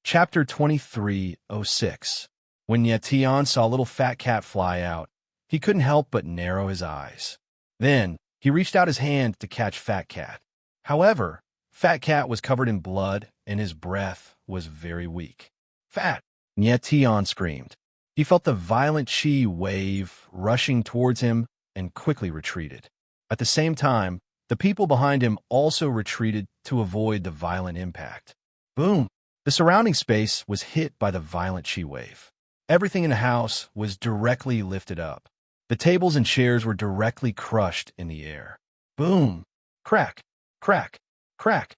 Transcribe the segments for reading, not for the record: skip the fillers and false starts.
Chapter 2306. When Yetian saw little fat cat fly out, he couldn't help but narrow his eyes. Then, he reached out his hand to catch Fat Cat. However, Fat Cat was covered in blood and his breath was very weak. Fat! Yetian screamed. He felt the violent chi wave rushing towards him and quickly retreated. At the same time, the people behind him also retreated to avoid the violent impact. Boom! The surrounding space was hit by the violent chi wave. Everything in the house was directly lifted up. The tables and chairs were directly crushed in the air. Boom! Crack! Crack! Crack!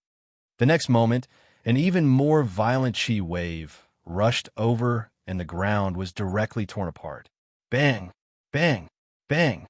The next moment, an even more violent chi wave rushed over and the ground was directly torn apart. Bang! Bang! Bang!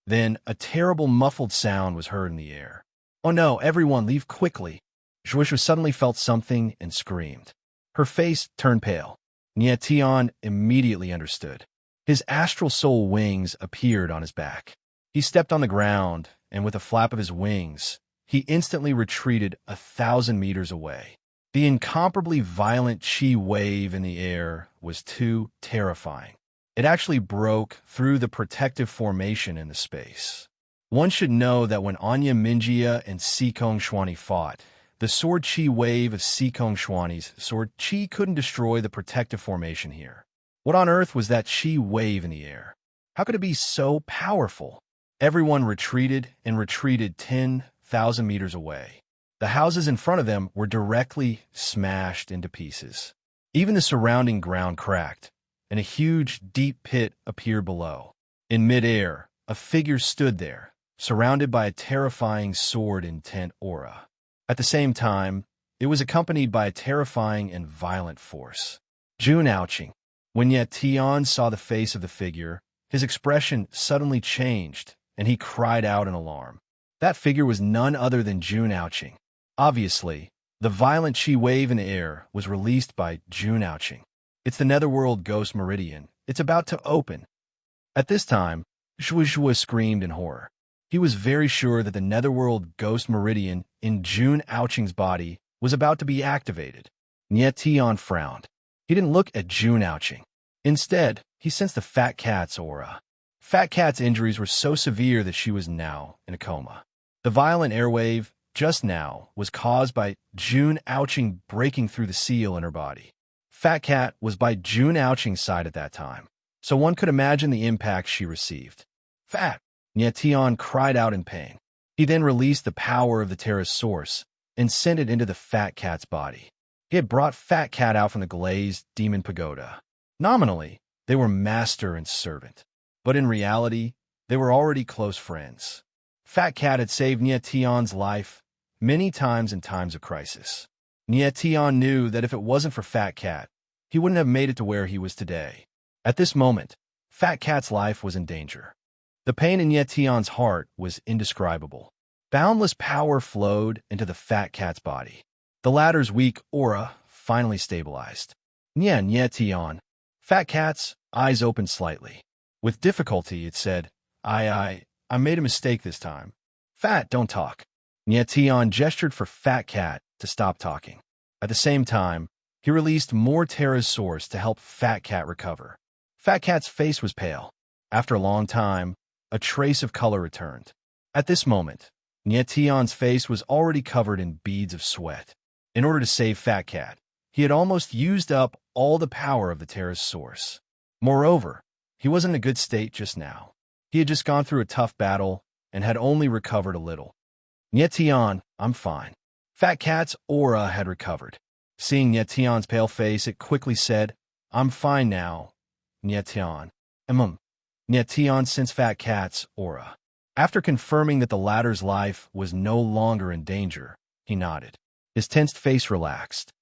Then a terrible muffled sound was heard in the air. Oh no, everyone leave quickly! Zhuishu suddenly felt something and screamed. Her face turned pale. Yetian immediately understood. His astral soul wings appeared on his back. He stepped on the ground, and with a flap of his wings, he instantly retreated 1,000 meters away. The incomparably violent chi wave in the air was too terrifying. It actually broke through the protective formation in the space. One should know that when Anya Minjia and Sikong Xuani fought, the sword chi wave of Sikong Xuani's sword chi couldn't destroy the protective formation here. What on earth was that chi wave in the air? How could it be so powerful? Everyone retreated and retreated 10,000 meters away. The houses in front of them were directly smashed into pieces. Even the surrounding ground cracked, and a huge, deep pit appeared below. In midair, a figure stood there, surrounded by a terrifying sword-intent aura. At the same time, it was accompanied by a terrifying and violent force. Jun Ouching. When Yetian saw the face of the figure, his expression suddenly changed, and he cried out in alarm. That figure was none other than Jun Ouching. Obviously, the violent chi wave in the air was released by Jun Ouching. It's the netherworld ghost meridian. It's about to open. At this time, Zhuizhua screamed in horror. He was very sure that the netherworld ghost meridian in Jun Ouching's body was about to be activated. Yetian frowned. He didn't look at Jun Ouching. Instead, he sensed the Fat Cat's aura. Fat Cat's injuries were so severe that she was now in a coma. The violent airwave just now was caused by Jun Ouching breaking through the seal in her body. Fat Cat was by Jun Ouching's side at that time, so one could imagine the impact she received. Fat! Yetian cried out in pain. He then released the power of the Terra's source and sent it into the Fat Cat's body. He had brought Fat Cat out from the glazed demon pagoda. Nominally, they were master and servant, but in reality, they were already close friends. Fat Cat had saved Yetian's life many times in times of crisis. Yetian knew that if it wasn't for Fat Cat, he wouldn't have made it to where he was today. At this moment, Fat Cat's life was in danger. The pain in Yetian's heart was indescribable. Boundless power flowed into the Fat Cat's body. The latter's weak aura finally stabilized. Yetian. Fat Cat's eyes opened slightly. With difficulty, it said, I made a mistake this time. Fat, don't talk. Yetian gestured for Fat Cat to stop talking. At the same time, he released more Terra's source to help Fat Cat recover. Fat Cat's face was pale. After a long time, a trace of color returned. At this moment, Yetian's face was already covered in beads of sweat. In order to save Fat Cat, he had almost used up all the power of the Terra's source. Moreover, he wasn't in a good state just now. He had just gone through a tough battle and had only recovered a little. Yetian, I'm fine. Fat Cat's aura had recovered. Seeing Yetian's pale face, it quickly said, I'm fine now. Yetian. Yetian sensed Fat Cat's aura. After confirming that the latter's life was no longer in danger, he nodded. His tensed face relaxed.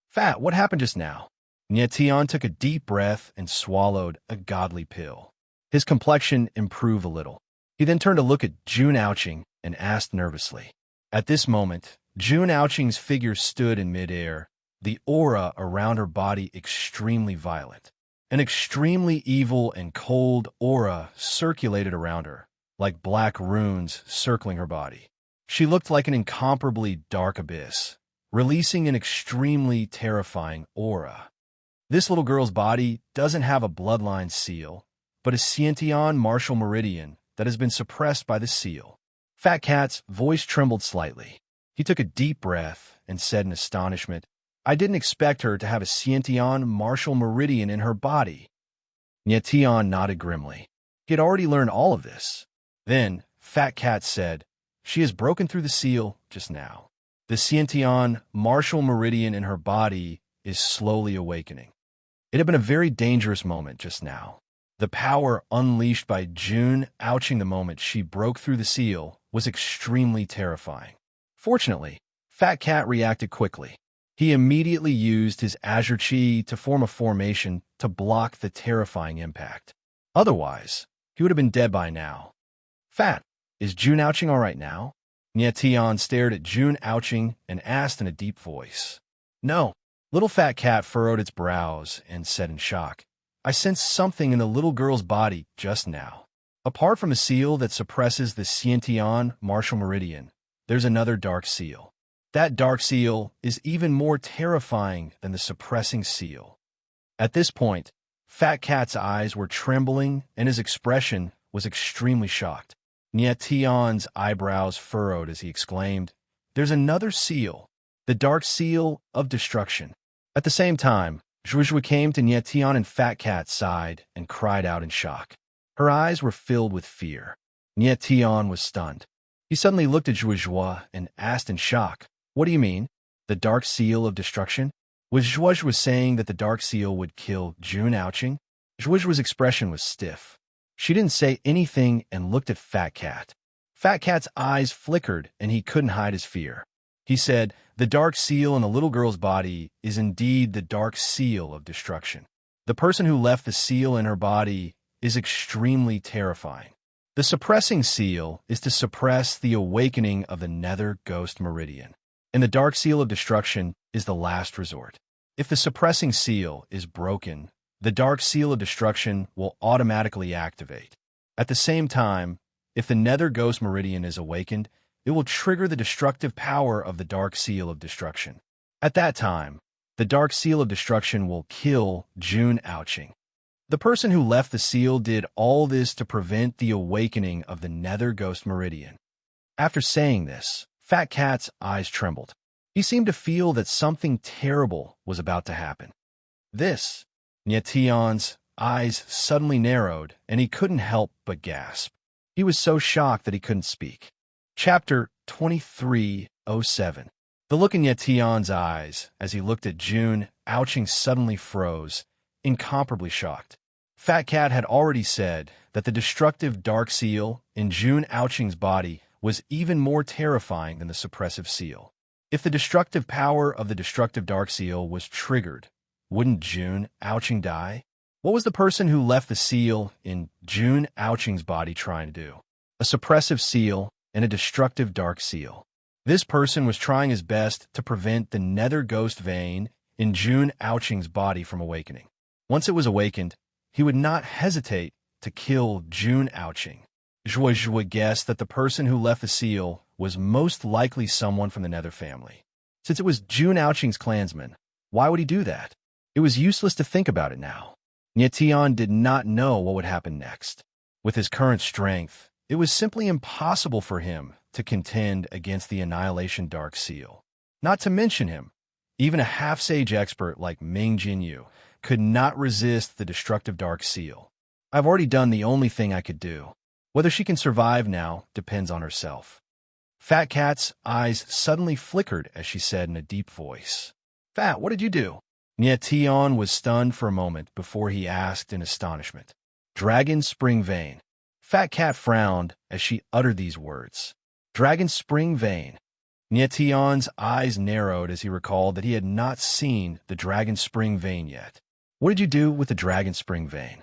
Fat, what happened just now? Yetian took a deep breath and swallowed a godly pill. His complexion improved a little. He then turned to look at Jun Ouching and asked nervously. At this moment, Jun Ouching's figure stood in midair, the aura around her body extremely violent. An extremely evil and cold aura circulated around her, like black runes circling her body. She looked like an incomparably dark abyss, releasing an extremely terrifying aura. This little girl's body doesn't have a bloodline seal, but a Sciention martial meridian that has been suppressed by the seal. Fat Cat's voice trembled slightly. He took a deep breath and said in astonishment, "I didn't expect her to have a Sciention martial meridian in her body." Sciention nodded grimly. He had already learned all of this. Then Fat Cat said, "She has broken through the seal just now. The Sciention martial meridian in her body is slowly awakening." It had been a very dangerous moment just now. The power unleashed by June ouching the moment she broke through the seal was extremely terrifying. Fortunately, Fat Cat reacted quickly. He immediately used his Azure Chi to form a formation to block the terrifying impact. Otherwise, he would have been dead by now. "Fat, is June ouching all right now?" Sciention stared at June ouching and asked in a deep voice. "No." Little Fat Cat furrowed its brows and said in shock, "I sensed something in the little girl's body just now. Apart from a seal that suppresses the Sciention martial meridian, there's another dark seal. That dark seal is even more terrifying than the suppressing seal." At this point, Fat Cat's eyes were trembling and his expression was extremely shocked. Sciention's eyebrows furrowed as he exclaimed, "There's another seal, the dark seal of destruction." At the same time, Zhuozhui came to Sciention and Fat Cat's side and cried out in shock. Her eyes were filled with fear. Sciention was stunned. He suddenly looked at Zhuozhui and asked in shock, "What do you mean? The dark seal of destruction?" Was Zhuozhui saying that the dark seal would kill June ouching? Zhuozhui's expression was stiff. She didn't say anything and looked at Fat Cat. Fat Cat's eyes flickered and he couldn't hide his fear. He said, "The dark seal in the little girl's body is indeed the dark seal of destruction. The person who left the seal in her body is extremely terrifying. The suppressing seal is to suppress the awakening of the nether ghost meridian, and the dark seal of destruction is the last resort. If the suppressing seal is broken, the dark seal of destruction will automatically activate. At the same time, if the nether ghost meridian is awakened, it will trigger the destructive power of the dark seal of destruction. At that time, the dark seal of destruction will kill June ouching. The person who left the seal did all this to prevent the awakening of the nether ghost meridian." After saying this, Fat Cat's eyes trembled. He seemed to feel that something terrible was about to happen. Sciention's eyes suddenly narrowed, and he couldn't help but gasp. He was so shocked that he couldn't speak. Chapter 2307. The look in Sciention's eyes as he looked at June ouching suddenly froze, incomparably shocked. Fat Cat had already said that the destructive dark seal in June ouching's body was even more terrifying than the suppressive seal. If the destructive power of the destructive dark seal was triggered, wouldn't June ouching die? What was the person who left the seal in June ouching's body trying to do? A suppressive seal and a destructive dark seal. This person was trying his best to prevent the nether ghost vein in June ouching's body from awakening. Once it was awakened, he would not hesitate to kill June ouching. Zhuozhui guessed that the person who left the seal was most likely someone from the nether family. Since it was June ouching's clansman, why would he do that? It was useless to think about it now. Sciention did not know what would happen next. With his current strength, it was simply impossible for him to contend against the Annihilation Dark Seal. Not to mention him, even a half-sage expert like Ming Jinyu could not resist the destructive Dark Seal. "I've already done the only thing I could do. Whether she can survive now depends on herself." Fat Cat's eyes suddenly flickered as she said in a deep voice, "Fat, what did you do?" Sciention was stunned for a moment before he asked in astonishment, "Dragon Spring Vein." Fat Cat frowned as she uttered these words. Dragon Spring Vein. Sciention's eyes narrowed as he recalled that he had not seen the Dragon Spring Vein yet. "What did you do with the Dragon Spring Vein?"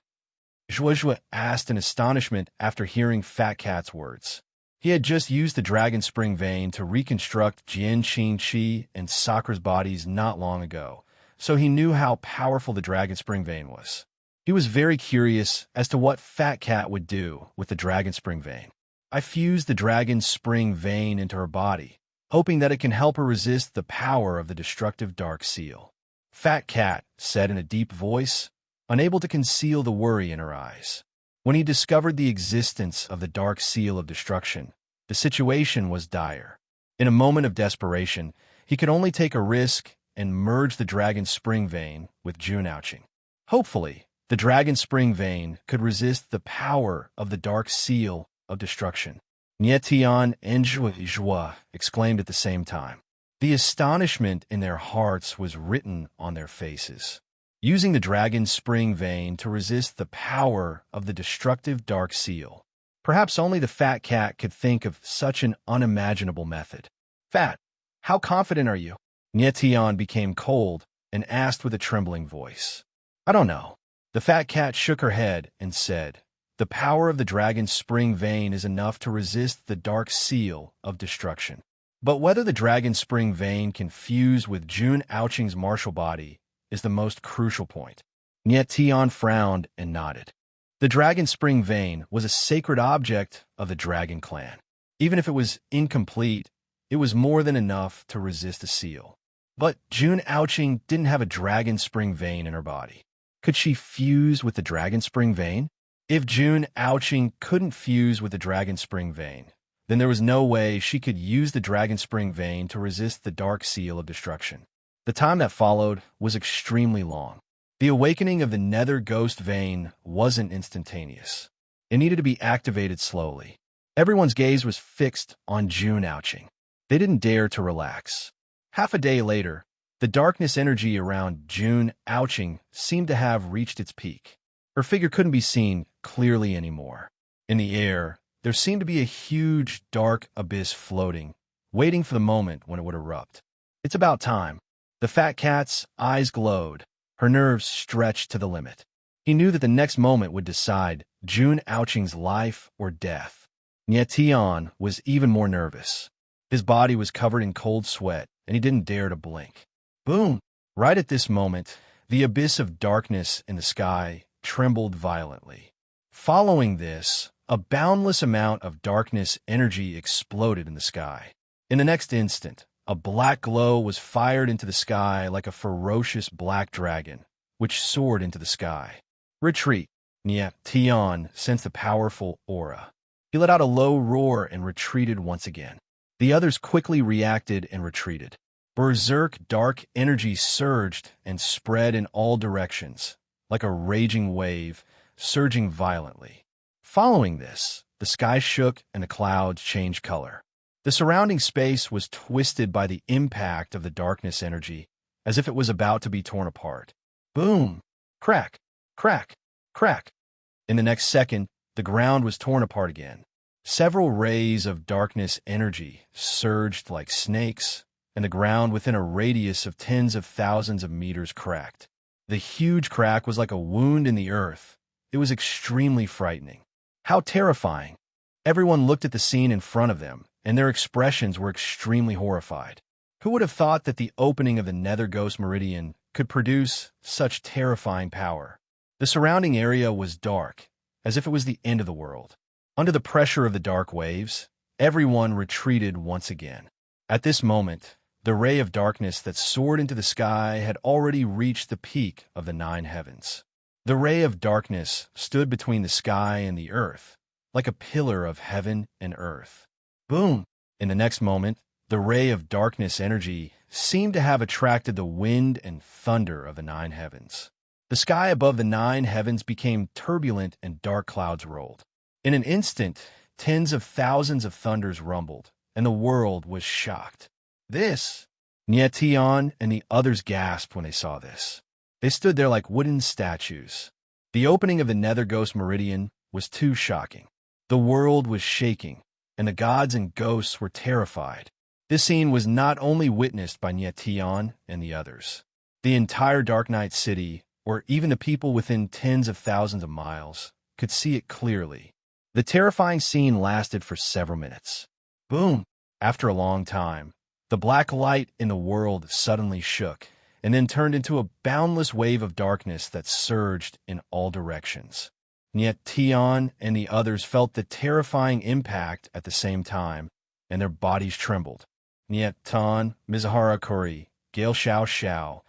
Zhuozhui asked in astonishment after hearing Fat Cat's words. He had just used the Dragon Spring Vein to reconstruct Jian Qin Qi and Sakura's bodies not long ago, so he knew how powerful the Dragon Spring Vein was. He was very curious as to what Fat Cat would do with the Dragon Spring Vein. "I fused the Dragon Spring Vein into her body." hoping that it can help her resist the power of the destructive dark seal. Fat Cat said in a deep voice, unable to conceal the worry in her eyes. When he discovered the existence of the dark seal of destruction, the situation was dire. In a moment of desperation, he could only take a risk and merge the dragon's spring vein with June Ouching. Hopefully, the dragon's spring vein could resist the power of the dark seal of destruction. Nietian and Joie exclaimed at the same time. The astonishment in their hearts was written on their faces. Using the dragon's spring vein to resist the power of the destructive dark seal. Perhaps only the Fat Cat could think of such an unimaginable method. Fat, how confident are you? Nietian became cold and asked with a trembling voice. I don't know. The Fat Cat shook her head and said, the power of the dragon's spring vein is enough to resist the dark seal of destruction. But whether the dragon's spring vein can fuse with June Ouching's martial body is the most crucial point. Nietian frowned and nodded. The dragon's spring vein was a sacred object of the dragon clan. Even if it was incomplete, it was more than enough to resist the seal. But June Ouching didn't have a dragon spring vein in her body. Could she fuse with the dragon spring vein? If June Ouching couldn't fuse with the dragon spring vein, then there was no way she could use the dragon spring vein to resist the dark seal of destruction. The time that followed was extremely long. The awakening of the nether ghost vein wasn't instantaneous. It needed to be activated slowly. Everyone's gaze was fixed on June Ouching. They didn't dare to relax. Half a day later, the darkness energy around June Ouching seemed to have reached its peak. Her figure couldn't be seen clearly anymore. In the air, there seemed to be a huge, dark abyss floating, waiting for the moment when it would erupt. It's about time. The Fat Cat's eyes glowed. Her nerves stretched to the limit. He knew that the next moment would decide June Ouching's life or death. Nietian was even more nervous. His body was covered in cold sweat, and he didn't dare to blink. Boom! Right at this moment, the abyss of darkness in the sky trembled violently. Following this, a boundless amount of darkness energy exploded in the sky. In the next instant, a black glow was fired into the sky like a ferocious black dragon, which soared into the sky. Retreat! Nietian sensed the powerful aura. He let out a low roar and retreated once again. The others quickly reacted and retreated. Berserk dark energy surged and spread in all directions, like a raging wave, surging violently. Following this, the sky shook and the clouds changed color. The surrounding space was twisted by the impact of the darkness energy, as if it was about to be torn apart. Boom! Crack! Crack! Crack! In the next second, the ground was torn apart again. Several rays of darkness energy surged like snakes, and the ground within a radius of tens of thousands of meters cracked. The huge crack was like a wound in the earth. It was extremely frightening. How terrifying! Everyone looked at the scene in front of them, and their expressions were extremely horrified. Who would have thought that the opening of the Nether Ghost Meridian could produce such terrifying power? The surrounding area was dark, as if it was the end of the world. Under the pressure of the dark waves, everyone retreated once again. At this moment, the ray of darkness that soared into the sky had already reached the peak of the 9 heavens. The ray of darkness stood between the sky and the earth, like a pillar of heaven and earth. Boom! In the next moment, the ray of darkness energy seemed to have attracted the wind and thunder of the 9 heavens. The sky above the 9 heavens became turbulent and dark clouds rolled. In an instant, tens of thousands of thunders rumbled, and the world was shocked. This! Nietian and the others gasped when they saw this. They stood there like wooden statues. The opening of the Nether Ghost Meridian was too shocking. The world was shaking, and the gods and ghosts were terrified. This scene was not only witnessed by Nietian and the others. The entire Dark Knight City, or even the people within tens of thousands of miles, could see it clearly. The terrifying scene lasted for several minutes. Boom! After a long time, the black light in the world suddenly shook, and then turned into a boundless wave of darkness that surged in all directions. Nietian and the others felt the terrifying impact at the same time, and their bodies trembled. Niet Tan, Mizuhara Kori, Gale Xiao Xiao,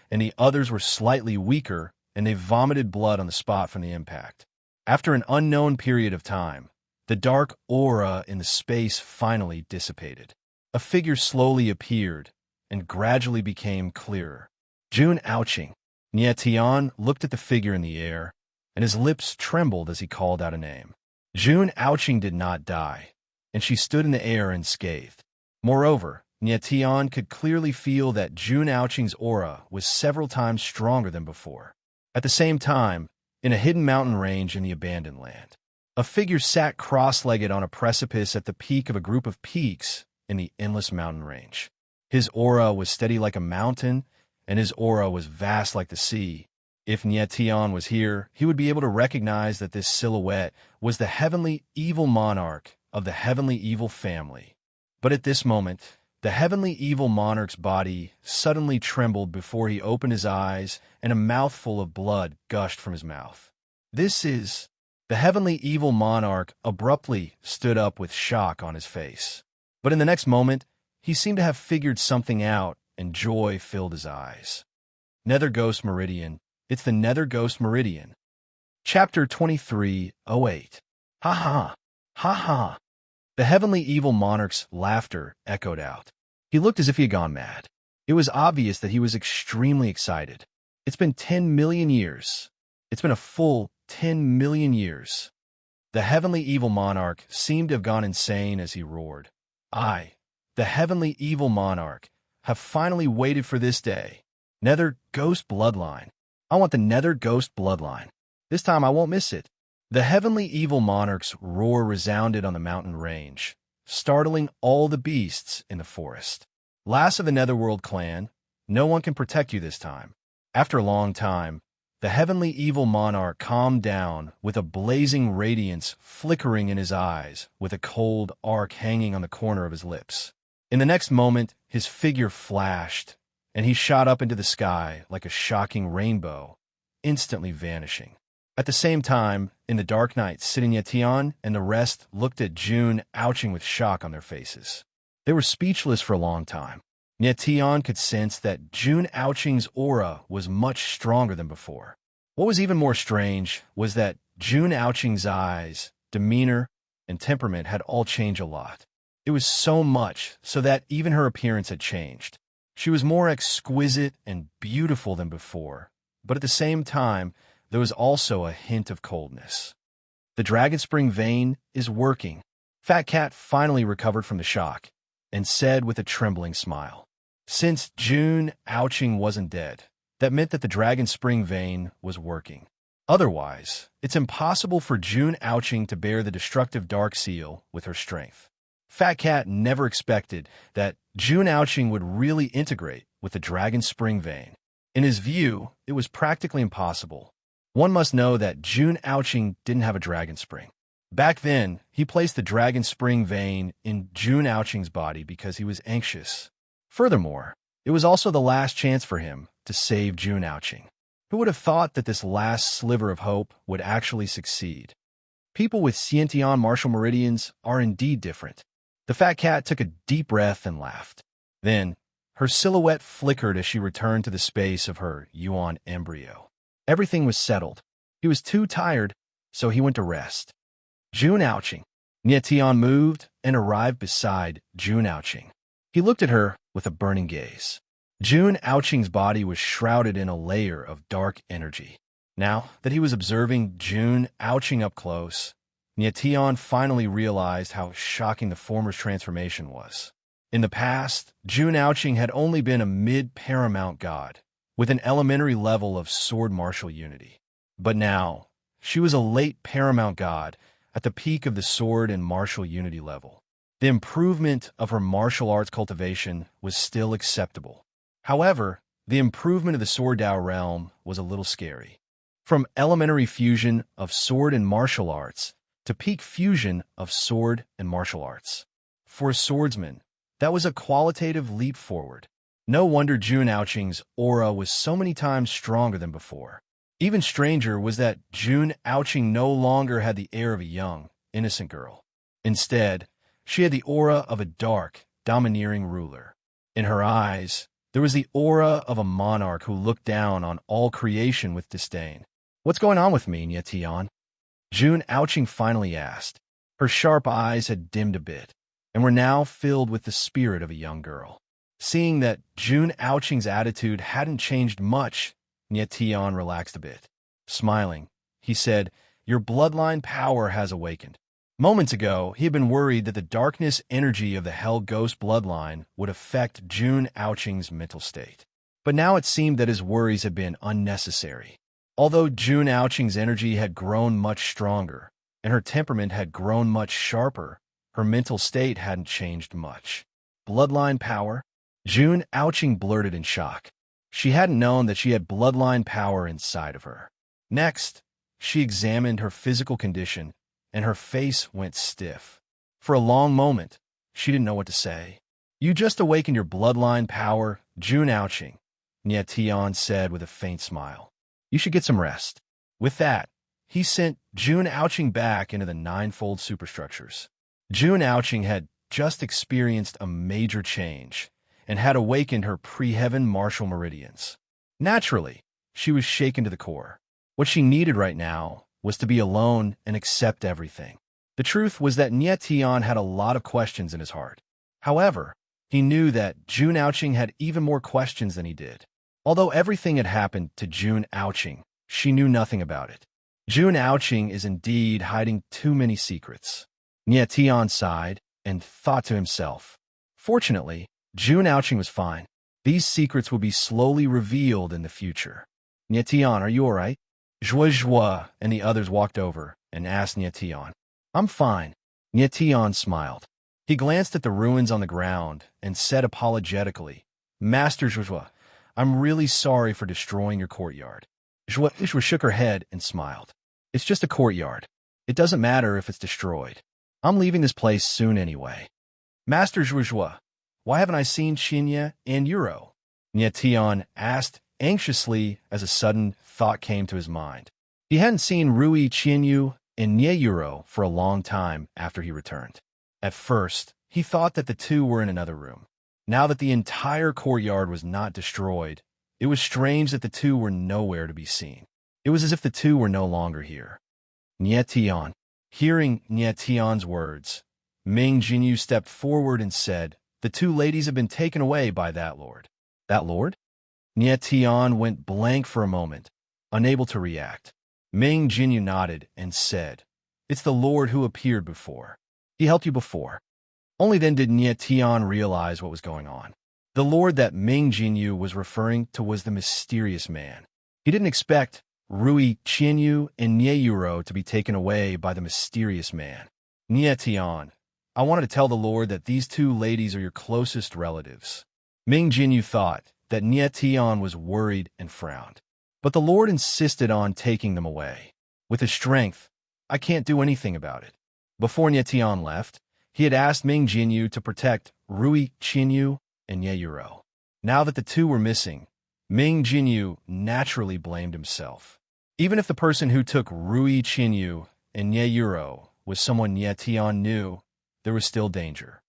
and the others were slightly weaker, and they vomited blood on the spot from the impact. After an unknown period of time, the dark aura in the space finally dissipated. A figure slowly appeared and gradually became clearer. Jun Ouching. Nie Tian looked at the figure in the air, and his lips trembled as he called out a name. Jun Ouching did not die, and she stood in the air unscathed. Moreover, Nie Tian could clearly feel that Jun Ouching's aura was several times stronger than before. At the same time, in a hidden mountain range in the abandoned land, a figure sat cross-legged on a precipice at the peak of a group of peaks in the endless mountain range. His aura was steady like a mountain, and his aura was vast like the sea. If Nie Tian was here, he would be able to recognize that this silhouette was the heavenly evil monarch of the heavenly evil family. But at this moment, the heavenly evil monarch's body suddenly trembled before he opened his eyes, and a mouthful of blood gushed from his mouth. This is... The heavenly evil monarch abruptly stood up with shock on his face. But in the next moment, he seemed to have figured something out, and joy filled his eyes. Nether Ghost Meridian. It's the Nether Ghost Meridian. Chapter 23:08. Ha ha! Ha ha! The heavenly evil monarch's laughter echoed out. He looked as if he had gone mad. It was obvious that he was extremely excited. It's been 10 million years. It's been a full 10 million years. The heavenly evil monarch seemed to have gone insane as he roared. I, the heavenly evil monarch, have finally waited for this day. Nether Ghost Bloodline. I want the Nether Ghost Bloodline. This time I won't miss it. The heavenly evil monarch's roar resounded on the mountain range, startling all the beasts in the forest. Last of the Netherworld clan, no one can protect you this time. After a long time, the heavenly evil monarch calmed down with a blazing radiance flickering in his eyes, with a cold arc hanging on the corner of his lips. In the next moment, his figure flashed, and he shot up into the sky like a shocking rainbow, instantly vanishing. At the same time, in the dark night, Sitting Tian and the rest looked at Jun Ouching with shock on their faces. They were speechless for a long time. Nie Tian could sense that Jun Ouching's aura was much stronger than before. What was even more strange was that Jun Ouching's eyes, demeanor, and temperament had all changed a lot. It was so much so that even her appearance had changed. She was more exquisite and beautiful than before, but at the same time, there was also a hint of coldness. The Dragon Spring vein is working. Fat Cat finally recovered from the shock and said with a trembling smile. Since Jun Ouching wasn't dead, that meant that the Dragon Spring vein was working. Otherwise, it's impossible for Jun Ouching to bear the destructive Dark Seal with her strength. Fat Cat never expected that Jun Ouching would really integrate with the Dragon Spring vein. In his view, it was practically impossible. One must know that Jun Ouching didn't have a Dragon Spring. Back then, he placed the Dragon Spring vein in Jun Ouching's body because he was anxious. Furthermore, it was also the last chance for him to save Jun Ouching. Who would have thought that this last sliver of hope would actually succeed? People with Xiantian martial meridians are indeed different. The Fat Cat took a deep breath and laughed. Then, her silhouette flickered as she returned to the space of her Yuan embryo. Everything was settled. He was too tired, so he went to rest. Jun Ouching. Nie Tian moved and arrived beside Jun Ouching. He looked at her with a burning gaze. Jun Ouching's body was shrouded in a layer of dark energy. Now that he was observing Jun Ouching up close, Nie Tian finally realized how shocking the former's transformation was. In the past, Jun Ouching had only been a mid-paramount god, with an elementary level of sword martial unity. But now, she was a late paramount god at the peak of the sword and martial unity level. The improvement of her martial arts cultivation was still acceptable. However, the improvement of the Sword Dao realm was a little scary. From elementary fusion of sword and martial arts to peak fusion of sword and martial arts. For a swordsman, that was a qualitative leap forward. No wonder Jun Ouching's aura was so many times stronger than before. Even stranger was that Jun Ouching no longer had the air of a young, innocent girl. Instead, she had the aura of a dark, domineering ruler. In her eyes, there was the aura of a monarch who looked down on all creation with disdain. "What's going on with me, Nye Tian?" June Ouching finally asked. Her sharp eyes had dimmed a bit, and were now filled with the spirit of a young girl. Seeing that June Ouching's attitude hadn't changed much, Nye Tian relaxed a bit. Smiling, he said, "Your bloodline power has awakened." Moments ago, he had been worried that the darkness energy of the Hell Ghost bloodline would affect June Ouching's mental state. But now it seemed that his worries had been unnecessary. Although June Ouching's energy had grown much stronger, and her temperament had grown much sharper, her mental state hadn't changed much. Bloodline power? June Ouching blurted in shock. She hadn't known that she had bloodline power inside of her. Next, she examined her physical condition, and her face went stiff. For a long moment, she didn't know what to say. "You just awakened your bloodline power, June Ouching," Nye Tian said with a faint smile. "You should get some rest." With that, he sent June Ouching back into the ninefold superstructures. June Ouching had just experienced a major change and had awakened her pre-heaven martial meridians. Naturally, she was shaken to the core. What she needed right now was to be alone and accept everything. The truth was that Nye Tian had a lot of questions in his heart. However, he knew that June Ouching had even more questions than he did. Although everything had happened to June Ouching, she knew nothing about it. June Ouching is indeed hiding too many secrets. Nye Tian sighed and thought to himself. Fortunately, June Ouching was fine. These secrets would be slowly revealed in the future. "Nye Tian, are you all right?" Zhua and the others walked over and asked Nye Tian. "I'm fine." Nye Tian smiled. He glanced at the ruins on the ground and said apologetically, "Master Zhua, I'm really sorry for destroying your courtyard." Zhua shook her head and smiled. "It's just a courtyard. It doesn't matter if it's destroyed. I'm leaving this place soon anyway." "Master Zhua, why haven't I seen Qinya and Yuro?" Nye Tian asked anxiously as a sudden thought came to his mind. He hadn't seen Rui Qianyu and Nye Yuro for a long time after he returned. At first, he thought that the two were in another room. Now that the entire courtyard was not destroyed, it was strange that the two were nowhere to be seen. It was as if the two were no longer here. Nye Tian. Hearing Nye Tian's words, Ming Jinyu stepped forward and said, "The two ladies have been taken away by that lord." "That lord?" Nye Tian went blank for a moment, unable to react. Ming Jinyu nodded and said, "It's the lord who appeared before. He helped you before." Only then did Nye Tian realize what was going on. The lord that Ming Jinyu was referring to was the mysterious man. He didn't expect Rui Qianyu and Nye Yuro to be taken away by the mysterious man. "Nye Tian, I wanted to tell the lord that these two ladies are your closest relatives." Ming Jinyu thought that Nye Tian was worried and frowned. But the lord insisted on taking them away. With his strength, I can't do anything about it. Before Nye Tian left, he had asked Ming Jinyu to protect Rui Qianyu and Nye Yuro. Now that the two were missing, Ming Jinyu naturally blamed himself. Even if the person who took Rui Qianyu and Nye Yuro was someone Nye Tian knew, there was still danger.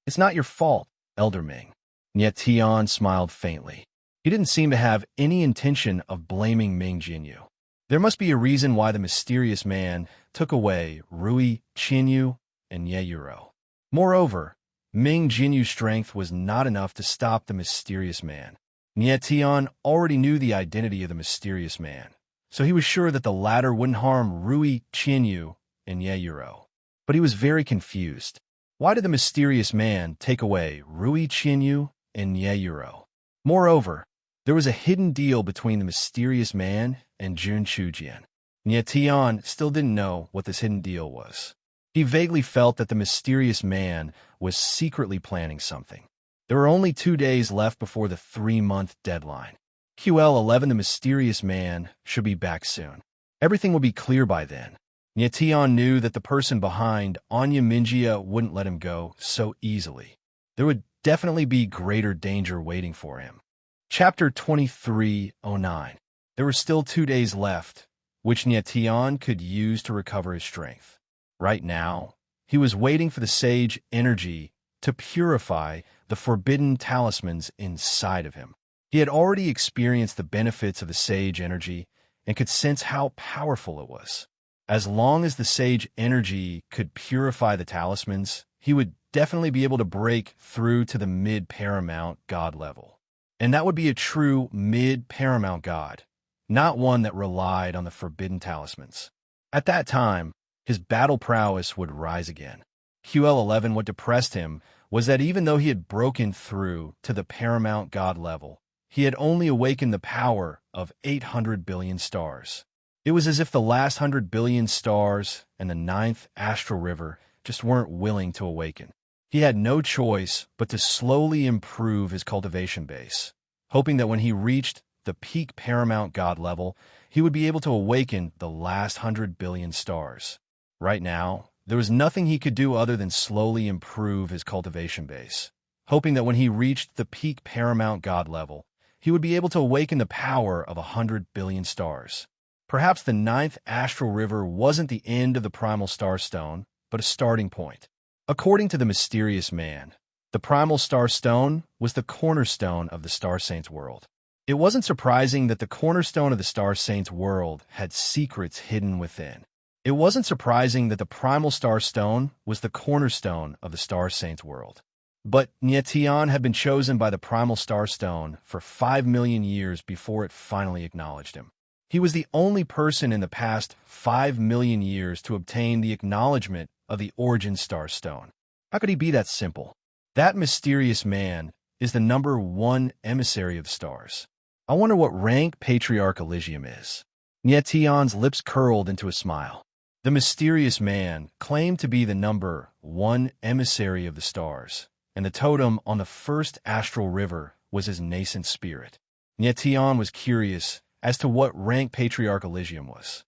"It's not your fault, Elder Ming." Nye Tian smiled faintly. He didn't seem to have any intention of blaming Ming Jinyu. There must be a reason why the mysterious man took away Rui Qianyu and Nye Yuro. Moreover, Ming Jinyu's strength was not enough to stop the mysterious man. Nye Tian already knew the identity of the mysterious man, so he was sure that the latter wouldn't harm Rui Qianyu and Nye Yuro. But he was very confused. Why did the mysterious man take away Rui Qianyu and Nye Yuro? Moreover, there was a hidden deal between the mysterious man and Jun Chujian. Nye Tian still didn't know what this hidden deal was. He vaguely felt that the mysterious man was secretly planning something. There were only 2 days left before the 3-month deadline. QL11, the mysterious man, should be back soon. Everything would be clear by then. Nye Tian knew that the person behind Anya Minjia wouldn't let him go so easily. There would definitely be greater danger waiting for him. Chapter 2309. There were still 2 days left, which Nye Tian could use to recover his strength. Right now, he was waiting for the sage energy to purify the forbidden talismans inside of him. He had already experienced the benefits of the sage energy and could sense how powerful it was. As long as the sage energy could purify the talismans, he would definitely be able to break through to the mid-paramount god level. And that would be a true mid-paramount god, not one that relied on the forbidden talismans. At that time, his battle prowess would rise again. QL11, what depressed him was that even though he had broken through to the paramount god level, he had only awakened the power of 800 billion stars. It was as if the last 100 billion stars and the 9th astral river just weren't willing to awaken. He had no choice but to slowly improve his cultivation base, hoping that when he reached the peak paramount god level, he would be able to awaken the last 100 billion stars. Right now, there was nothing he could do other than slowly improve his cultivation base, hoping that when he reached the peak paramount god level, he would be able to awaken the power of 100 billion stars. Perhaps the 9th astral river wasn't the end of the primal star stone, but a starting point. According to the mysterious man, the primal star stone was the cornerstone of the Star Saint's world. It wasn't surprising that the cornerstone of the Star Saint's world had secrets hidden within. It wasn't surprising that the primal star stone was the cornerstone of the Star Saint's world. But Nietian had been chosen by the primal star stone for 5 million years before it finally acknowledged him. He was the only person in the past 5 million years to obtain the acknowledgement of the origin star stone. How could he be that simple? That mysterious man is the number 1 emissary of stars. I wonder what rank Patriarch Elysium is. Nietian's lips curled into a smile. The mysterious man claimed to be the number 1 emissary of the stars, and the totem on the first astral river was his nascent spirit. Nietian was curious as to what rank Patriarch Elysium was.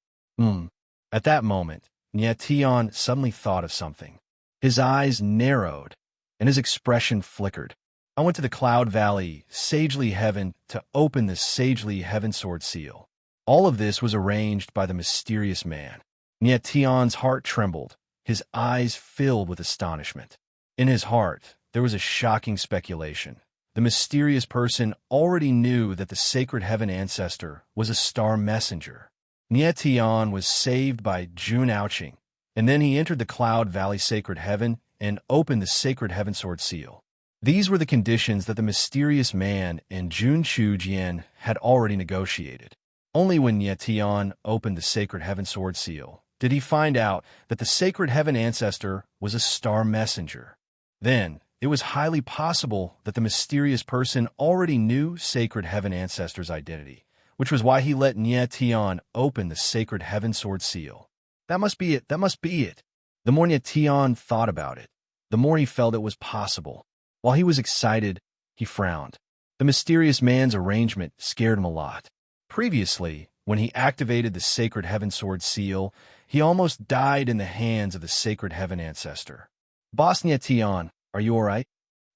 At that moment, Nietian suddenly thought of something. His eyes narrowed, and his expression flickered. I went to the Cloud Valley, Sagely Heaven, to open the Sagely Heaven Sword Seal. All of this was arranged by the mysterious man. Nietian's heart trembled, his eyes filled with astonishment. In his heart, there was a shocking speculation. The mysterious person already knew that the Sacred Heaven Ancestor was a star messenger. Nietian was saved by Jun Aoqing, and then he entered the Cloud Valley Sacred Heaven and opened the Sacred Heaven Sword Seal. These were the conditions that the mysterious man and Jun Chujian had already negotiated. Only when Nietian opened the Sacred Heaven Sword Seal did he find out that the Sacred Heaven Ancestor was a star messenger. Then, it was highly possible that the mysterious person already knew Sacred Heaven Ancestor's identity, which was why he let Nietian open the Sacred Heaven Sword Seal. That must be it. That must be it. The more Nietian thought about it, the more he felt it was possible. While he was excited, he frowned. The mysterious man's arrangement scared him a lot. Previously, when he activated the Sacred Heaven Sword Seal, he almost died in the hands of the Sacred Heaven Ancestor. Boss Nietian, are you all right?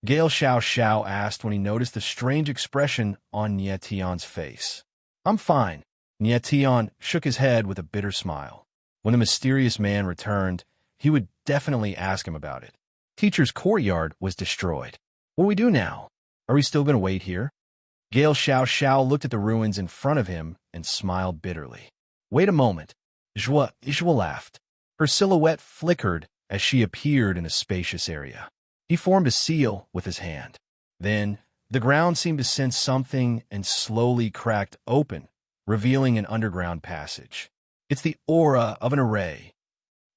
Gale Xiao Xiao asked when he noticed the strange expression on Nietian's face. I'm fine. Nietian shook his head with a bitter smile. When the mysterious man returned, he would definitely ask him about it. Teacher's courtyard was destroyed. What do we do now? Are we still going to wait here? Gale Xiao Xiao looked at the ruins in front of him and smiled bitterly. Wait a moment. Zhua laughed. Her silhouette flickered as she appeared in a spacious area. He formed a seal with his hand. Then, the ground seemed to sense something and slowly cracked open, revealing an underground passage. It's the aura of an array.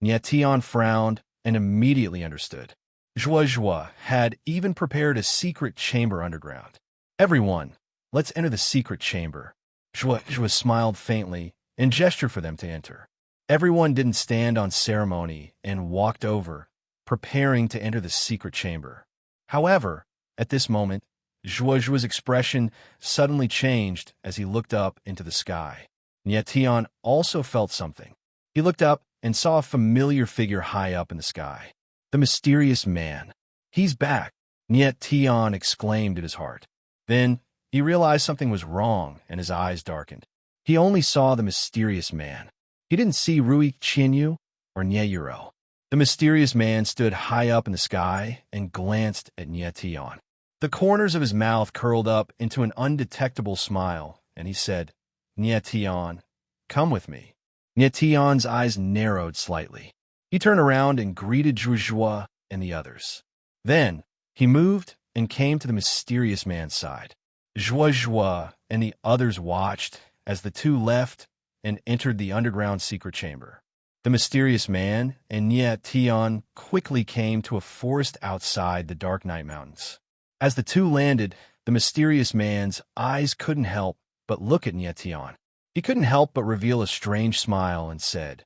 Nietian frowned and immediately understood. Zhua had even prepared a secret chamber underground. Everyone, let's enter the secret chamber. Zhua smiled faintly and gestured for them to enter. Everyone didn't stand on ceremony and walked over, preparing to enter the secret chamber. However, at this moment, Zhua's expression suddenly changed as he looked up into the sky. Nietian also felt something. He looked up and saw a familiar figure high up in the sky. The mysterious man. He's back, Nietian exclaimed in his heart. Then, he realized something was wrong and his eyes darkened. He only saw the mysterious man. He didn't see Rui Qianyu or Nieyuro. The The mysterious man stood high up in the sky and glanced at Nyetian. The corners of his mouth curled up into an undetectable smile, and he said, Nyetian, come with me. Nyetian's eyes narrowed slightly. He turned around and greeted Zhuozhua and the others. Then, he moved and came to the mysterious man's side. Zhuozhua and the others watched as the two left and entered the underground secret chamber. The mysterious man and Nyetian quickly came to a forest outside the Dark Night Mountains. As the two landed, the mysterious man's eyes couldn't help but look at Nyetian. He couldn't help but reveal a strange smile and said,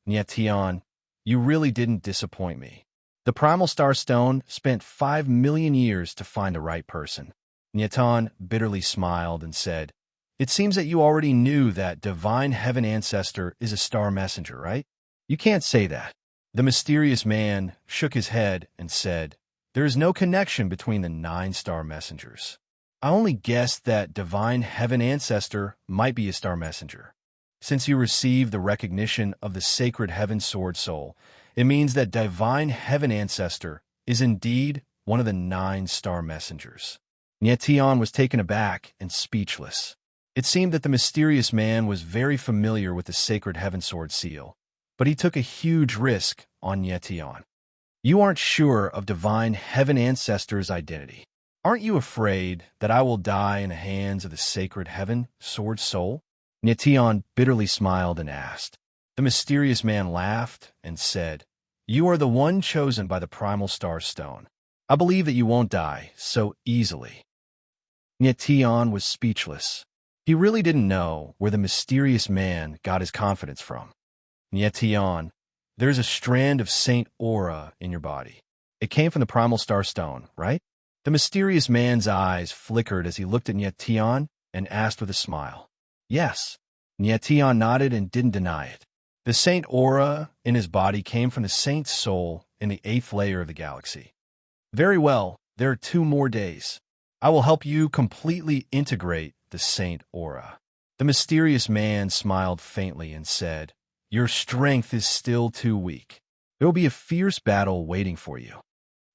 Nyetian, you really didn't disappoint me. The Primal Star Stone spent 5 million years to find the right person. Nyetian bitterly smiled and said, it seems that you already knew that Divine Heaven Ancestor is a star messenger, right? You can't say that. The mysterious man shook his head and said, there is no connection between the 9 star messengers. I only guessed that Divine Heaven Ancestor might be a star messenger. Since you received the recognition of the Sacred Heaven Sword Soul, it means that Divine Heaven Ancestor is indeed one of the 9 star messengers. Nyetian was taken aback and speechless. It seemed that the mysterious man was very familiar with the Sacred Heaven Sword Seal, but he took a huge risk on Nyetian. You aren't sure of Divine Heaven Ancestor's identity. Aren't you afraid that I will die in the hands of the Sacred Heaven Sword Soul? Nyetian bitterly smiled and asked. The mysterious man laughed and said, you are the one chosen by the Primal Star Stone. I believe that you won't die so easily. Nyetian was speechless. He really didn't know where the mysterious man got his confidence from. Nyetian, there's a strand of Saint Aura in your body. It came from the Primal Star Stone, right? The mysterious man's eyes flickered as he looked at Nyetian and asked with a smile. Yes. Nyetian nodded and didn't deny it. The Saint Aura in his body came from the Saint's soul in the 8th layer of the galaxy. Very well, there are 2 more days. I will help you completely integrate the Saint Aura. The mysterious man smiled faintly and said, your strength is still too weak. There will be a fierce battle waiting for you.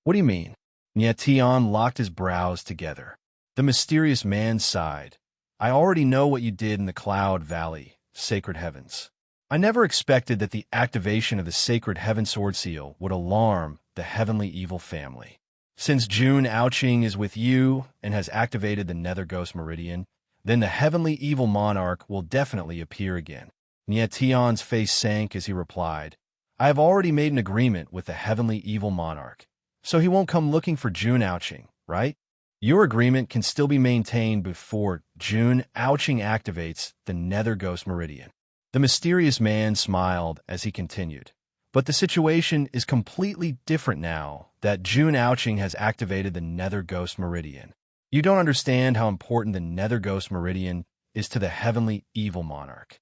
What do you mean? Nyetian locked his brows together. The mysterious man sighed. I already know what you did in the Cloud Valley, Sacred Heavens. I never expected that the activation of the Sacred Heaven Sword Seal would alarm the Heavenly Evil family. Since June Ouching is with you and has activated the Nether Ghost Meridian, then the Heavenly Evil Monarch will definitely appear again. Nyetian's face sank as he replied, I have already made an agreement with the Heavenly Evil Monarch, so he won't come looking for June Ouching, right? Your agreement can still be maintained before June Ouching activates the Nether Ghost Meridian. The mysterious man smiled as he continued, but the situation is completely different now that June Ouching has activated the Nether Ghost Meridian. You don't understand how important the Nether Ghost Meridian is to the Heavenly Evil Monarch.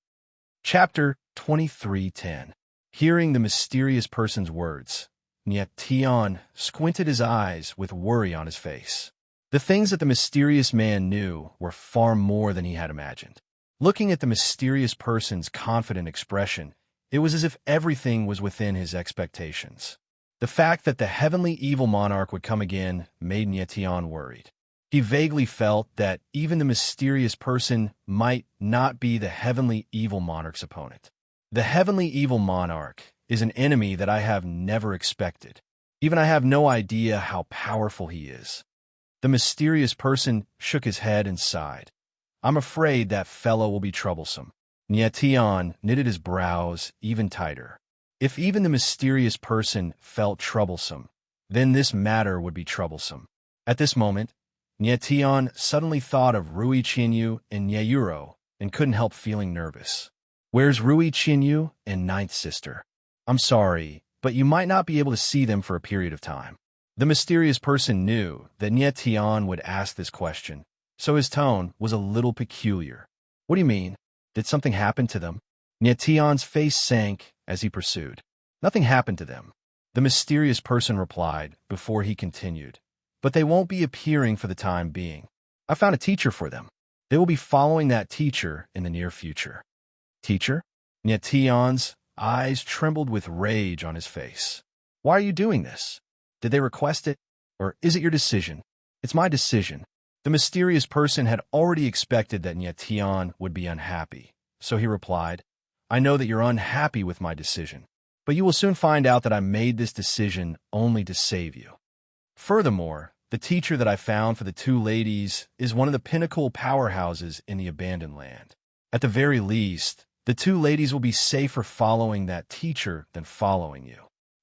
Chapter 23:10. Hearing the mysterious person's words, Nyetian squinted his eyes with worry on his face. The things that the mysterious man knew were far more than he had imagined. Looking at the mysterious person's confident expression, it was as if everything was within his expectations. The fact that the Heavenly Evil Monarch would come again made Nyetian worried. He vaguely felt that even the mysterious person might not be the Heavenly Evil Monarch's opponent. The Heavenly Evil Monarch is an enemy that I have never expected. Even I have no idea how powerful he is. The mysterious person shook his head and sighed. I'm afraid that fellow will be troublesome. Nyetian knitted his brows even tighter. If even the mysterious person felt troublesome, then this matter would be troublesome. At this moment, Nyetian suddenly thought of Rui Chinyu and Nyeyuro and couldn't help feeling nervous. Where's Rui Chinyu and Ninth Sister? I'm sorry, but you might not be able to see them for a period of time. The mysterious person knew that Nyetian would ask this question, so his tone was a little peculiar. What do you mean? Did something happen to them? Nyetian's face sank as he pursued. Nothing happened to them. The mysterious person replied before he continued. But they won't be appearing for the time being. I found a teacher for them. They will be following that teacher in the near future. Teacher? Nyetian's eyes trembled with rage on his face. Why are you doing this? Did they request it? Or is it your decision? It's my decision. The mysterious person had already expected that Nyetian would be unhappy, so he replied, I know that you're unhappy with my decision, but you will soon find out that I made this decision only to save you. Furthermore, the teacher that I found for the two ladies is one of the pinnacle powerhouses in the abandoned land. At the very least, the two ladies will be safer following that teacher than following you.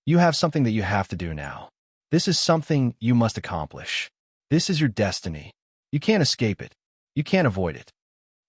You have something that you have to do now. This is something you must accomplish. This is your destiny. You can't escape it. You can't avoid it.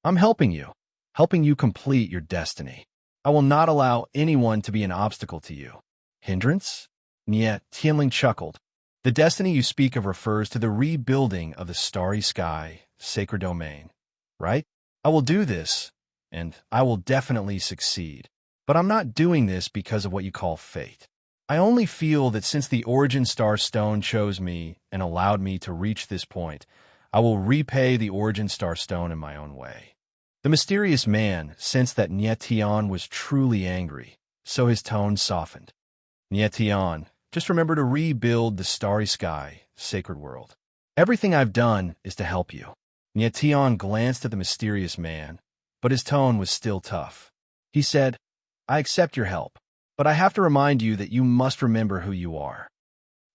I'm helping you complete your destiny. I will not allow anyone to be an obstacle to you. Hindrance? Niet Tianling chuckled. The destiny you speak of refers to the rebuilding of the starry sky, sacred domain, right? I will do this, and I will definitely succeed. But I'm not doing this because of what you call fate. I only feel that since the origin star stone chose me and allowed me to reach this point, I will repay the origin star stone in my own way. The mysterious man sensed that Nyetian was truly angry, so his tone softened. Nyetian, just remember to rebuild the starry sky, sacred world. Everything I've done is to help you. Nyetian glanced at the mysterious man, but his tone was still tough. He said, I accept your help, but I have to remind you that you must remember who you are.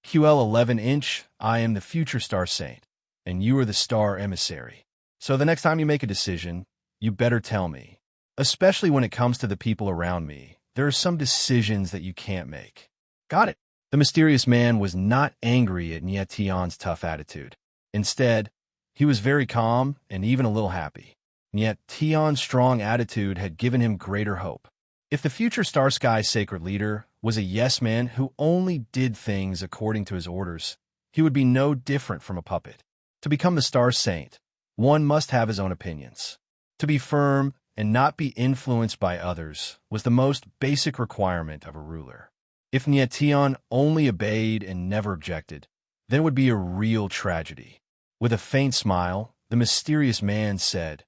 QL 11-inch, I am the future star saint, and you are the star emissary. So the next time you make a decision, you better tell me. Especially when it comes to the people around me, there are some decisions that you can't make. Got it. The mysterious man was not angry at Nyetian's tough attitude. Instead, he was very calm and even a little happy. Nyetian's strong attitude had given him greater hope. If the future Star Sky sacred leader was a yes man who only did things according to his orders, he would be no different from a puppet. To become the Star Saint, one must have his own opinions. To be firm and not be influenced by others was the most basic requirement of a ruler. If Nyetian only obeyed and never objected, then it would be a real tragedy. With a faint smile, the mysterious man said,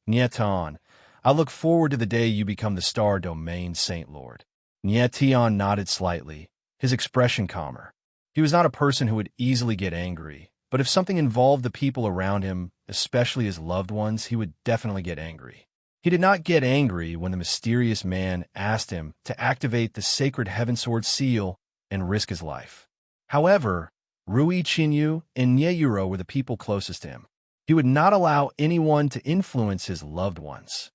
Nyetian, I look forward to the day you become the Star Domain Saint Lord. Nyetian nodded slightly, his expression calmer. He was not a person who would easily get angry, but if something involved the people around him, especially his loved ones, he would definitely get angry. He did not get angry when the mysterious man asked him to activate the sacred Heavensword seal and risk his life. However, Rui Qinyu and Nyeyuro were the people closest to him. He would not allow anyone to influence his loved ones.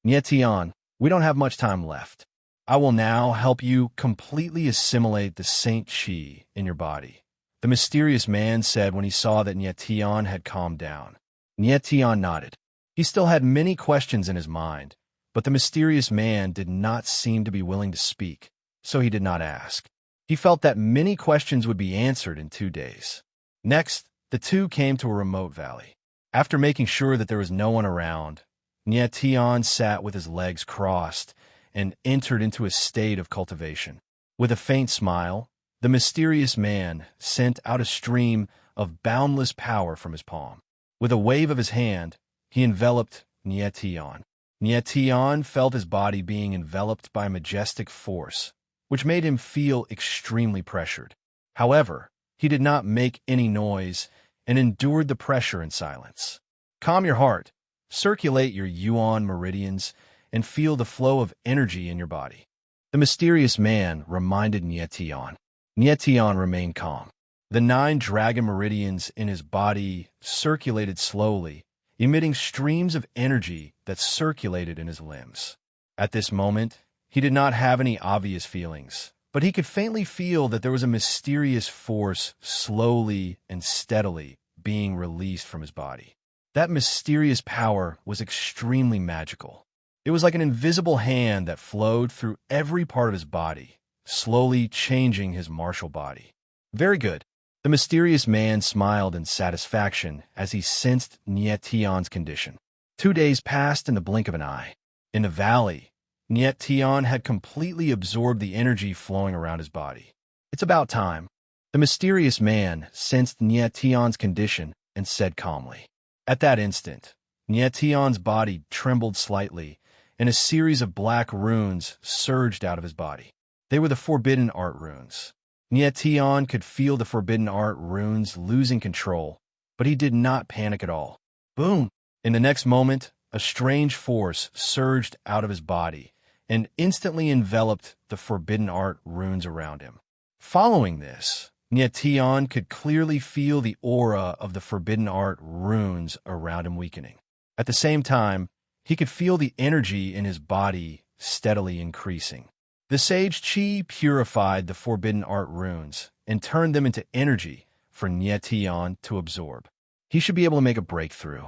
Nyetian, we don't have much time left. I will now help you completely assimilate the Saint Qi in your body, the mysterious man said when he saw that Nyetian had calmed down. Nyetian nodded. He still had many questions in his mind, but the mysterious man did not seem to be willing to speak, so he did not ask. He felt that many questions would be answered in 2 days. Next, the two came to a remote valley. After making sure that there was no one around, Nyetian sat with his legs crossed and entered into a state of cultivation. With a faint smile, the mysterious man sent out a stream of boundless power from his palm. With a wave of his hand, he enveloped Nyetian. Nyetian felt his body being enveloped by a majestic force, which made him feel extremely pressured. However, he did not make any noise and endured the pressure in silence. Calm your heart, circulate your yuan meridians, and feel the flow of energy in your body. The mysterious man reminded Nyetian. Nyetian remained calm. The 9 dragon meridians in his body circulated slowly, emitting streams of energy that circulated in his limbs. At this moment, he did not have any obvious feelings, but he could faintly feel that there was a mysterious force slowly and steadily being released from his body. That mysterious power was extremely magical. It was like an invisible hand that flowed through every part of his body, slowly changing his martial body. Very good. The mysterious man smiled in satisfaction as he sensed Nyetian's condition. 2 days passed in the blink of an eye. In the valley, Nyetian had completely absorbed the energy flowing around his body. It's about time. The mysterious man sensed Nyetian's condition and said calmly. At that instant, Nyetian's body trembled slightly, and a series of black runes surged out of his body. They were the forbidden art runes. Nietion could feel the forbidden art runes losing control, but he did not panic at all. Boom! In the next moment, a strange force surged out of his body and instantly enveloped the forbidden art runes around him. Following this, Nietion could clearly feel the aura of the forbidden art runes around him weakening. At the same time, he could feel the energy in his body steadily increasing. The sage chi purified the forbidden art runes and turned them into energy for Nietion to absorb. He should be able to make a breakthrough,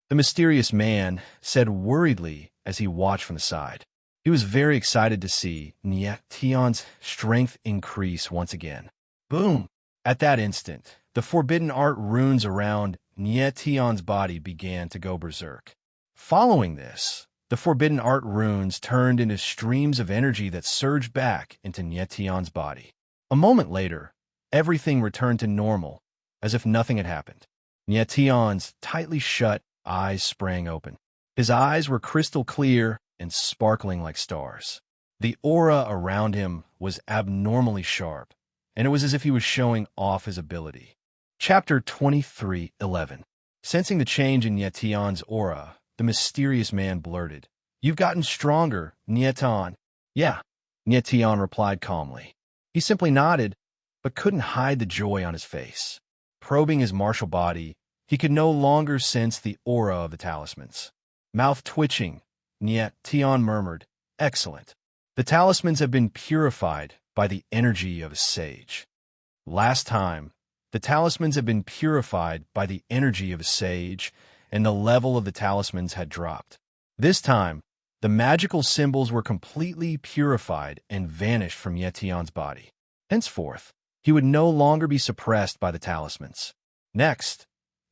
the mysterious man said worriedly as he watched from the side. He was very excited to see Nietion's strength increase once again. Boom! At that instant, the forbidden art runes around Nietion's body began to go berserk. Following this, the forbidden art runes turned into streams of energy that surged back into Nietion's body. A moment later, everything returned to normal, as if nothing had happened. Nietion's tightly shut eyes sprang open. His eyes were crystal clear and sparkling like stars. The aura around him was abnormally sharp, and it was as if he was showing off his ability. Chapter 23:11. Sensing the change in Nietion's aura, the mysterious man blurted, "You've gotten stronger, Nietion." "Yeah," Nietion replied calmly. He simply nodded, but couldn't hide the joy on his face. Probing his martial body, he could no longer sense the aura of the talismans. Mouth twitching, Nietion murmured, "Excellent. The talismans have been purified by the energy of a sage." Last time, the talismans had been purified by the energy of a sage, and the level of the talismans had dropped. This time, the magical symbols were completely purified and vanished from Nietion's body. Henceforth, he would no longer be suppressed by the talismans. Next,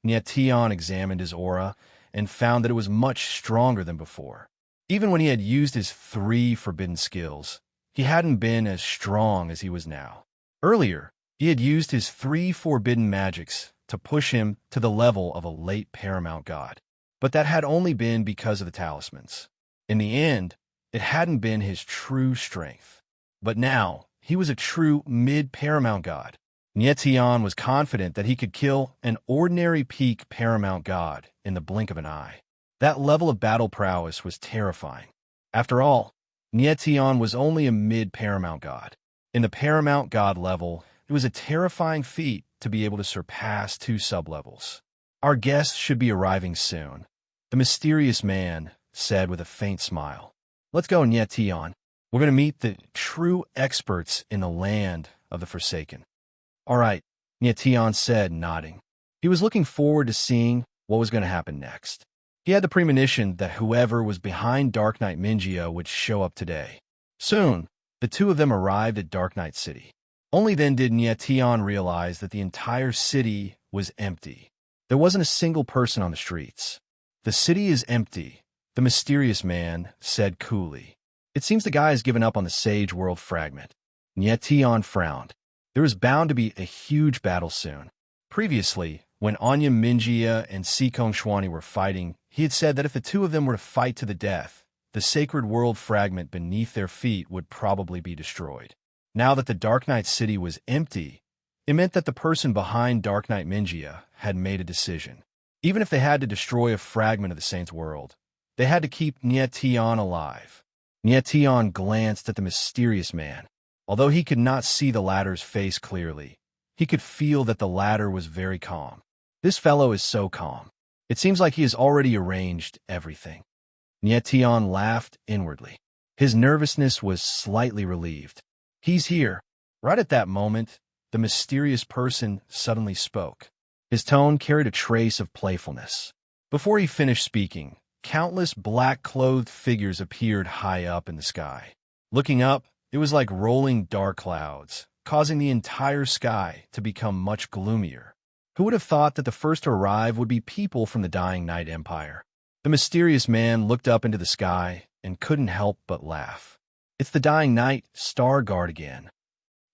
Nietion examined his aura and found that it was much stronger than before. Even when he had used his 3 forbidden skills, he hadn't been as strong as he was now. Earlier, he had used his 3 forbidden magics to push him to the level of a late paramount god. But that had only been because of the talismans. In the end, it hadn't been his true strength. But now, he was a true mid-paramount god. Nietion was confident that he could kill an ordinary peak paramount god in the blink of an eye. That level of battle prowess was terrifying. After all, Nietion was only a mid-paramount god. In the paramount god level, it was a terrifying feat to be able to surpass 2 sublevels. "Our guests should be arriving soon," the mysterious man said with a faint smile. "Let's go, Nietion. We're going to meet the true experts in the land of the Forsaken." "All right," Nietion said, nodding. He was looking forward to seeing what was going to happen next. He had the premonition that whoever was behind Dark Knight Mingia would show up today. Soon, the 2 of them arrived at Dark Knight City. Only then did Nietion realize that the entire city was empty. There wasn't a single person on the streets. "The city is empty," the mysterious man said coolly. "It seems the guy has given up on the Sage World fragment." Nietion frowned. There was bound to be a huge battle soon. Previously, when Anya Mingia and Sikong Shwani were fighting, he had said that if the 2 of them were to fight to the death, the sacred world fragment beneath their feet would probably be destroyed. Now that the Dark Knight City was empty, it meant that the person behind Dark Knight Mingia had made a decision. Even if they had to destroy a fragment of the Saint's world, they had to keep Nietion alive. Nietion glanced at the mysterious man. Although he could not see the latter's face clearly, he could feel that the latter was very calm. This fellow is so calm. It seems like he has already arranged everything. Nietion laughed inwardly. His nervousness was slightly relieved. "He's here." Right at that moment, the mysterious person suddenly spoke. His tone carried a trace of playfulness. Before he finished speaking, countless black-clothed figures appeared high up in the sky. Looking up, it was like rolling dark clouds, causing the entire sky to become much gloomier. Who would have thought that the first to arrive would be people from the Dying Knight Empire? The mysterious man looked up into the sky and couldn't help but laugh. "It's the Dying Knight, Star Guard again,"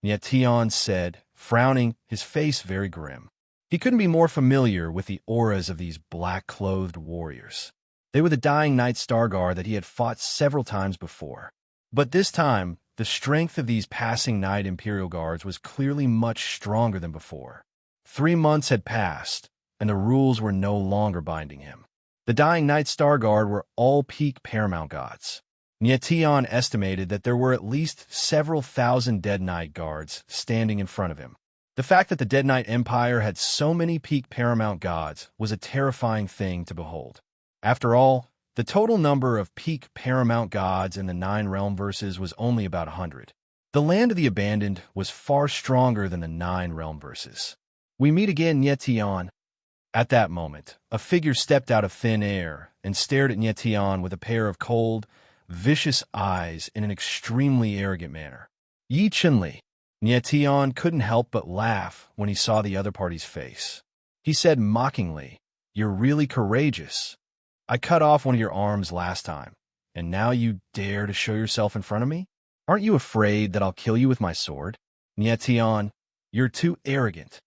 Nietion said, frowning, his face very grim. He couldn't be more familiar with the auras of these black-clothed warriors. They were the Dying Knight Star Guard that he had fought several times before. But this time, the strength of these passing night Imperial Guards was clearly much stronger than before. 3 months had passed, and the rules were no longer binding him. The Dying Night Star Guard were all peak Paramount Gods. Nyetian estimated that there were at least several thousand Dead Knight Guards standing in front of him. The fact that the Dead Knight Empire had so many peak Paramount Gods was a terrifying thing to behold. After all, the total number of peak Paramount Gods in the 9 Realm Verses was only about 100. The Land of the Abandoned was far stronger than the 9 Realm Verses. We meet again, Nyetian. At that moment, a figure stepped out of thin air and stared at Nyetian with a pair of cold, vicious eyes in an extremely arrogant manner. Yi Chenli. Nyetian couldn't help but laugh when he saw the other party's face. He said mockingly, "You're really courageous. I cut off one of your arms last time, and now you dare to show yourself in front of me? Aren't you afraid that I'll kill you with my sword? Nyetian, you're too arrogant."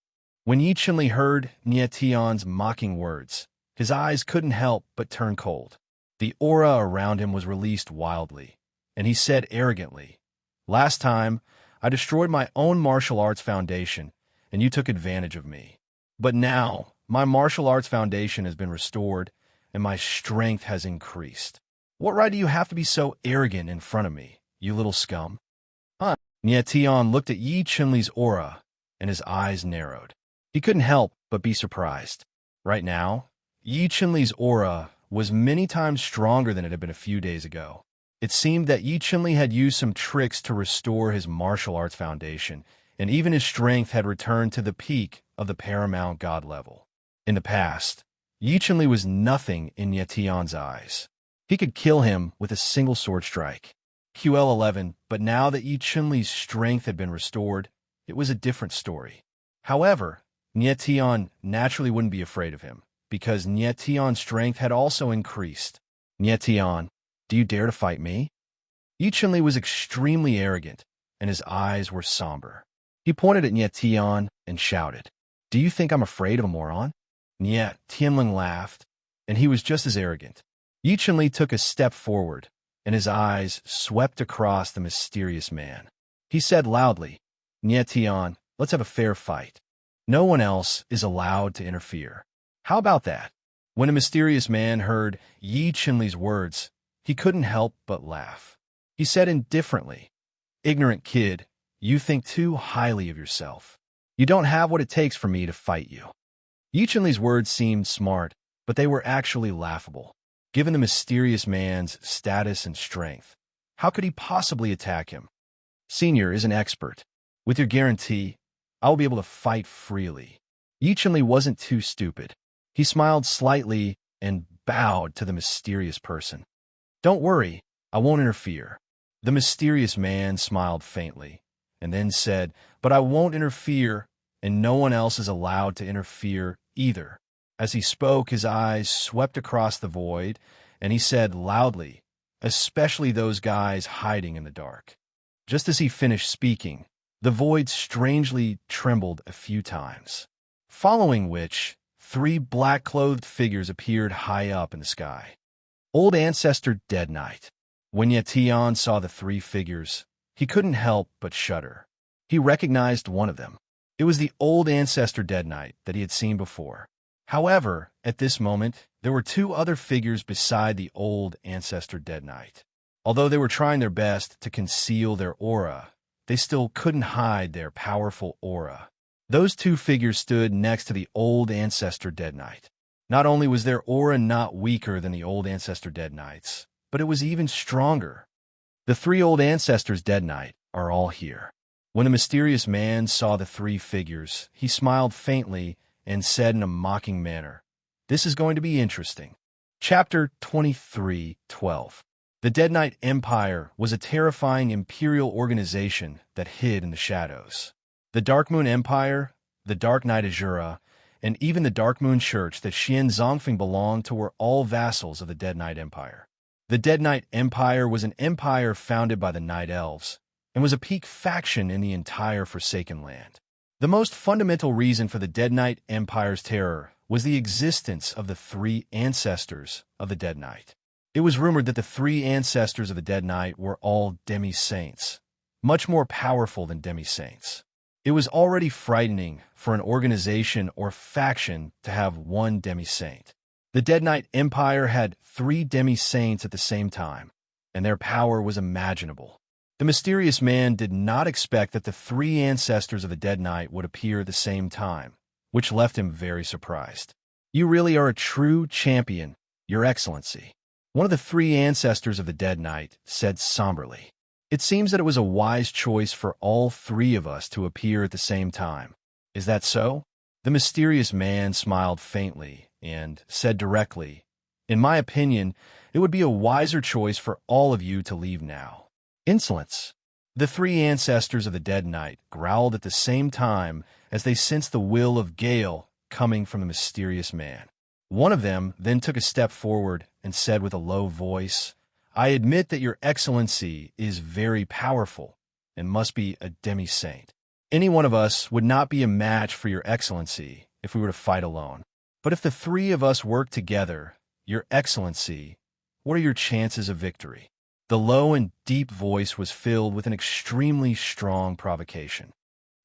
When Yi Chenli heard Nyetian's mocking words, his eyes couldn't help but turn cold. The aura around him was released wildly, and he said arrogantly, "Last time, I destroyed my own martial arts foundation, and you took advantage of me. But now, my martial arts foundation has been restored, and my strength has increased. What right do you have to be so arrogant in front of me, you little scum?" Nyetian looked at Yi Chenli's aura, and his eyes narrowed. He couldn't help but be surprised. Right now, Yi Chenli's aura was many times stronger than it had been a few days ago. It seemed that Yi Chenli had used some tricks to restore his martial arts foundation, and even his strength had returned to the peak of the Paramount God level. In the past, Yi Chenli was nothing in Nyetian's eyes. He could kill him with a single sword strike. QL11, but now that Yi Chenli's strength had been restored, it was a different story. However, Nyetian naturally wouldn't be afraid of him, because Nyetian's strength had also increased. "Nyetian, do you dare to fight me?" Yi Chenli was extremely arrogant, and his eyes were somber. He pointed at Nyetian and shouted, "Do you think I'm afraid of a moron?" Niet Tianling laughed, and he was just as arrogant. Yi Chenli took a step forward, and his eyes swept across the mysterious man. He said loudly, "Nyetian, let's have a fair fight. No one else is allowed to interfere. How about that?" When the mysterious man heard Yi Chenli's words, he couldn't help but laugh. He said indifferently, "Ignorant kid, you think too highly of yourself. You don't have what it takes for me to fight you." Yi Chenli's words seemed smart, but they were actually laughable. Given the mysterious man's status and strength, how could he possibly attack him? "Senior is an expert. With your guarantee, I will be able to fight freely." Yi Chenli wasn't too stupid. He smiled slightly and bowed to the mysterious person. "Don't worry, I won't interfere." The mysterious man smiled faintly, and then said, "But I won't interfere, and no one else is allowed to interfere either." As he spoke, his eyes swept across the void, and he said loudly, "Especially those guys hiding in the dark." Just as he finished speaking, the void strangely trembled a few times, following which 3 black-clothed figures appeared high up in the sky. Old Ancestor Dead Knight. When Nyetian saw the 3 figures, he couldn't help but shudder. He recognized one of them. It was the Old Ancestor Dead Knight that he had seen before. However, at this moment, there were 2 other figures beside the Old Ancestor Dead Knight. Although they were trying their best to conceal their aura, they still couldn't hide their powerful aura. Those 2 figures stood next to the Old Ancestor Dead Knight. Not only was their aura not weaker than the Old Ancestor Dead Knight's, but it was even stronger. The 3 Old Ancestors Dead Knight are all here. When the mysterious man saw the 3 figures, he smiled faintly and said in a mocking manner, "This is going to be interesting." Chapter 23:12. The Dead Knight Empire was a terrifying imperial organization that hid in the shadows. The Dark Moon Empire, the Dark Knight Azura, and even the Dark Moon Church that Xian Zongfeng belonged to were all vassals of the Dead Knight Empire. The Dead Knight Empire was an empire founded by the Night Elves, and was a peak faction in the entire Forsaken Land. The most fundamental reason for the Dead Knight Empire's terror was the existence of the 3 ancestors of the Dead Knight. It was rumored that the 3 ancestors of the Dead Knight were all demi-saints, much more powerful than demi-saints. It was already frightening for an organization or faction to have one demi-saint. The Dead Knight Empire had 3 demi-saints at the same time, and their power was imaginable. The mysterious man did not expect that the 3 ancestors of the Dead Knight would appear at the same time, which left him very surprised. "You really are a true champion, Your Excellency," one of the 3 ancestors of the Dead Knight said somberly. "It seems that it was a wise choice for all 3 of us to appear at the same time. Is that so?" The mysterious man smiled faintly and said directly, "In my opinion, it would be a wiser choice for all of you to leave now." Insolence. The 3 ancestors of the Dead Knight growled at the same time as they sensed the will of Gale coming from the mysterious man. One of them then took a step forward and said with a low voice, "I admit that Your Excellency is very powerful and must be a demi-saint. Any one of us would not be a match for Your Excellency if we were to fight alone. But if the 3 of us work together, Your Excellency, what are your chances of victory?" The low and deep voice was filled with an extremely strong provocation.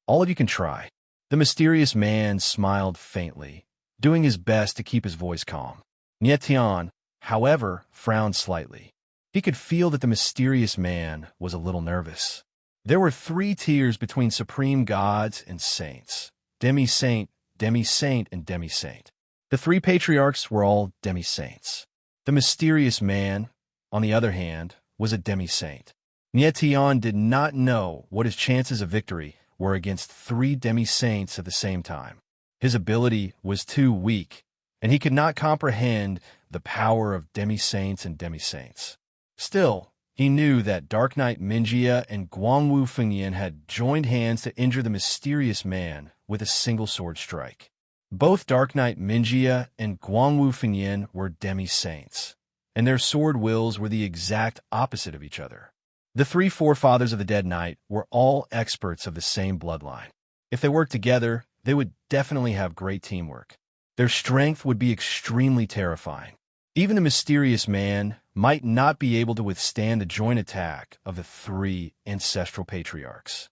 "All of you can try." The mysterious man smiled faintly, doing his best to keep his voice calm. Nietian, however, frowned slightly. He could feel that the mysterious man was a little nervous. There were 3 tiers between supreme gods and saints: demi-saint, demi-saint, and demi-saint. The 3 patriarchs were all demi-saints. The mysterious man, on the other hand, was a demi-saint. Nietian did not know what his chances of victory were against 3 demi-saints at the same time. His ability was too weak, and he could not comprehend the power of demi-saints and demi-saints. Still, he knew that Dark Knight Minjia and Guangwu Fengyan had joined hands to injure the mysterious man with a single sword strike. Both Dark Knight Minjia and Guangwu Fengyan were demi-saints, and their sword wills were the exact opposite of each other. The 3 forefathers of the Dead Knight were all experts of the same bloodline. If they worked together, they would definitely have great teamwork. Their strength would be extremely terrifying. Even the mysterious man might not be able to withstand the joint attack of the 3 ancestral patriarchs.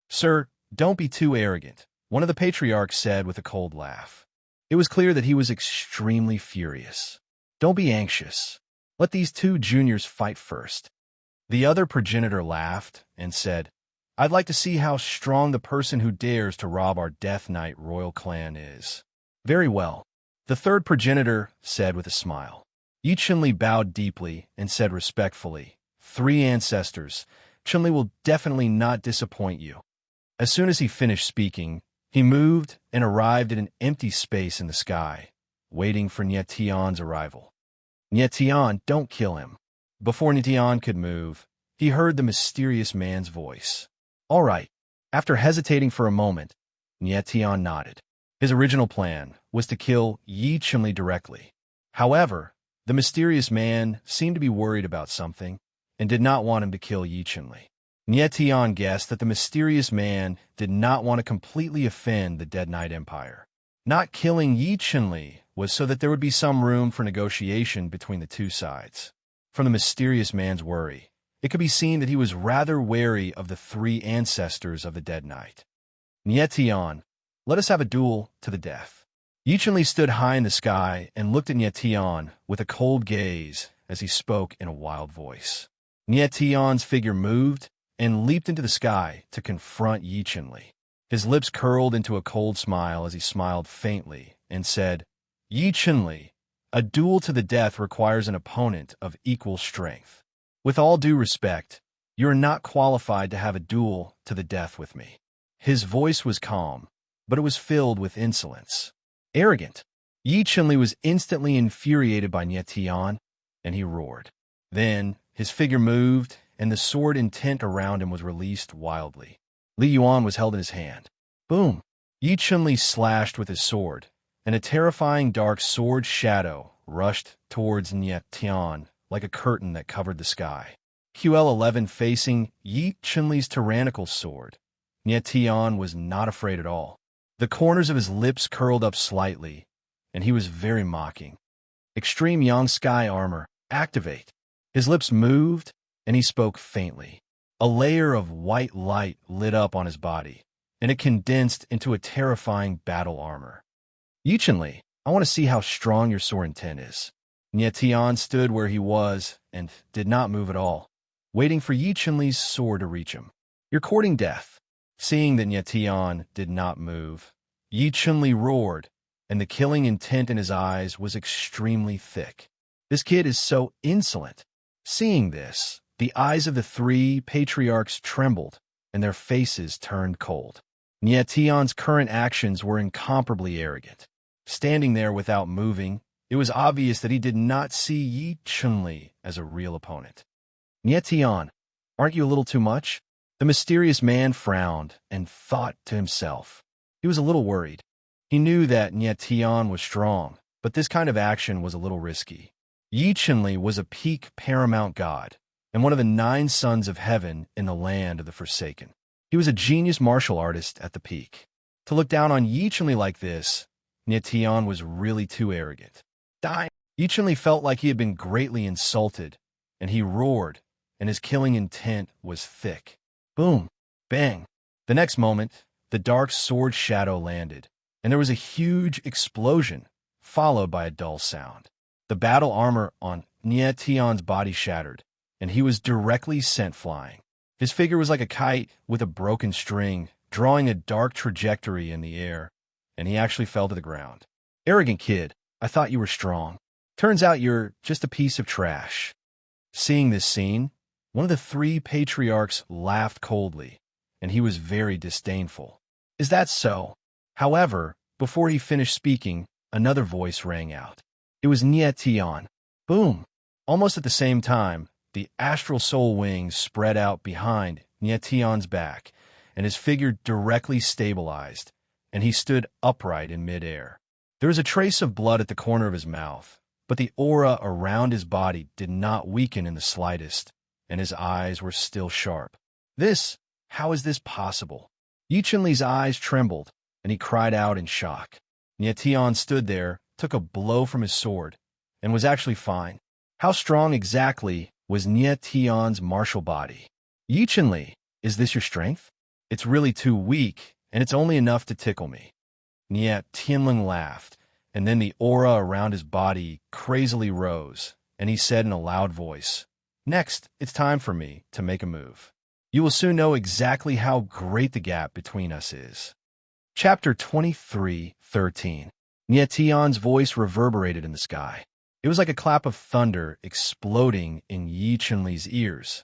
"Sir, don't be too arrogant," one of the patriarchs said with a cold laugh. It was clear that he was extremely furious. "Don't be anxious. Let these 2 juniors fight first." The other progenitor laughed and said, "I'd like to see how strong the person who dares to rob our Death Knight royal clan is." "Very well," the third progenitor said with a smile. Yi Chunli bowed deeply and said respectfully, "3 ancestors, Chunli will definitely not disappoint you." As soon as he finished speaking, he moved and arrived at an empty space in the sky, waiting for Nietian's arrival. "Nietian, don't kill him." Before Nietian could move, he heard the mysterious man's voice. "All right." After hesitating for a moment, Nietian nodded. His original plan was to kill Yi Chunli directly. However, the mysterious man seemed to be worried about something and did not want him to kill Yi Chunli. Nietian guessed that the mysterious man did not want to completely offend the Dead Knight Empire. Not killing Yi Chunli was so that there would be some room for negotiation between the 2 sides. From the mysterious man's worry, it could be seen that he was rather wary of the 3 ancestors of the Dead Knight. "Nietian, let us have a duel to the death." Yi Chunli stood high in the sky and looked at Nietian with a cold gaze as he spoke in a wild voice. Nietian's figure moved and leaped into the sky to confront Yi Chunli. His lips curled into a cold smile as he smiled faintly and said, "Yi Chunli, a duel to the death requires an opponent of equal strength. With all due respect, you are not qualified to have a duel to the death with me." His voice was calm, but it was filled with insolence. Arrogant. Yi Chunli was instantly infuriated by Nietian, and he roared. Then his figure moved, and the sword intent around him was released wildly. Li Yuan was held in his hand. Boom! Yi Chunli slashed with his sword, and a terrifying dark sword shadow rushed towards Nietian like a curtain that covered the sky. QL11 facing Yi Chunli's tyrannical sword. Nietian was not afraid at all. The corners of his lips curled up slightly, and he was very mocking. Extreme Yang Sky Armor, activate. His lips moved, and he spoke faintly. A layer of white light lit up on his body, and it condensed into a terrifying battle armor. Yichunli, I want to see how strong your sword intent is. Nye Tian stood where he was and did not move at all, waiting for Yichunli's sword to reach him. You're courting death. Seeing that Nye Tian did not move, Yichunli roared, and the killing intent in his eyes was extremely thick. This kid is so insolent. Seeing this, the eyes of the three patriarchs trembled, and their faces turned cold. Nye Tian's current actions were incomparably arrogant. Standing there without moving, it was obvious that he did not see Yi Chunli as a real opponent. Nye Tian, aren't you a little too much? The mysterious man frowned and thought to himself. He was a little worried. He knew that Nye Tian was strong, but this kind of action was a little risky. Yi Chunli was a peak paramount god, and one of the 9 sons of heaven in the land of the Forsaken. He was a genius martial artist at the peak. To look down on Yi Chunli like this, Nye Tian was really too arrogant. Yi Chunli felt like he had been greatly insulted, and he roared, and his killing intent was thick. Boom! Bang! The next moment, the dark sword shadow landed, and there was a huge explosion, followed by a dull sound. The battle armor on Nye Tian's body shattered, and he was directly sent flying. His figure was like a kite with a broken string, drawing a dark trajectory in the air, and he actually fell to the ground. Arrogant kid, I thought you were strong. Turns out you're just a piece of trash. Seeing this scene, one of the 3 patriarchs laughed coldly, and he was very disdainful. Is that so? However, before he finished speaking, another voice rang out. It was Nye Tian. Boom! Almost at the same time, the astral soul wings spread out behind Nye Tian's back, and his figure directly stabilized, and he stood upright in midair. There was a trace of blood at the corner of his mouth, but the aura around his body did not weaken in the slightest, and his eyes were still sharp. How is this possible? Yi Chunli's eyes trembled, and he cried out in shock. Nye Tian stood there, took a blow from his sword, and was actually fine. How strong exactly was Nye Tian's martial body? Yi Chunli, is this your strength? It's really too weak, and it's only enough to tickle me. Nye Tianling laughed, and then the aura around his body crazily rose, and he said in a loud voice, Next, it's time for me to make a move. You will soon know exactly how great the gap between us is. Chapter 23:13. Nye Tian's voice reverberated in the sky. It was like a clap of thunder exploding in Yi Chunli's ears.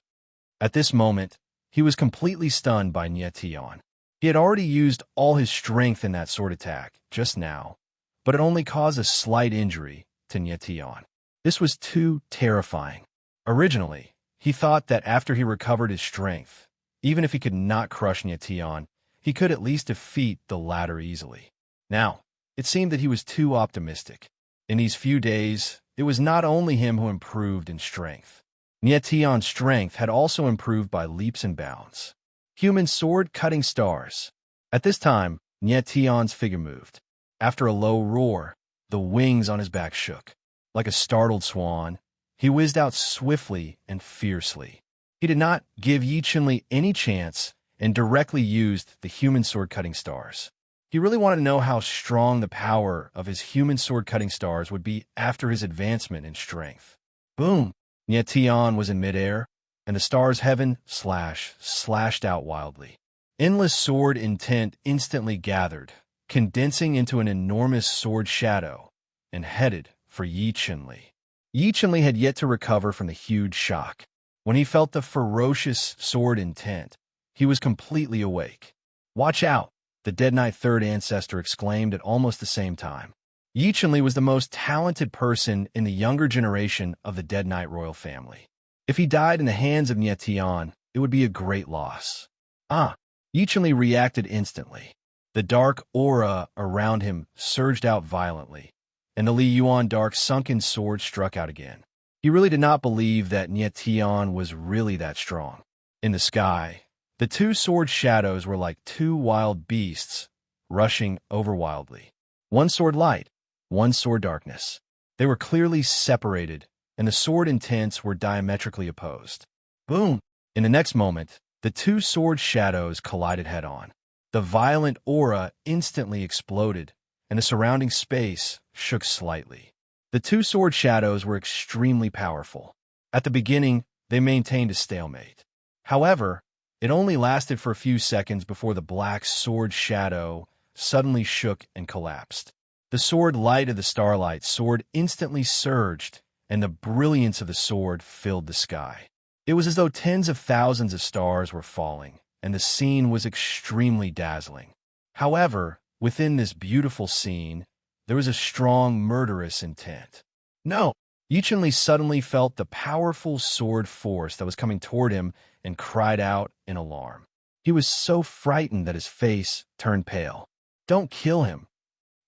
At this moment, he was completely stunned by Nye Tian. He had already used all his strength in that sword attack just now, but it only caused a slight injury to Nye Tian. This was too terrifying. Originally, he thought that after he recovered his strength, even if he could not crush Nye Tian, he could at least defeat the latter easily. Now, it seemed that he was too optimistic. In these few days, it was not only him who improved in strength. Nye Tian's strength had also improved by leaps and bounds. Human sword-cutting stars. At this time, Nye Tian's figure moved. After a low roar, the wings on his back shook. Like a startled swan, he whizzed out swiftly and fiercely. He did not give Yi Chunli any chance and directly used the human sword-cutting stars. He really wanted to know how strong the power of his human sword-cutting stars would be after his advancement in strength. Boom! Nye Tian was in midair, and the stars' heaven slashed out wildly. Endless sword intent instantly gathered, condensing into an enormous sword shadow, and headed for Yi Chunli. Yi Chunli had yet to recover from the huge shock. When he felt the ferocious sword intent, he was completely awake. Watch out! The Dead Knight Third Ancestor exclaimed at almost the same time. Yi Chunli was the most talented person in the younger generation of the Dead Knight royal family. If he died in the hands of Nye Tian, it would be a great loss. Yi Chunli reacted instantly. The dark aura around him surged out violently, and the Li Yuan dark sunken sword struck out again. He really did not believe that Nye Tian was really that strong. In the sky, the 2 sword shadows were like 2 wild beasts, rushing over wildly. One sword light, one sword darkness. They were clearly separated, and the sword intents were diametrically opposed. Boom! In the next moment, The two sword shadows collided head-on. The violent aura instantly exploded, and the surrounding space shook slightly. The two sword shadows were extremely powerful. At the beginning, they maintained a stalemate. However, it only lasted for a few seconds before the black sword shadow suddenly shook and collapsed. The sword light of the starlight sword instantly surged, and the brilliance of the sword filled the sky. It was as though tens of thousands of stars were falling, and the scene was extremely dazzling. However, within this beautiful scene, there was a strong murderous intent. No! Yi Chunli suddenly felt the powerful sword force that was coming toward him and cried out in alarm. He was so frightened that his face turned pale. Don't kill him!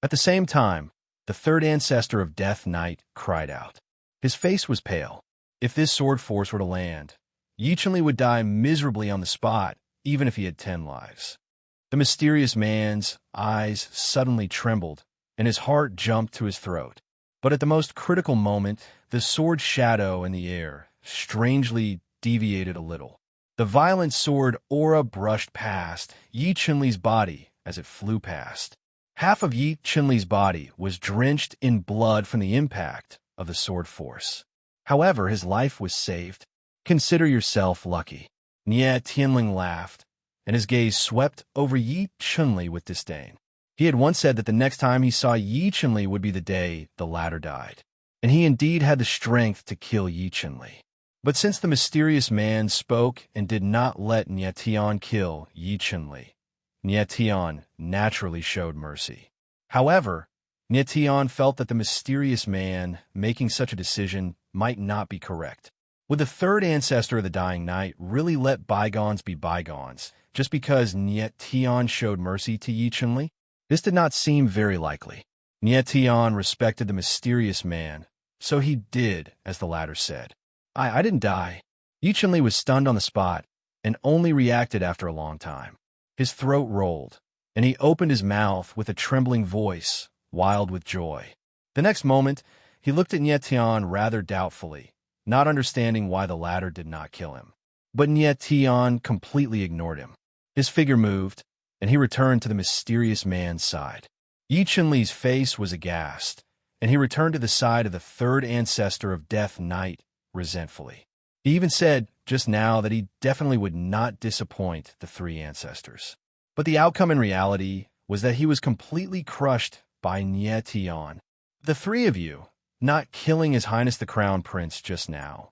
At the same time, the third ancestor of Death Knight cried out. His face was pale. If this sword force were to land, Yi Chunli would die miserably on the spot, even if he had 10 lives. The mysterious man's eyes suddenly trembled, and his heart jumped to his throat. But at the most critical moment, the sword shadow in the air strangely deviated a little. The violent sword aura brushed past Yi Chunli's body as it flew past. Half of Yi Chunli's body was drenched in blood from the impact of the sword force. However, his life was saved. Consider yourself lucky. Nie Tianling laughed, and his gaze swept over Yi Chunli with disdain. He had once said that the next time he saw Yi Chunli would be the day the latter died, and he indeed had the strength to kill Yi Chunli. But since the mysterious man spoke and did not let Nie Tian kill Yi Chunli, Nie Tian naturally showed mercy. However, Nie Tian felt that the mysterious man making such a decision might not be correct. Would the third ancestor of the dying knight really let bygones be bygones just because Nie Tian showed mercy to Yi Chunli? This did not seem very likely. Nie Tian respected the mysterious man, so he did as the latter said. I didn't die. Yi Chunli was stunned on the spot and only reacted after a long time. His throat rolled, and he opened his mouth with a trembling voice, wild with joy. The next moment, he looked at Nie Tian rather doubtfully, not understanding why the latter did not kill him. But Nie Tian completely ignored him. His figure moved, and he returned to the mysterious man's side. Yi Chunli's face was aghast, and he returned to the side of the third ancestor of Death Knight resentfully. He even said just now that he definitely would not disappoint the three ancestors. But the outcome in reality was that he was completely crushed by Nie Tian. The three of you, not killing His Highness the Crown Prince just now,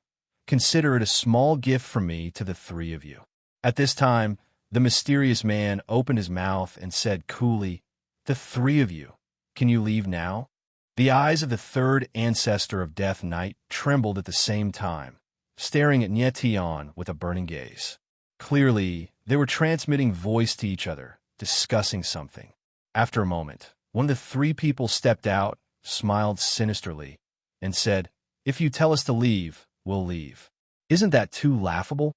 consider it a small gift from me to the three of you. At this time, the mysterious man opened his mouth and said coolly, "The three of you, can you leave now?" The eyes of the third ancestor of Death Knight trembled at the same time, staring at Nie Tian with a burning gaze. Clearly, they were transmitting voice to each other, discussing something. After a moment, one of the three people stepped out, smiled sinisterly, and said, "If you tell us to leave, we'll leave." Isn't that too laughable?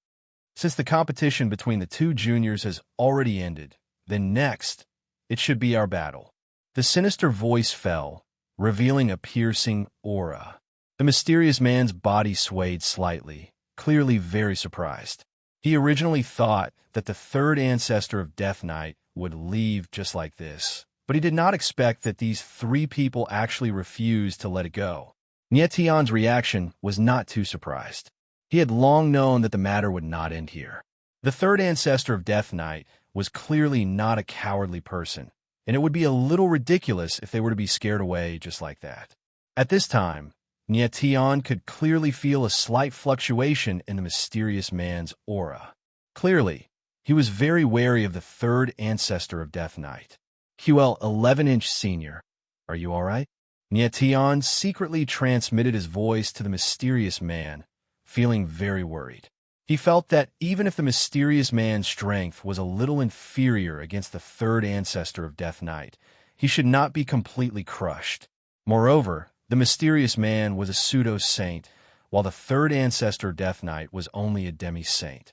Since the competition between the two juniors has already ended, then next, it should be our battle. The sinister voice fell, revealing a piercing aura. The mysterious man's body swayed slightly, clearly very surprised. He originally thought that the third ancestor of Death Knight would leave just like this, but he did not expect that these three people actually refused to let it go. Nie Tian's reaction was not too surprised. He had long known that the matter would not end here. The third ancestor of Death Knight was clearly not a cowardly person, and it would be a little ridiculous if they were to be scared away just like that. At this time, Nie Tian could clearly feel a slight fluctuation in the mysterious man's aura. Clearly, he was very wary of the third ancestor of Death Knight. QL 11-inch senior, are you all right? Nie Tian secretly transmitted his voice to the mysterious man, feeling very worried. He felt that even if the mysterious man's strength was a little inferior against the third ancestor of Death Knight, he should not be completely crushed. Moreover, the mysterious man was a pseudo-saint, while the third ancestor of Death Knight was only a demi-saint.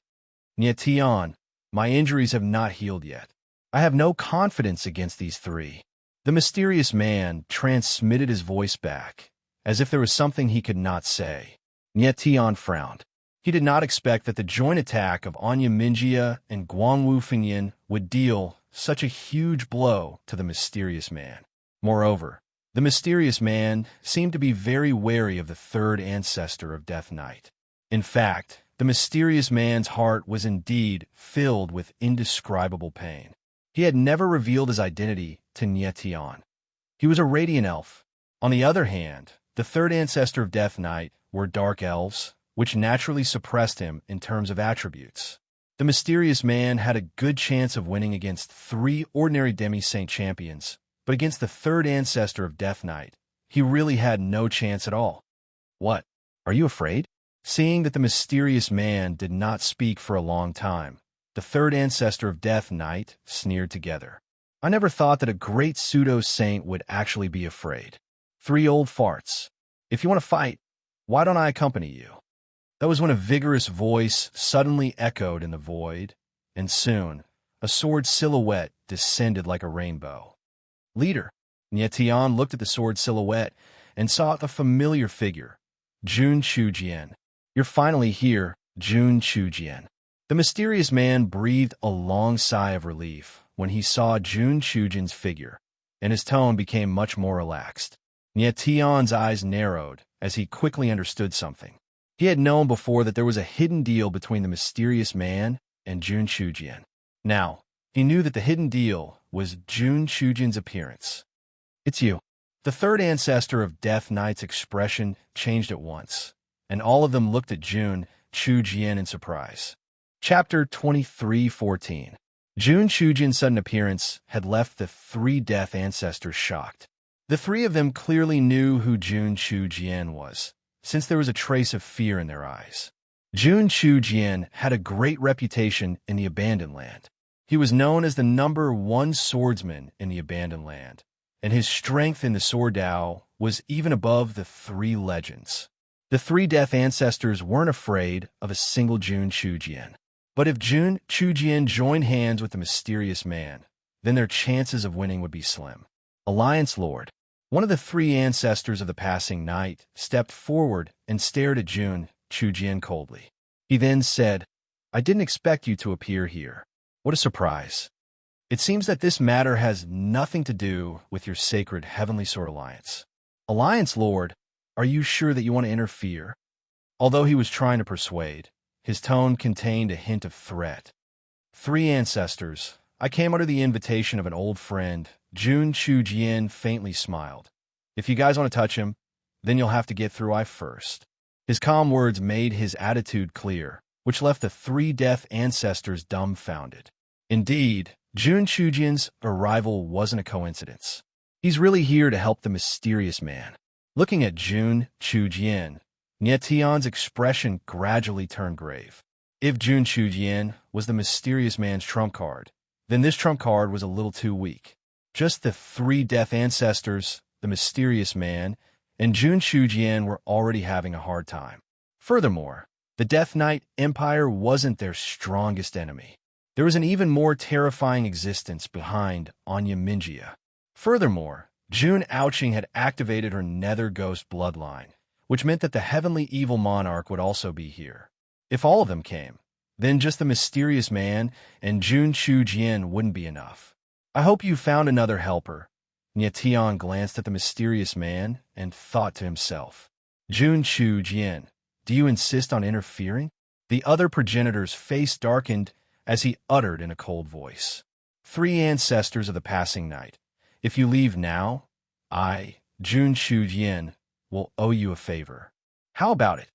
Nie Tian, my injuries have not healed yet. I have no confidence against these three. The mysterious man transmitted his voice back, as if there was something he could not say. Nie Tian frowned. He did not expect that the joint attack of Anya Minjia and Guangwu Fengyin would deal such a huge blow to the mysterious man. Moreover, the mysterious man seemed to be very wary of the third ancestor of Death Knight. In fact, the mysterious man's heart was indeed filled with indescribable pain. He had never revealed his identity to Nie Tian. He was a radiant elf. On the other hand, the third ancestor of Death Knight were dark elves, which naturally suppressed him in terms of attributes. The mysterious man had a good chance of winning against 3 ordinary demi-saint champions, but against the third ancestor of Death Knight, he really had no chance at all. What? Are you afraid? Seeing that the mysterious man did not speak for a long time, the third ancestor of Death Knight sneered together. I never thought that a great pseudo-saint would actually be afraid. 3 old farts. If you want to fight, why don't I accompany you? That was when a vigorous voice suddenly echoed in the void, and soon a sword silhouette descended like a rainbow. Leader. Nie Tian looked at the sword silhouette and saw the familiar figure, Jun Chujian. You're finally here, Jun Chujian. The mysterious man breathed a long sigh of relief when he saw Jun Chujian's figure, and his tone became much more relaxed. Nie Tian's eyes narrowed as he quickly understood something. He had known before that there was a hidden deal between the mysterious man and Jun Chujian. Now, he knew that the hidden deal was Jun Chujian's appearance. It's you. The third ancestor of Death Knight's expression changed at once, and all of them looked at Jun Chujian in surprise. Chapter 23:14. Jun Chujian's sudden appearance had left the 3 death ancestors shocked. The 3 of them clearly knew who Jun Chujian was, since there was a trace of fear in their eyes. Jun Chujian had a great reputation in the Abandoned Land. He was known as the #1 swordsman in the Abandoned Land, and his strength in the Sword Dao was even above the 3 legends. The 3 death ancestors weren't afraid of a single Jun Chujian. But if Jun Chujian joined hands with the mysterious man, then their chances of winning would be slim. Alliance Lord. One of the 3 ancestors of the passing night stepped forward and stared at Jun Chujian coldly. He then said, I didn't expect you to appear here. What a surprise. It seems that this matter has nothing to do with your sacred Heavenly Sword Alliance. Alliance Lord, are you sure that you want to interfere? Although he was trying to persuade, his tone contained a hint of threat. 3 ancestors. I came under the invitation of an old friend. Jun Chujian faintly smiled. If you guys want to touch him, then you'll have to get through I first. His calm words made his attitude clear, which left the 3 death ancestors dumbfounded. Indeed, Jun Chujian's arrival wasn't a coincidence. He's really here to help the mysterious man. Looking at Jun Chujian, Nie Tian's expression gradually turned grave. If Jun Chujian was the mysterious man's trump card, then this trump card was a little too weak. Just the 3 death ancestors, the mysterious man, and Jun Chujian were already having a hard time. Furthermore, the Death Knight Empire wasn't their strongest enemy. There was an even more terrifying existence behind Anya Minjia. Furthermore, Jun Ouching had activated her Nether Ghost bloodline, which meant that the heavenly evil monarch would also be here. If all of them came, then just the mysterious man and Jun Chujian wouldn't be enough. I hope you found another helper. Nie Tian glanced at the mysterious man and thought to himself, Jun Chujian, do you insist on interfering? The other progenitor's face darkened as he uttered in a cold voice, 3 ancestors of the passing night. If you leave now, I, Jun Chujian, will owe you a favor. How about it?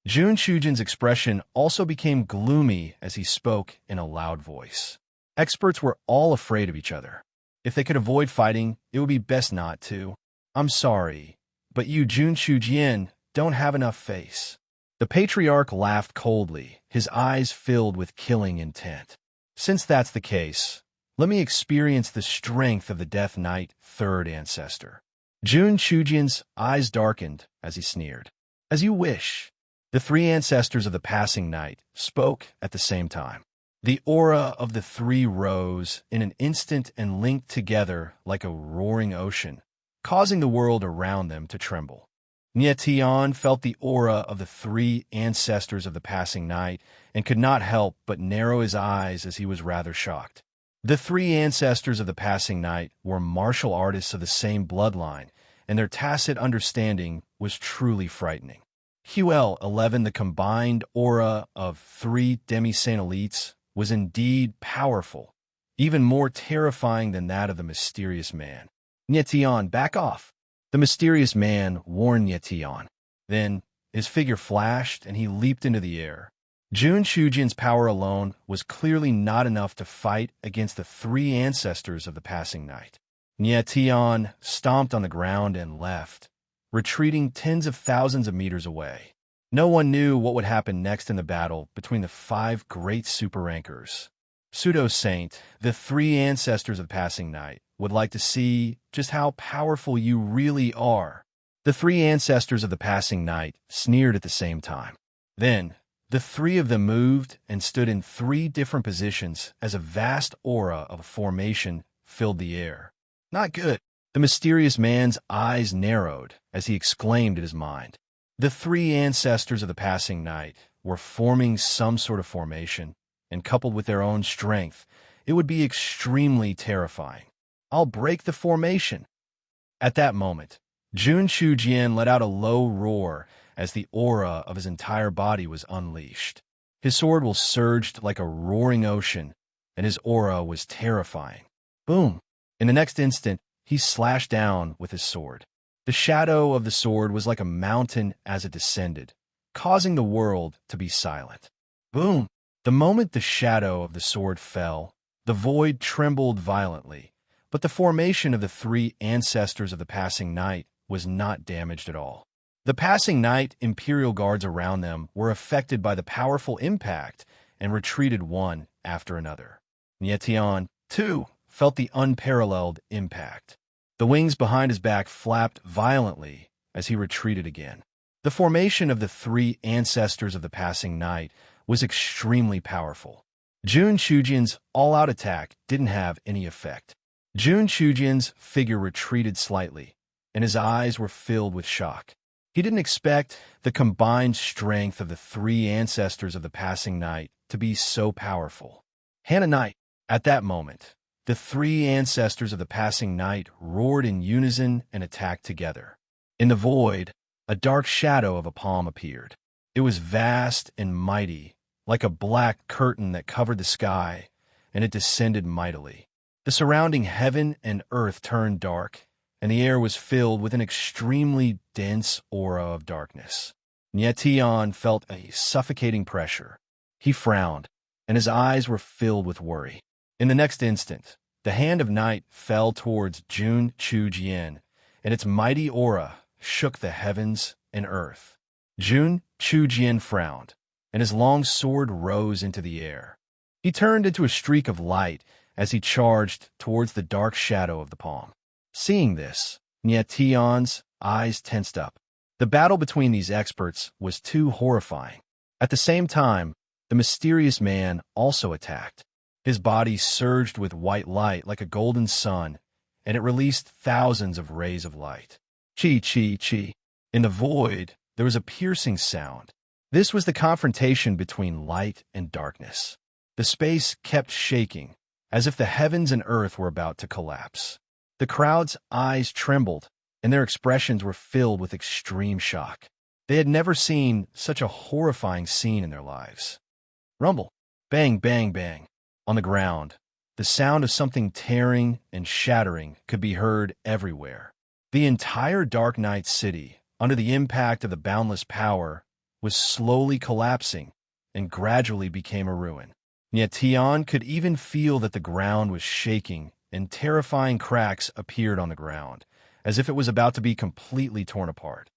Jun Chujian's expression also became gloomy as he spoke in a loud voice. Experts were all afraid of each other. If they could avoid fighting, it would be best not to. I'm sorry, but you, Jun Chujian, don't have enough face. The patriarch laughed coldly, his eyes filled with killing intent. Since that's the case, let me experience the strength of the Death Knight third ancestor. Jun Chujian's eyes darkened as he sneered. As you wish. The 3 ancestors of the passing night spoke at the same time. The aura of the 3 rose in an instant and linked together like a roaring ocean, causing the world around them to tremble. Nietian felt the aura of the three ancestors of the passing night and could not help but narrow his eyes as he was rather shocked. The three ancestors of the passing night were martial artists of the same bloodline, and their tacit understanding was truly frightening. QL11, the combined aura of three demi-saint elites, was indeed powerful, even more terrifying than that of the mysterious man. Nietian, back off! The mysterious man warned Nietian. Then, his figure flashed and he leaped into the air. Jun Chujian's power alone was clearly not enough to fight against the three ancestors of the passing night. Nietian stomped on the ground and left, retreating tens of thousands of meters away. No one knew what would happen next in the battle between the five great super-rankers. Pseudo-Saint, the three ancestors of the passing night, would like to see just how powerful you really are. The three ancestors of the passing night sneered at the same time. Then, the three of them moved and stood in three different positions as a vast aura of a formation filled the air. Not good. The mysterious man's eyes narrowed as he exclaimed in his mind. The three ancestors of the passing night were forming some sort of formation, and coupled with their own strength, it would be extremely terrifying. I'll break the formation. At that moment, Jun Chujian let out a low roar as the aura of his entire body was unleashed. His sword will surged like a roaring ocean, and his aura was terrifying. Boom! In the next instant, he slashed down with his sword. The shadow of the sword was like a mountain as it descended, causing the world to be silent. Boom! The moment the shadow of the sword fell, the void trembled violently, but the formation of the three ancestors of the passing night was not damaged at all. The passing night Imperial guards around them were affected by the powerful impact and retreated one after another. Nietian, too, felt the unparalleled impact. The wings behind his back flapped violently as he retreated again. The formation of the three ancestors of the passing night was extremely powerful. Jun Chujian's all-out attack didn't have any effect. Jun Chujian's figure retreated slightly, and his eyes were filled with shock. He didn't expect the combined strength of the three ancestors of the passing night to be so powerful. Hannah Knight, at that moment, the three ancestors of the passing night roared in unison and attacked together. In the void, a dark shadow of a palm appeared. It was vast and mighty, like a black curtain that covered the sky, and it descended mightily. The surrounding heaven and earth turned dark, and the air was filled with an extremely dense aura of darkness. Nietian felt a suffocating pressure. He frowned, and his eyes were filled with worry. In the next instant, the hand of night fell towards Jun Chujian, and its mighty aura shook the heavens and earth. Jun Chujian frowned, and his long sword rose into the air. He turned into a streak of light as he charged towards the dark shadow of the palm. Seeing this, Nietian's eyes tensed up. The battle between these experts was too horrifying. At the same time, the mysterious man also attacked. His body surged with white light like a golden sun, and it released thousands of rays of light. Chi, chi, chi. In the void, there was a piercing sound. This was the confrontation between light and darkness. The space kept shaking, as if the heavens and earth were about to collapse. The crowd's eyes trembled, and their expressions were filled with extreme shock. They had never seen such a horrifying scene in their lives. Rumble. Bang, bang, bang. On the ground, the sound of something tearing and shattering could be heard everywhere. The entire Dark Knight City, under the impact of the boundless power, was slowly collapsing and gradually became a ruin. Nietian could even feel that the ground was shaking, and terrifying cracks appeared on the ground, as if it was about to be completely torn apart.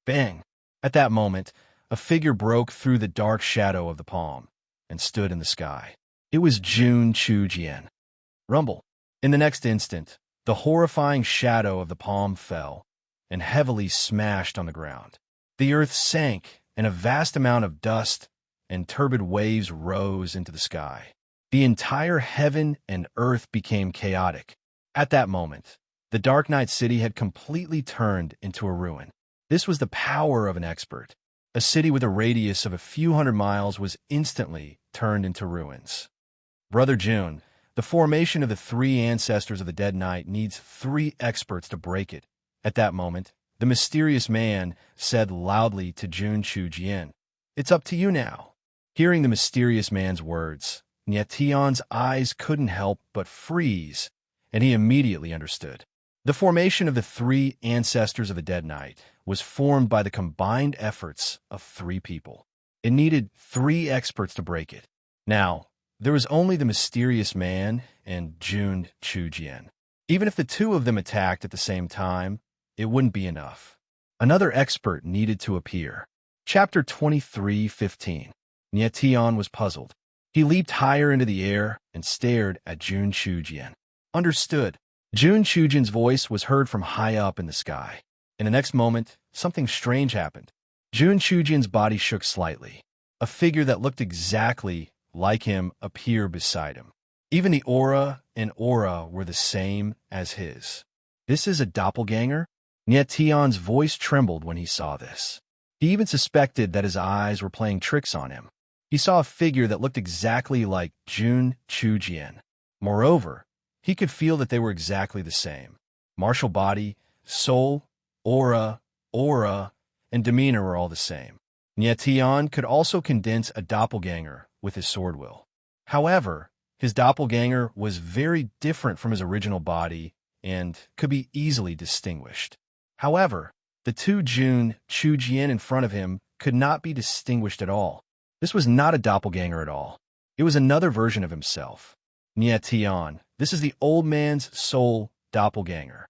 Bang! At that moment, a figure broke through the dark shadow of the palm and stood in the sky. It was Jun Chujian. Rumble. In the next instant, the horrifying shadow of the palm fell and heavily smashed on the ground. The earth sank, and a vast amount of dust and turbid waves rose into the sky. The entire heaven and earth became chaotic. At that moment, the Dark Knight City had completely turned into a ruin. This was the power of an expert. A city with a radius of a few hundred miles was instantly turned into ruins. Brother June, the formation of the three ancestors of the dead knight needs 3 experts to break it. At that moment, the mysterious man said loudly to Jun Chujian, "It's up to you now." Hearing the mysterious man's words, Tian's eyes couldn't help but freeze, and he immediately understood. The formation of the 3 ancestors of the dead knight was formed by the combined efforts of 3 people. It needed 3 experts to break it. Now, there was only the mysterious man and Jun Chujian. Even if the 2 of them attacked at the same time, it wouldn't be enough. Another expert needed to appear. Chapter 23:15. Tian was puzzled. He leaped higher into the air and stared at Jun Chujian. Understood. Jun Chujian's voice was heard from high up in the sky. In the next moment, something strange happened. Jun Chujian's body shook slightly. A figure that looked exactly like him appeared beside him. Even the aura and aura were the same as his. This is a doppelganger? Tian's voice trembled when he saw this. He even suspected that his eyes were playing tricks on him. He saw a figure that looked exactly like Jun Chujian. Moreover, he could feel that they were exactly the same. Martial body, soul, aura, and demeanor were all the same. Tian could also condense a doppelganger with his sword will. However, his doppelganger was very different from his original body and could be easily distinguished. However, the 2 Jun Chujian in front of him could not be distinguished at all. This was not a doppelganger at all. It was another version of himself. Tian, this is the old man's soul doppelganger.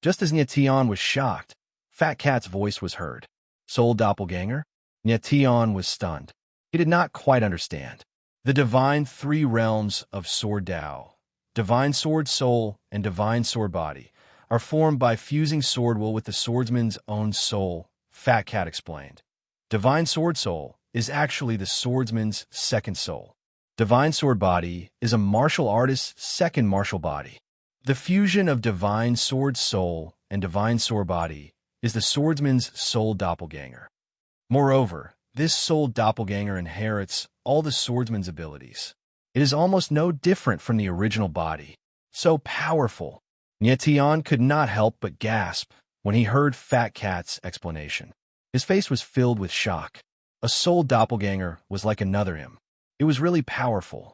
Just as Tian was shocked, Fat Cat's voice was heard. Soul doppelganger? Tian was stunned. He did not quite understand. The divine 3 realms of Sword Tao, divine sword soul and divine sword body, are formed by fusing sword will with the swordsman's own soul, Fat Cat explained. Divine sword soul is actually the swordsman's second soul. Divine sword body is a martial artist's second martial body. The fusion of divine sword soul and divine sword body is the swordsman's soul doppelganger. Moreover, this soul doppelganger inherits all the swordsman's abilities. It is almost no different from the original body. So powerful. Tian could not help but gasp when he heard Fat Cat's explanation. His face was filled with shock. A soul doppelganger was like another him. It was really powerful.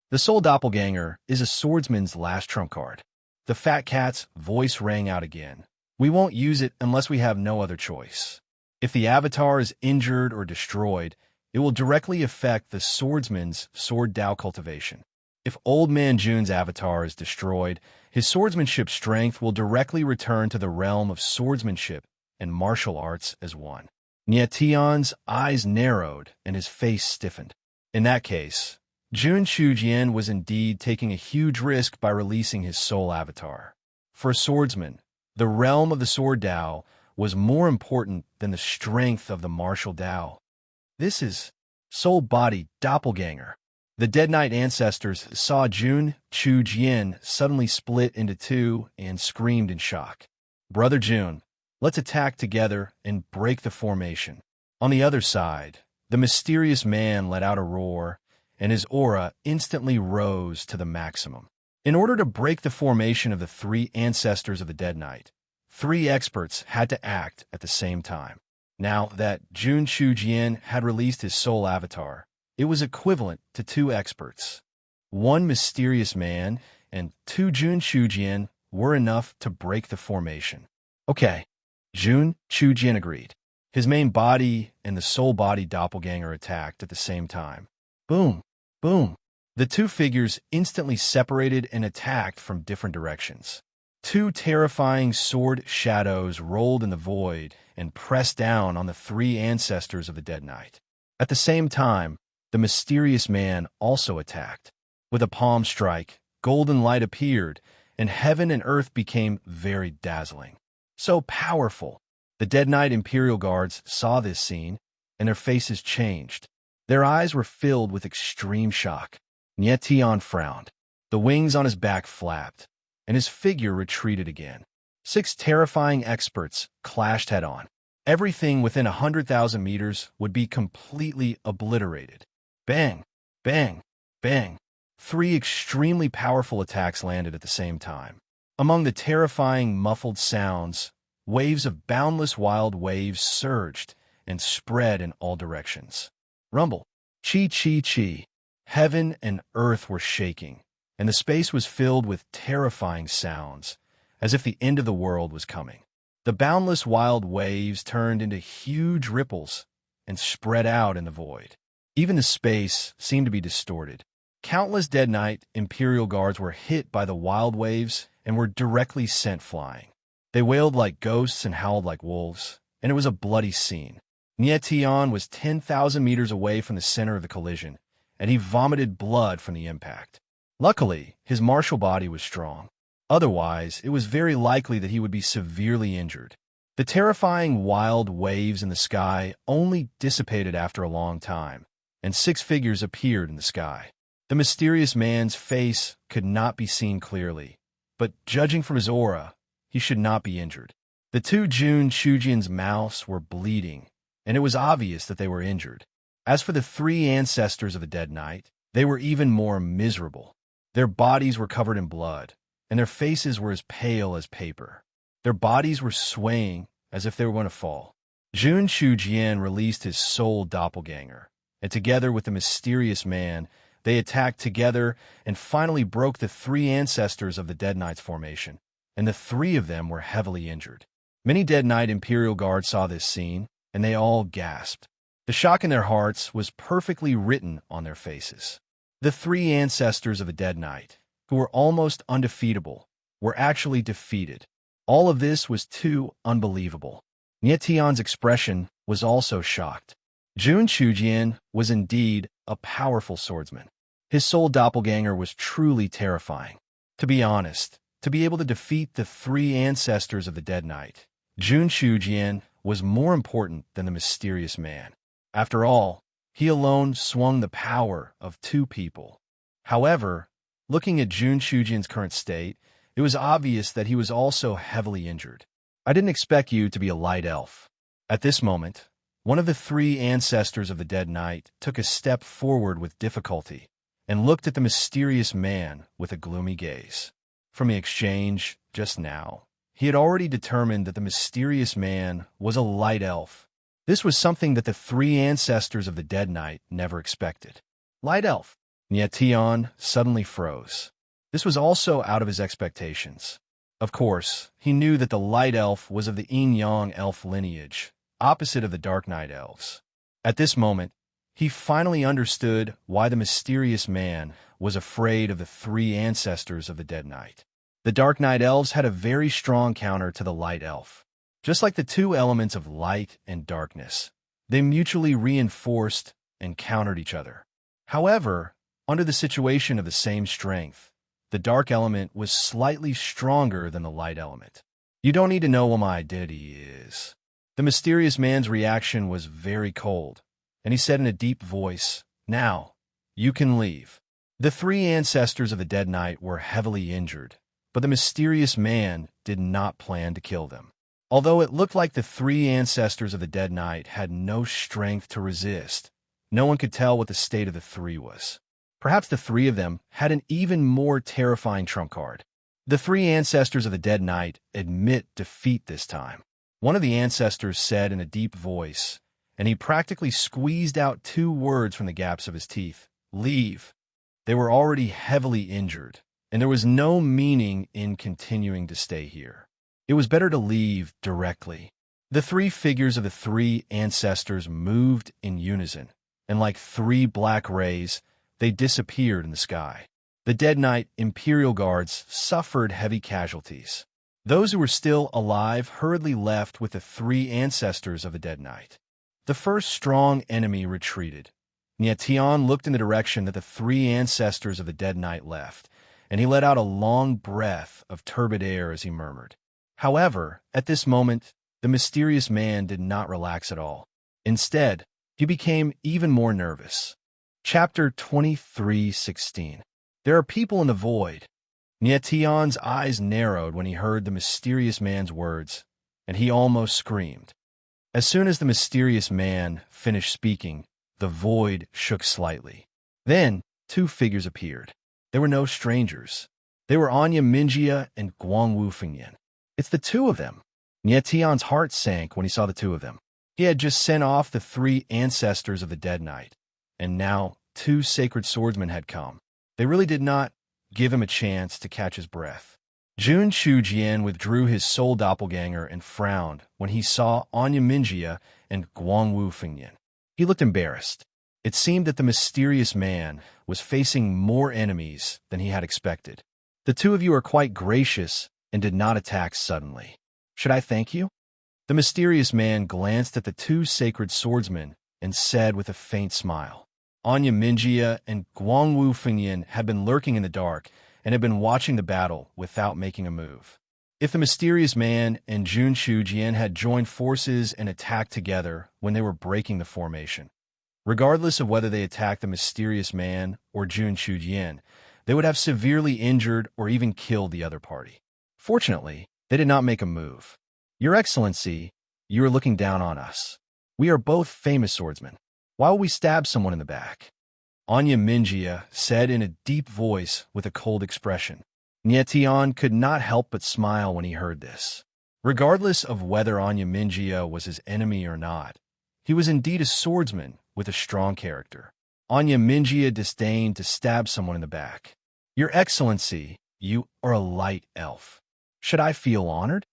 The soul doppelganger is a swordsman's last trump card. The Fat Cat's voice rang out again. We won't use it unless we have no other choice. If the avatar is injured or destroyed, it will directly affect the swordsman's sword Tao cultivation. If Old Man Jun's avatar is destroyed, his swordsmanship strength will directly return to the realm of swordsmanship and martial arts as one. Tian's eyes narrowed and his face stiffened. In that case, Jun Chujian was indeed taking a huge risk by releasing his soul avatar. For a swordsman, the realm of the sword Tao was more important than the strength of the martial Tao. This is soul body doppelganger. The Dead Knight ancestors saw Jun Chujian suddenly split into 2 and screamed in shock. Brother Jun, let's attack together and break the formation. On the other side, the mysterious man let out a roar, and his aura instantly rose to the maximum. In order to break the formation of the 3 ancestors of the Dead Knight, 3 experts had to act at the same time. Now that Jun Chujian had released his soul avatar, it was equivalent to 2 experts. 1 mysterious man and 2 Jun Chujian were enough to break the formation. Okay, Jun Chujian agreed. His main body and the soul body doppelganger attacked at the same time. Boom, boom. The 2 figures instantly separated and attacked from different directions. 2 terrifying sword shadows rolled in the void and pressed down on the 3 ancestors of the Dead Knight. At the same time, the mysterious man also attacked. With a palm strike, golden light appeared, and heaven and earth became very dazzling. So powerful. The Dead Knight Imperial Guards saw this scene, and their faces changed. Their eyes were filled with extreme shock. Tian frowned. The wings on his back flapped, and his figure retreated again. 6 terrifying experts clashed head-on. Everything within 100,000 meters would be completely obliterated. Bang, bang, bang. Three extremely powerful attacks landed at the same time. Among the terrifying, muffled sounds, waves of boundless wild waves surged and spread in all directions. Rumble. Chi, chi, chi. Heaven and earth were shaking, and the space was filled with terrifying sounds, as if the end of the world was coming. The boundless wild waves turned into huge ripples and spread out in the void. Even the space seemed to be distorted. Countless Dead Knight Imperial Guards were hit by the wild waves and were directly sent flying. They wailed like ghosts and howled like wolves, and it was a bloody scene. Nietian was 10,000 meters away from the center of the collision, and he vomited blood from the impact. Luckily, his martial body was strong. Otherwise, it was very likely that he would be severely injured. The terrifying wild waves in the sky only dissipated after a long time, and 6 figures appeared in the sky. The mysterious man's face could not be seen clearly, but judging from his aura, he should not be injured. The 2 Jun Chujian's mouths were bleeding, and it was obvious that they were injured. As for the 3 ancestors of the Dead Knight, they were even more miserable. Their bodies were covered in blood, and their faces were as pale as paper. Their bodies were swaying as if they were going to fall. Jun Chujian released his soul doppelganger, and together with the mysterious man, they attacked together and finally broke the 3 ancestors of the Dead Knight's formation, and the 3 of them were heavily injured. Many Dead Knight Imperial Guards saw this scene, and they all gasped. The shock in their hearts was perfectly written on their faces. The 3 ancestors of the Dead Knight, who were almost undefeatable, were actually defeated. All of this was too unbelievable. Nietian's expression was also shocked. Jun Chujian was indeed a powerful swordsman. His soul doppelganger was truly terrifying. To be honest, to be able to defeat the 3 ancestors of the Dead Knight, Jun Chujian was more important than the mysterious man. After all, he alone swung the power of 2 people. However, looking at Jun Chujian's current state, it was obvious that he was also heavily injured. I didn't expect you to be a light elf. At this moment, one of the 3 ancestors of the Dead Knight took a step forward with difficulty and looked at the mysterious man with a gloomy gaze. From the exchange just now, he had already determined that the mysterious man was a light elf. This was something that the 3 ancestors of the Dead Knight never expected. Light elf. Nietian suddenly froze. This was also out of his expectations. Of course, he knew that the light elf was of the yin-yang elf lineage, opposite of the Dark Knight elves. At this moment, he finally understood why the mysterious man was afraid of the 3 ancestors of the Dead Knight. The Dark Knight elves had a very strong counter to the light elf. Just like the 2 elements of light and darkness, they mutually reinforced and countered each other. However, under the situation of the same strength, the dark element was slightly stronger than the light element. You don't need to know what my identity is. The mysterious man's reaction was very cold, and he said in a deep voice, "Now, you can leave." The 3 ancestors of the Dead Knight were heavily injured, but the mysterious man did not plan to kill them. Although it looked like the 3 ancestors of the Dead Knight had no strength to resist, no one could tell what the state of the 3 was. Perhaps the 3 of them had an even more terrifying trump card. The 3 ancestors of the Dead Knight admit defeat this time. One of the ancestors said in a deep voice, and he practically squeezed out 2 words from the gaps of his teeth, "Leave." They were already heavily injured, and there was no meaning in continuing to stay here. It was better to leave directly. The 3 figures of the 3 ancestors moved in unison, and like 3 black rays, they disappeared in the sky. The Dead Knight Imperial Guards suffered heavy casualties. Those who were still alive hurriedly left with the 3 ancestors of the Dead Knight. The first strong enemy retreated. Nietian looked in the direction that the 3 ancestors of the Dead Knight left, and he let out a long breath of turbid air as he murmured. However, at this moment, the mysterious man did not relax at all. Instead, he became even more nervous. Chapter 23:16. There are people in the void. Nietian's eyes narrowed when he heard the mysterious man's words, and he almost screamed. As soon as the mysterious man finished speaking, the void shook slightly. Then, two figures appeared. They were no strangers. They were Anya Minjia and Guangwu Fengyan. It's the two of them. Nie Tian's heart sank when he saw the two of them. He had just sent off the three ancestors of the dead knight, and now two sacred swordsmen had come. They really did not give him a chance to catch his breath. Jun Chujian withdrew his soul doppelganger and frowned when he saw Anya Minjia and Guangwu Fengyan. He looked embarrassed. It seemed that the mysterious man was facing more enemies than he had expected. The two of you are quite gracious and did not attack suddenly. Should I thank you? The mysterious man glanced at the two sacred swordsmen and said with a faint smile. Anya Minjia and Guangwu Fengyan had been lurking in the dark and had been watching the battle without making a move. If the mysterious man and Jun Chujian had joined forces and attacked together when they were breaking the formation, regardless of whether they attacked the mysterious man or Jun Chujian, they would have severely injured or even killed the other party. Fortunately, they did not make a move. Your Excellency, you are looking down on us. We are both famous swordsmen. Why will we stab someone in the back? Anya Minjia said in a deep voice with a cold expression. Nie Tian could not help but smile when he heard this. Regardless of whether Anya Minjia was his enemy or not, he was indeed a swordsman with a strong character. Anya Minjia disdained to stab someone in the back. Your Excellency, you are a light elf. Should I feel honored?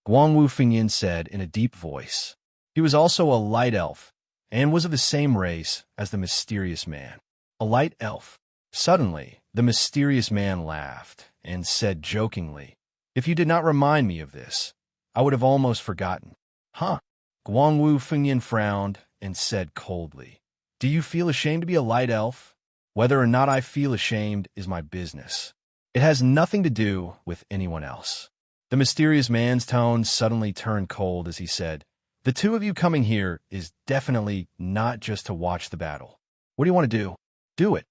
Guangwu Fengyan said in a deep voice. He was also a light elf and was of the same race as the mysterious man. A light elf. Suddenly, the mysterious man laughed and said jokingly, "If you did not remind me of this, I would have almost forgotten." Huh? Guangwu Fengyan frowned and said coldly, "Do you feel ashamed to be a light elf? Whether or not I feel ashamed is my business. It has nothing to do with anyone else." The mysterious man's tone suddenly turned cold as he said, "The two of you coming here is definitely not just to watch the battle. What do you want to do? Do it."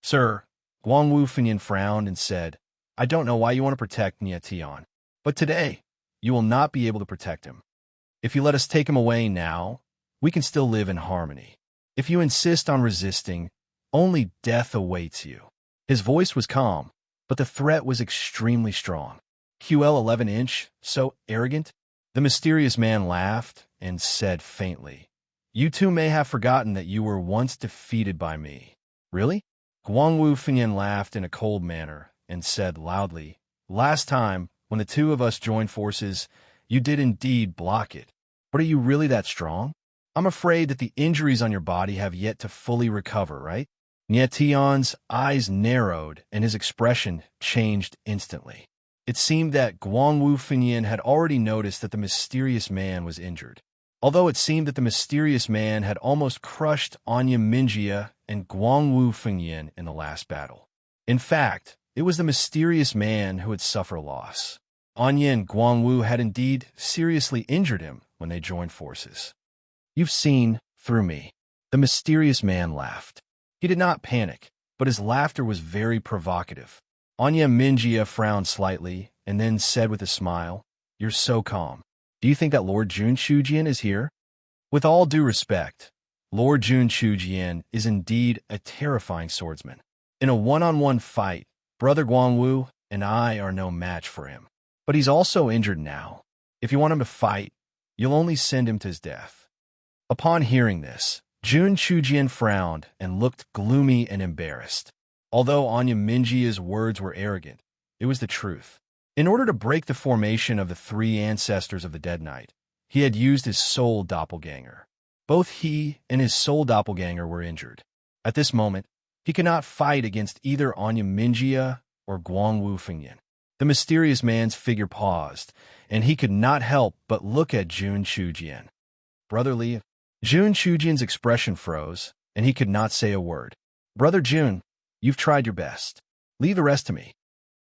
"Sir," Guangwu Fengyan frowned and said, "I don't know why you want to protect Nie Tian, but today you will not be able to protect him. If you let us take him away now, we can still live in harmony. If you insist on resisting, only death awaits you." His voice was calm, but the threat was extremely strong. QL 11-inch, so arrogant? The mysterious man laughed and said faintly, "You two may have forgotten that you were once defeated by me." "Really?" Guangwu Fengyan laughed in a cold manner and said loudly, "Last time, when the two of us joined forces, you did indeed block it. But are you really that strong? I'm afraid that the injuries on your body have yet to fully recover, right?" Nie Tian's eyes narrowed and his expression changed instantly. It seemed that Guangwu Fengyan had already noticed that the mysterious man was injured. Although it seemed that the mysterious man had almost crushed Anya Minjia and Guangwu Fengyan in the last battle. In fact, it was the mysterious man who had suffered a loss. Anya and Guangwu had indeed seriously injured him when they joined forces. "You've seen through me." The mysterious man laughed. He did not panic, but his laughter was very provocative. Anya Minjia frowned slightly and then said with a smile, "You're so calm. Do you think that Lord Jun Chujian is here?" "With all due respect, Lord Jun Chujian is indeed a terrifying swordsman. In a one-on-one fight, Brother Guangwu and I are no match for him. But he's also injured now. If you want him to fight, you'll only send him to his death." Upon hearing this, Jun Chujian frowned and looked gloomy and embarrassed. Although Anya Minjia's words were arrogant, it was the truth. In order to break the formation of the three ancestors of the dead knight, he had used his soul doppelganger. Both he and his soul doppelganger were injured. At this moment, he could not fight against either Anya Minjia or Guangwu Fengyan. The mysterious man's figure paused, and he could not help but look at Jun Chujian. "Brotherly." Jun Chujian's expression froze, and he could not say a word. "Brother Jun, you've tried your best. Leave the rest to me."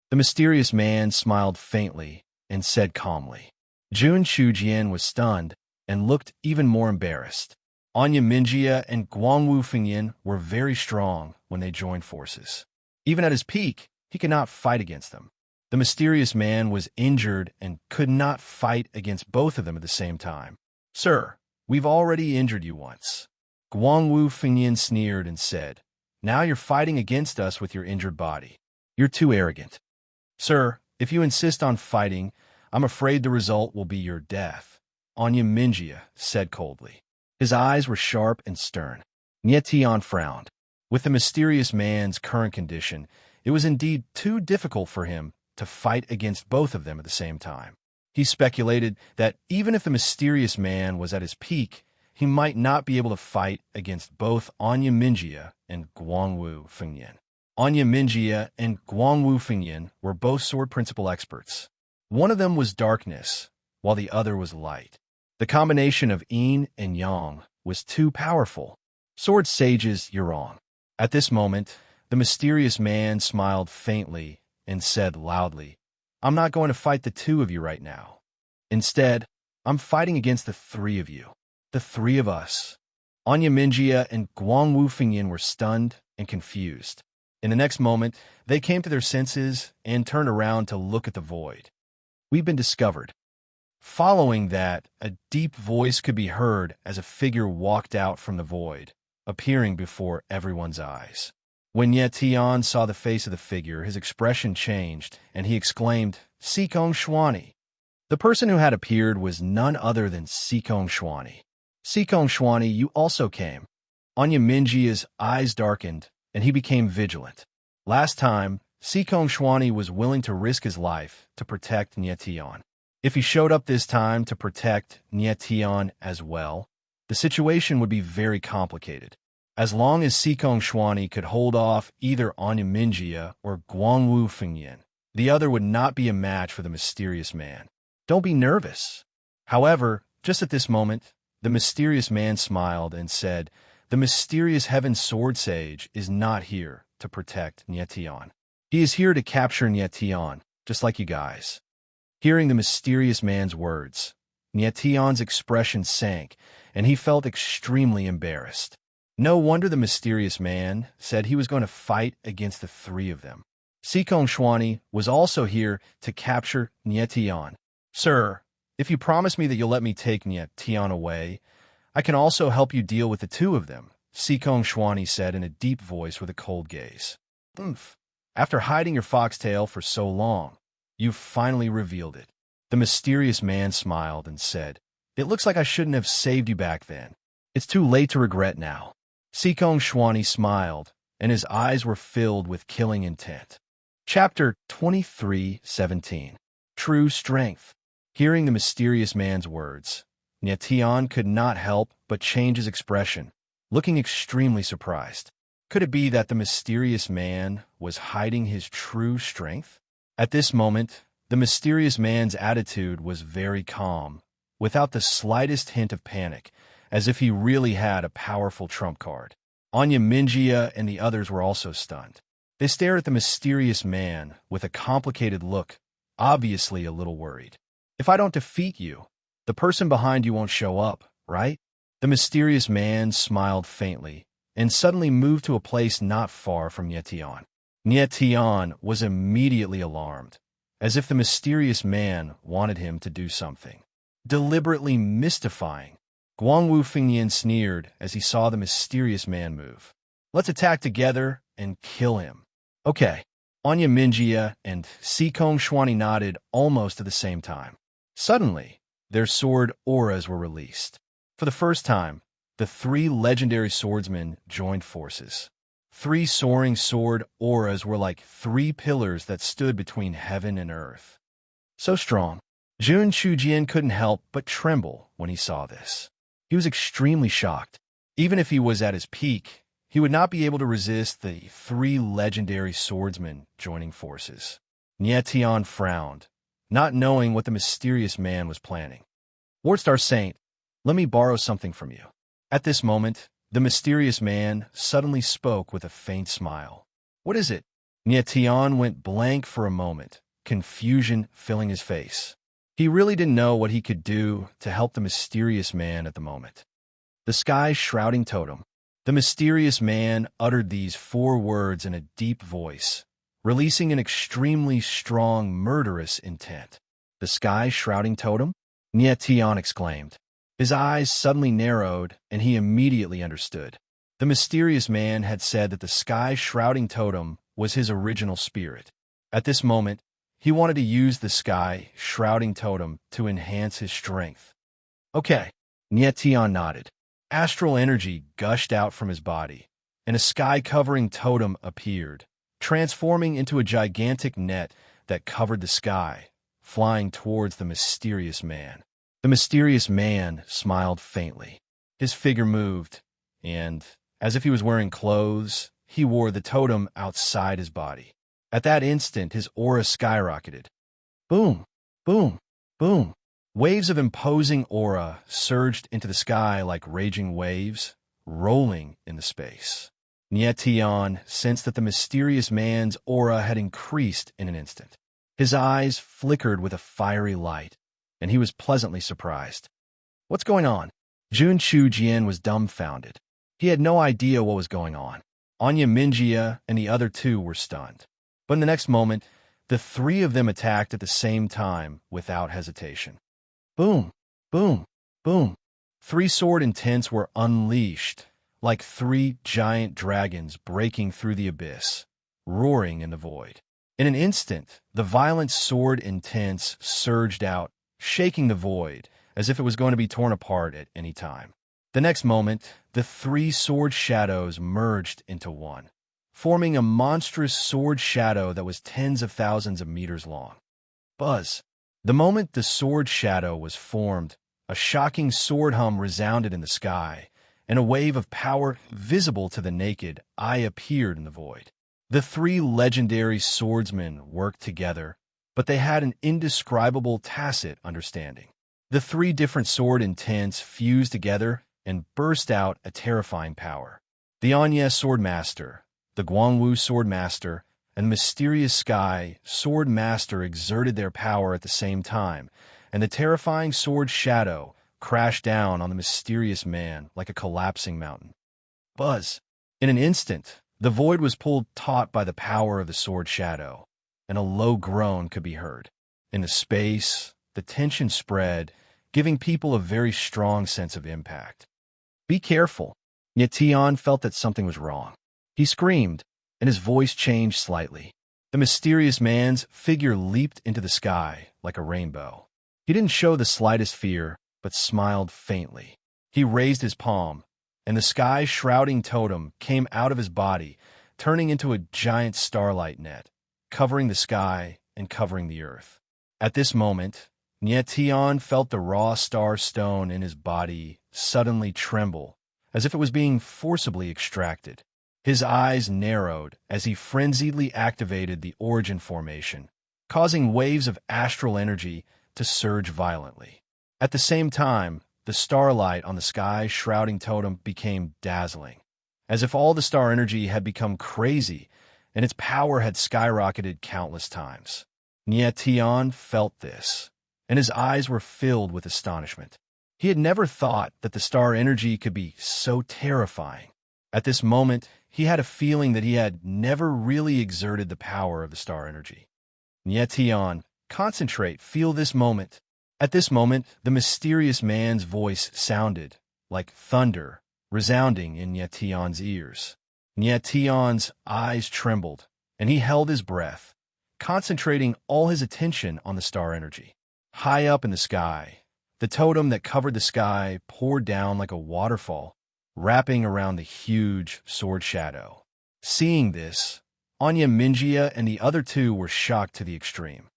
The mysterious man smiled faintly and said calmly. Jun Chujian was stunned and looked even more embarrassed. Anya Minjia and Guangwu Fengyan were very strong when they joined forces. Even at his peak, he could not fight against them. The mysterious man was injured and could not fight against both of them at the same time. "Sir, We've already injured you once. Guangwu Fengyan sneered and said, now you're fighting against us with your injured body. You're too arrogant. Sir, if you insist on fighting, I'm afraid the result will be your death, Anya Minjia said coldly. His eyes were sharp and stern. Nie Tian frowned. With the mysterious man's current condition, it was indeed too difficult for him to fight against both of them at the same time. He speculated that even if the mysterious man was at his peak, he might not be able to fight against both Anya Minjia and Guangwu Fengyan. Anya Minjia and Guangwu Fengyan were both sword principle experts. One of them was darkness, while the other was light. The combination of yin and yang was too powerful. Sword sages, you're wrong. At this moment, the mysterious man smiled faintly and said loudly, I'm not going to fight the two of you right now. Instead, I'm fighting against the three of you. The three of us. Anya Minjia and Guangwu Fengyan were stunned and confused. In the next moment, they came to their senses and turned around to look at the void. We've been discovered. Following that, a deep voice could be heard as a figure walked out from the void, appearing before everyone's eyes. When Ye Tian saw the face of the figure, his expression changed, and he exclaimed, Sikong Xuani. The person who had appeared was none other than Sikong Xuani. Sikong Xuani, you also came. Anya Minjia's eyes darkened, and he became vigilant. Last time, Sikong Xuani was willing to risk his life to protect Nie Tian. If he showed up this time to protect Nie Tian as well, the situation would be very complicated. As long as Sikong Xuani could hold off either Anya Minjia or Guangwu Fengyan, the other would not be a match for the mysterious man. Don't be nervous. However, just at this moment, the mysterious man smiled and said, the mysterious heaven sword sage is not here to protect Nie Tian. He is here to capture Nie Tian, just like you guys. Hearing the mysterious man's words, Nie Tian's expression sank, and he felt extremely embarrassed. No wonder the mysterious man said he was going to fight against the three of them. Sikong Xuani was also here to capture Nie Tian. Sir, if you promise me that you'll let me take Nie Tian away, I can also help you deal with the two of them, Sikong Xuani said in a deep voice with a cold gaze. Oomph. After hiding your foxtail for so long, you've finally revealed it. The mysterious man smiled and said, it looks like I shouldn't have saved you back then. It's too late to regret now. Sikong Xuani smiled, and his eyes were filled with killing intent. Chapter 23:17. True Strength. Hearing the mysterious man's words, Nie Tian could not help but change his expression, looking extremely surprised. Could it be that the mysterious man was hiding his true strength? At this moment, the mysterious man's attitude was very calm, without the slightest hint of panic, as if he really had a powerful trump card. Anya Minjia and the others were also stunned. They stared at the mysterious man with a complicated look, obviously a little worried. If I don't defeat you, the person behind you won't show up, right? The mysterious man smiled faintly and suddenly moved to a place not far from Nie Tian. Nie Tian was immediately alarmed, as if the mysterious man wanted him to do something deliberately mystifying. Guangwu Fengyan sneered as he saw the mysterious man move. Let's attack together and kill him. Okay. Anya Minjia and Sikong Xuani nodded almost at the same time. Suddenly, their sword auras were released. For the first time, the three legendary swordsmen joined forces. Three soaring sword auras were like three pillars that stood between heaven and earth. So strong, Jun Chujian couldn't help but tremble when he saw this. He was extremely shocked. Even if he was at his peak, he would not be able to resist the three legendary swordsmen joining forces. Nie Tian frowned, not knowing what the mysterious man was planning. Wardstar Saint, let me borrow something from you. At this moment, the mysterious man suddenly spoke with a faint smile. What is it? Nie Tian went blank for a moment, confusion filling his face. He really didn't know what he could do to help the mysterious man at the moment. The sky's shrouding totem. The mysterious man uttered these four words in a deep voice, releasing an extremely strong, murderous intent. The sky's shrouding totem? Nie Tian exclaimed. His eyes suddenly narrowed, and he immediately understood. The mysterious man had said that the sky-shrouding totem was his original spirit. At this moment, he wanted to use the sky-shrouding totem to enhance his strength. Okay, Nyetian nodded. Astral energy gushed out from his body, and a sky-covering totem appeared, transforming into a gigantic net that covered the sky, flying towards the mysterious man. The mysterious man smiled faintly. His figure moved, and, as if he was wearing clothes, he wore the totem outside his body. At that instant, his aura skyrocketed. Boom, boom, boom. Waves of imposing aura surged into the sky like raging waves, rolling into space. Nyetian sensed that the mysterious man's aura had increased in an instant. His eyes flickered with a fiery light, and he was pleasantly surprised. What's going on? Jun Chu Jian was dumbfounded. He had no idea what was going on. Anya Minjia and the other two were stunned. But in the next moment, the three of them attacked at the same time without hesitation. Boom, boom, boom. Three sword intents were unleashed, like three giant dragons breaking through the abyss, roaring in the void. In an instant, the violent sword intents surged out, shaking the void, as if it was going to be torn apart at any time. The next moment, the three sword shadows merged into one, forming a monstrous sword shadow that was tens of thousands of meters long. Buzz. The moment the sword shadow was formed, a shocking sword hum resounded in the sky, and a wave of power visible to the naked eye appeared in the void. The three legendary swordsmen worked together, but they had an indescribable tacit understanding. The three different sword intents fused together and burst out a terrifying power. The Anya Swordmaster, the Guangwu Swordmaster, and the mysterious Sky Swordmaster exerted their power at the same time, and the terrifying sword shadow crashed down on the mysterious man like a collapsing mountain. Buzz! In an instant, the void was pulled taut by the power of the sword shadow, and a low groan could be heard. In the space, the tension spread, giving people a very strong sense of impact. Be careful. Nyetian felt that something was wrong. He screamed, and his voice changed slightly. The mysterious man's figure leaped into the sky like a rainbow. He didn't show the slightest fear, but smiled faintly. He raised his palm, and the sky-shrouding totem came out of his body, turning into a giant starlight net, covering the sky and covering the earth. At this moment, Nyetian felt the raw star stone in his body suddenly tremble, as if it was being forcibly extracted. His eyes narrowed as he frenziedly activated the origin formation, causing waves of astral energy to surge violently. At the same time, the starlight on the sky-shrouding totem became dazzling, as if all the star energy had become crazy and its power had skyrocketed countless times. Nyetian felt this, and his eyes were filled with astonishment. He had never thought that the star energy could be so terrifying. At this moment, he had a feeling that he had never really exerted the power of the star energy. Nyetian, concentrate, feel this moment. At this moment, the mysterious man's voice sounded like thunder, resounding in Nyetian's ears. Nyetian's eyes trembled, and he held his breath, concentrating all his attention on the star energy. High up in the sky, the totem that covered the sky poured down like a waterfall, wrapping around the huge sword shadow. Seeing this, Anya Minjia and the other two were shocked to the extreme.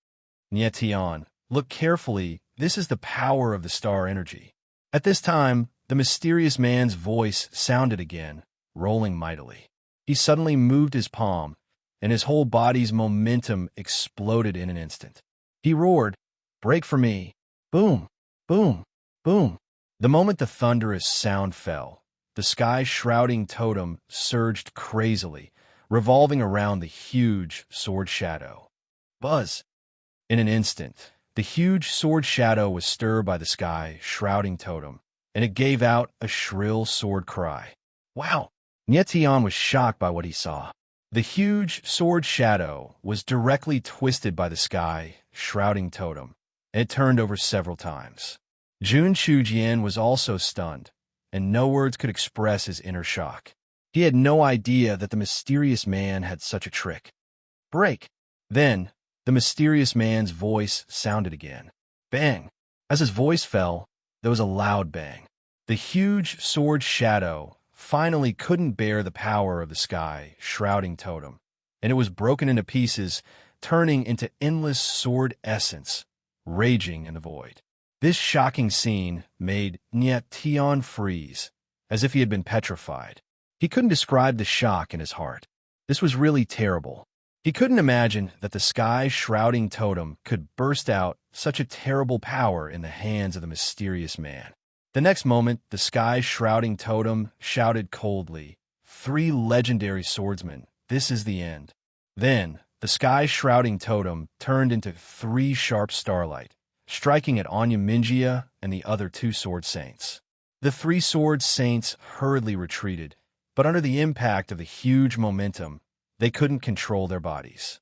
Nyetian, look carefully, this is the power of the star energy. At this time, the mysterious man's voice sounded again, rolling mightily. He suddenly moved his palm, and his whole body's momentum exploded in an instant. He roared, "Break for me!" Boom, boom, boom. The moment the thunderous sound fell, the sky-shrouding totem surged crazily, revolving around the huge sword shadow. Buzz! In an instant, the huge sword shadow was stirred by the sky-shrouding totem, and it gave out a shrill sword cry. Wow! Nyetian was shocked by what he saw. The huge sword shadow was directly twisted by the sky-shrouding totem, and it turned over several times. Jun Chujian was also stunned, and no words could express his inner shock. He had no idea that the mysterious man had such a trick. Break! Then, the mysterious man's voice sounded again. Bang! As his voice fell, there was a loud bang. The huge sword shadow finally couldn't bear the power of the sky shrouding totem, and it was broken into pieces, turning into endless sword essence, raging in the void. This shocking scene made Tian freeze, as if he had been petrified. He couldn't describe the shock in his heart. This was really terrible. He couldn't imagine that the sky-shrouding totem could burst out such a terrible power in the hands of the mysterious man. The next moment, the sky-shrouding totem shouted coldly, "3 legendary swordsmen, this is the end." Then, the sky-shrouding totem turned into 3 sharp starlight, striking at Anya Minjia and the other 2 sword saints. The 3 sword saints hurriedly retreated, but under the impact of the huge momentum, they couldn't control their bodies.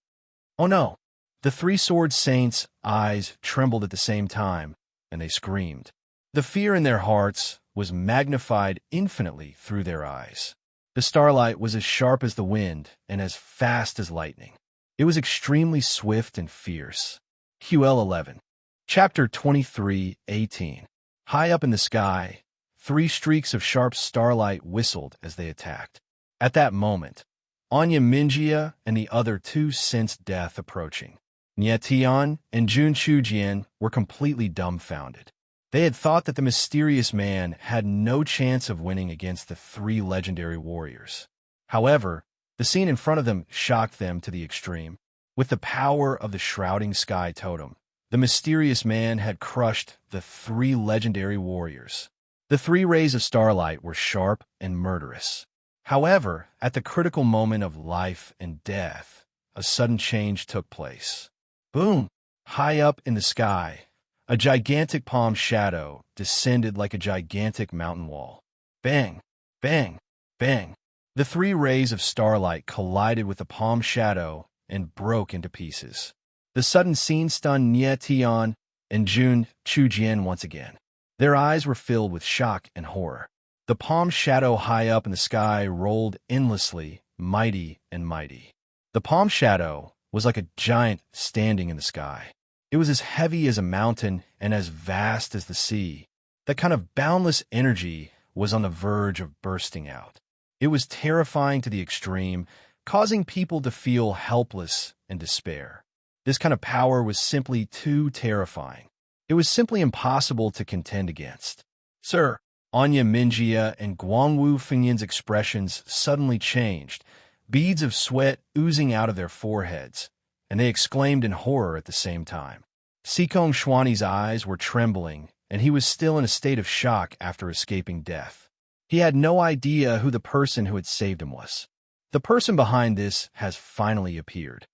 Oh no! The 3 sword saints' eyes trembled at the same time, and they screamed. The fear in their hearts was magnified infinitely through their eyes. The starlight was as sharp as the wind and as fast as lightning. It was extremely swift and fierce. QL 11. Chapter 23:18. High up in the sky, 3 streaks of sharp starlight whistled as they attacked. At that moment, Anya Minjia and the other 2 sensed death approaching. Tian and Jun Chujian were completely dumbfounded. They had thought that the mysterious man had no chance of winning against the 3 legendary warriors. However, the scene in front of them shocked them to the extreme. With the power of the shrouding sky totem, the mysterious man had crushed the 3 legendary warriors. The 3 rays of starlight were sharp and murderous. However, at the critical moment of life and death, a sudden change took place. Boom! High up in the sky, a gigantic palm shadow descended like a gigantic mountain wall. Bang! Bang! Bang! The 3 rays of starlight collided with the palm shadow and broke into pieces. The sudden scene stunned Tian and Jun Chujian once again. Their eyes were filled with shock and horror. The palm shadow high up in the sky rolled endlessly, mighty and mighty. The palm shadow was like a giant standing in the sky. It was as heavy as a mountain and as vast as the sea. That kind of boundless energy was on the verge of bursting out. It was terrifying to the extreme, causing people to feel helpless and despair. This kind of power was simply too terrifying. It was simply impossible to contend against. Sir, Anya Minjia and Guangwu Fengyan's expressions suddenly changed, beads of sweat oozing out of their foreheads, and they exclaimed in horror at the same time. Sikong Xuani's eyes were trembling, and he was still in a state of shock after escaping death. He had no idea who the person who had saved him was. The person behind this has finally appeared.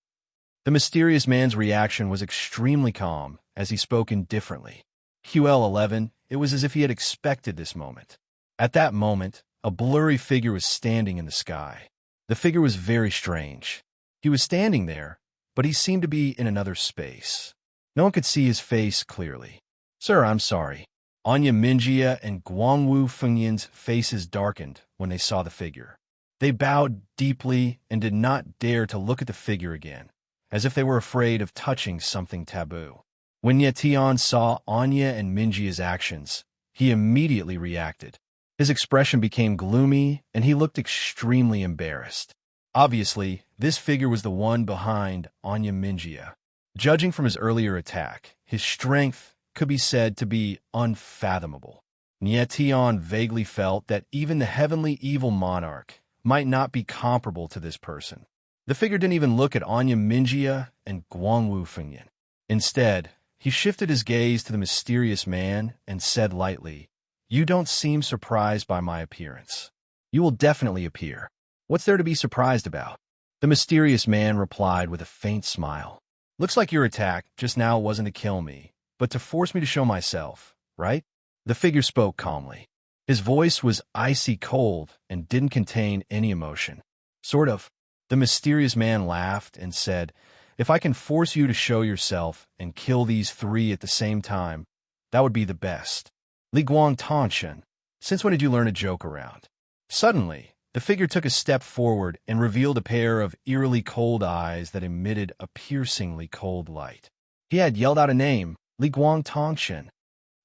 The mysterious man's reaction was extremely calm as he spoke indifferently. QL 11, it was as if he had expected this moment. At that moment, a blurry figure was standing in the sky. The figure was very strange. He was standing there, but he seemed to be in another space. No one could see his face clearly. Sir, I'm sorry. Anya Minjia and Guangwu Fengyan's faces darkened when they saw the figure. They bowed deeply and did not dare to look at the figure again, as if they were afraid of touching something taboo. When Tian saw Anya and Minjia's actions, he immediately reacted. His expression became gloomy, and he looked extremely embarrassed. Obviously, this figure was the one behind Anya Minjia. Judging from his earlier attack, his strength could be said to be unfathomable. Tian vaguely felt that even the heavenly evil monarch might not be comparable to this person. The figure didn't even look at Anya Minjia and Guangwu Fengyan. Instead, he shifted his gaze to the mysterious man and said lightly, "You don't seem surprised by my appearance. You will definitely appear. What's there to be surprised about?" The mysterious man replied with a faint smile. "Looks like your attack just now wasn't to kill me, but to force me to show myself, right?" The figure spoke calmly. His voice was icy cold and didn't contain any emotion. Sort of. The mysterious man laughed and said, "If I can force you to show yourself and kill these 3 at the same time, That would be the best. Li Guang Tongshen, since when did you learn to joke around? Suddenly, the figure took a step forward and revealed a pair of eerily cold eyes that emitted a piercingly cold light. He had yelled out a name, Li Guang Tongshen.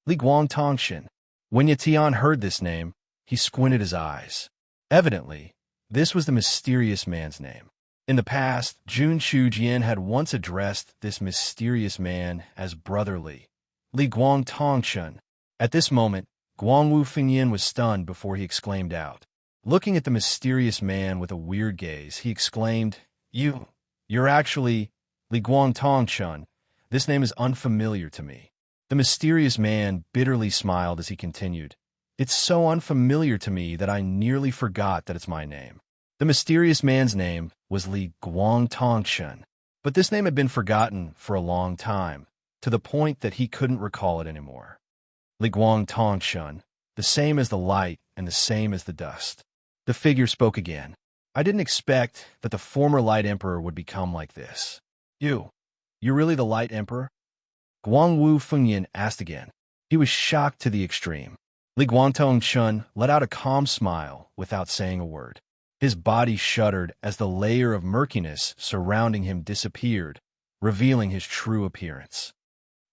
Li Guang Tongshen. When Yatian heard this name, he squinted his eyes. Evidently, this was the mysterious man's name. In the past, Jun Shujian had once addressed this mysterious man as brotherly, Li Guang Tongshen. At this moment, Guangwu Fengyan was stunned before he exclaimed out. Looking at the mysterious man with a weird gaze, he exclaimed, You're actually Li Guang Tongshen. This name is unfamiliar to me. The mysterious man bitterly smiled as he continued, It's so unfamiliar to me that I nearly forgot that it's my name. The mysterious man's name was Li Guang Tongshen, but this name had been forgotten for a long time, to the point that he couldn't recall it anymore. Li Guang Tongshen, the same as the light and the same as the dust. The figure spoke again. I didn't expect that the former Light Emperor would become like this. You're really the Light Emperor? Guangwu Fengyan asked again. He was shocked to the extreme. Li Guangtongshen let out a calm smile without saying a word. His body shuddered as the layer of murkiness surrounding him disappeared, revealing his true appearance.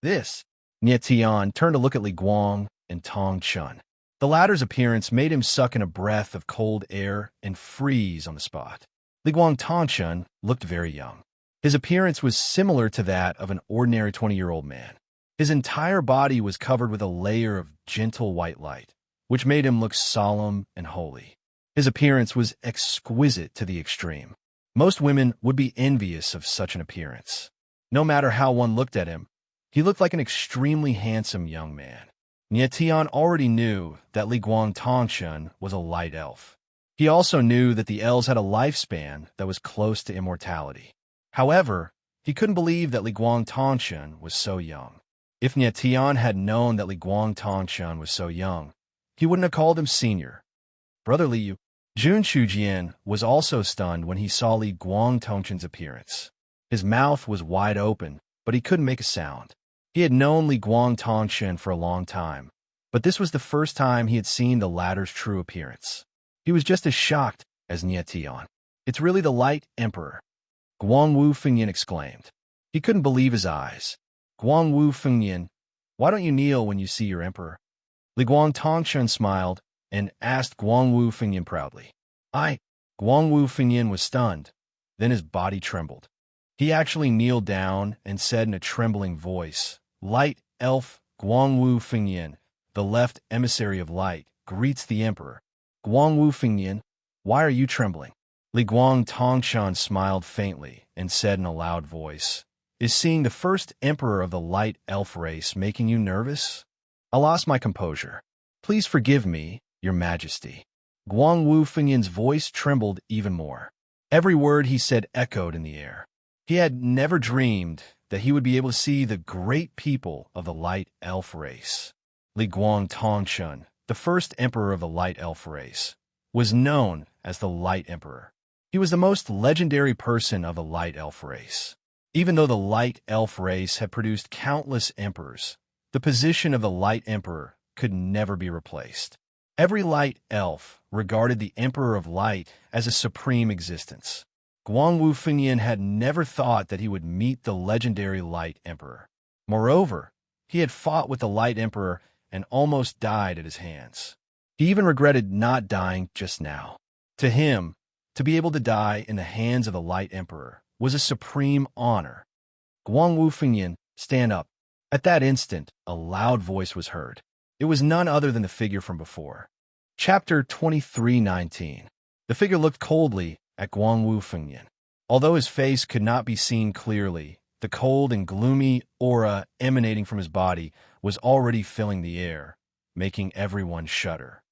Nie Tian turned to look at Li Guang and Tongshen. The latter's appearance made him suck in a breath of cold air and freeze on the spot. Li Guang Tongshen looked very young. His appearance was similar to that of an ordinary 20-year-old man. His entire body was covered with a layer of gentle white light, which made him look solemn and holy. His appearance was exquisite to the extreme. Most women would be envious of such an appearance. No matter how one looked at him, he looked like an extremely handsome young man. Nie Tian already knew that Li Guang Tongshen was a light elf. He also knew that the elves had a lifespan that was close to immortality. However, he couldn't believe that Li Guang Tongshen was so young. If Nie Tian had known that Li Guang Tongshen was so young, he wouldn't have called him senior. Brother Liu, Jun Shujian was also stunned when he saw Li Guang Tongshen's appearance. His mouth was wide open, but he couldn't make a sound. He had known Li Guang Tongshen for a long time, but this was the first time he had seen the latter's true appearance. He was just as shocked as Nie Tian. It's really the Light Emperor, Guangwu Fengyan exclaimed. He couldn't believe his eyes. Guangwu Fengyan, why don't you kneel when you see your emperor? Li Guang Tongshen smiled and asked Guangwu Fengyan proudly. Guangwu Fengyan was stunned. Then his body trembled. He actually kneeled down and said in a trembling voice, Light Elf Guangwu Fengyan, the left emissary of light, greets the emperor. Guangwu Fengyan, why are you trembling? Li Guang Tongshen smiled faintly and said in a loud voice, Is seeing the first emperor of the light elf race making you nervous? I lost my composure. Please forgive me, your majesty. Guangwu Fengyan's voice trembled even more. Every word he said echoed in the air. He had never dreamed that he would be able to see the great people of the light elf race. Li Guang Tongshen, the first emperor of the light elf race, was known as the Light Emperor. He was the most legendary person of the light elf race. Even though the light elf race had produced countless emperors, the position of the Light Emperor could never be replaced. Every light elf regarded the Emperor of Light as a supreme existence. Guangwu Fengyan had never thought that he would meet the legendary Light Emperor. Moreover, he had fought with the Light Emperor and almost died at his hands. He even regretted not dying just now. To him, to be able to die in the hands of the Light Emperor was a supreme honor. Guangwu Fengyan, stand up. At that instant, a loud voice was heard. It was none other than the figure from before. Chapter 23:19. The figure looked coldly at Guangwu Fengyan. Although his face could not be seen clearly, the cold and gloomy aura emanating from his body was already filling the air, making everyone shudder.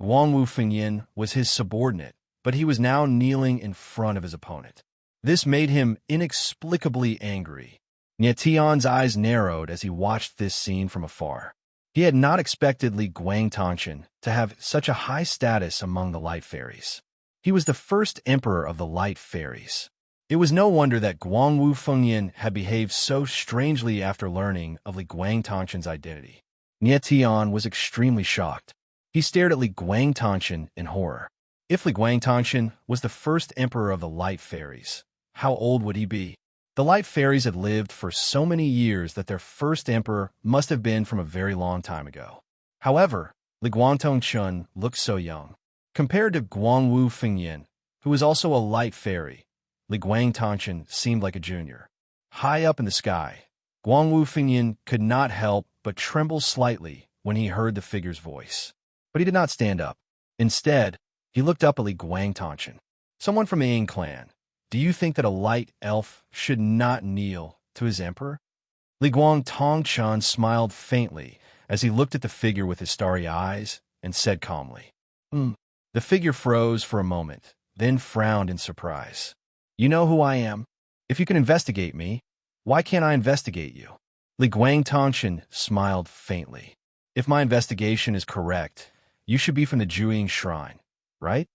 Guangwu Fengyan was his subordinate, but he was now kneeling in front of his opponent. This made him inexplicably angry. Nie Tian's eyes narrowed as he watched this scene from afar. He had not expected Li Guang Tongshen to have such a high status among the Light Fairies. He was the first emperor of the Light Fairies. It was no wonder that Guangwu Fengyan had behaved so strangely after learning of Li Guang Tongshen's identity. Nie Tian was extremely shocked. He stared at Li Guangtongchen in horror. If Li Guangtongchen was the first emperor of the Light Fairies, how old would he be? The Light Fairies had lived for so many years that their first emperor must have been from a very long time ago. However, Li Guangtongchen looked so young. Compared to Guangwu Fengyan, who was also a Light Fairy, Li Guangtongchen seemed like a junior. High up in the sky, Guangwu Fengyan could not help but tremble slightly when he heard the figure's voice. But he did not stand up. Instead, he looked up at Li Guangtongchen. Someone from the Ying clan. Do you think that a light elf should not kneel to his emperor? Li Guangtongchen smiled faintly as he looked at the figure with his starry eyes and said calmly, The figure froze for a moment, then frowned in surprise. You know who I am? If you can investigate me, why can't I investigate you? Li Guangtongchen smiled faintly. If my investigation is correct, you should be from the Juying Shrine, right?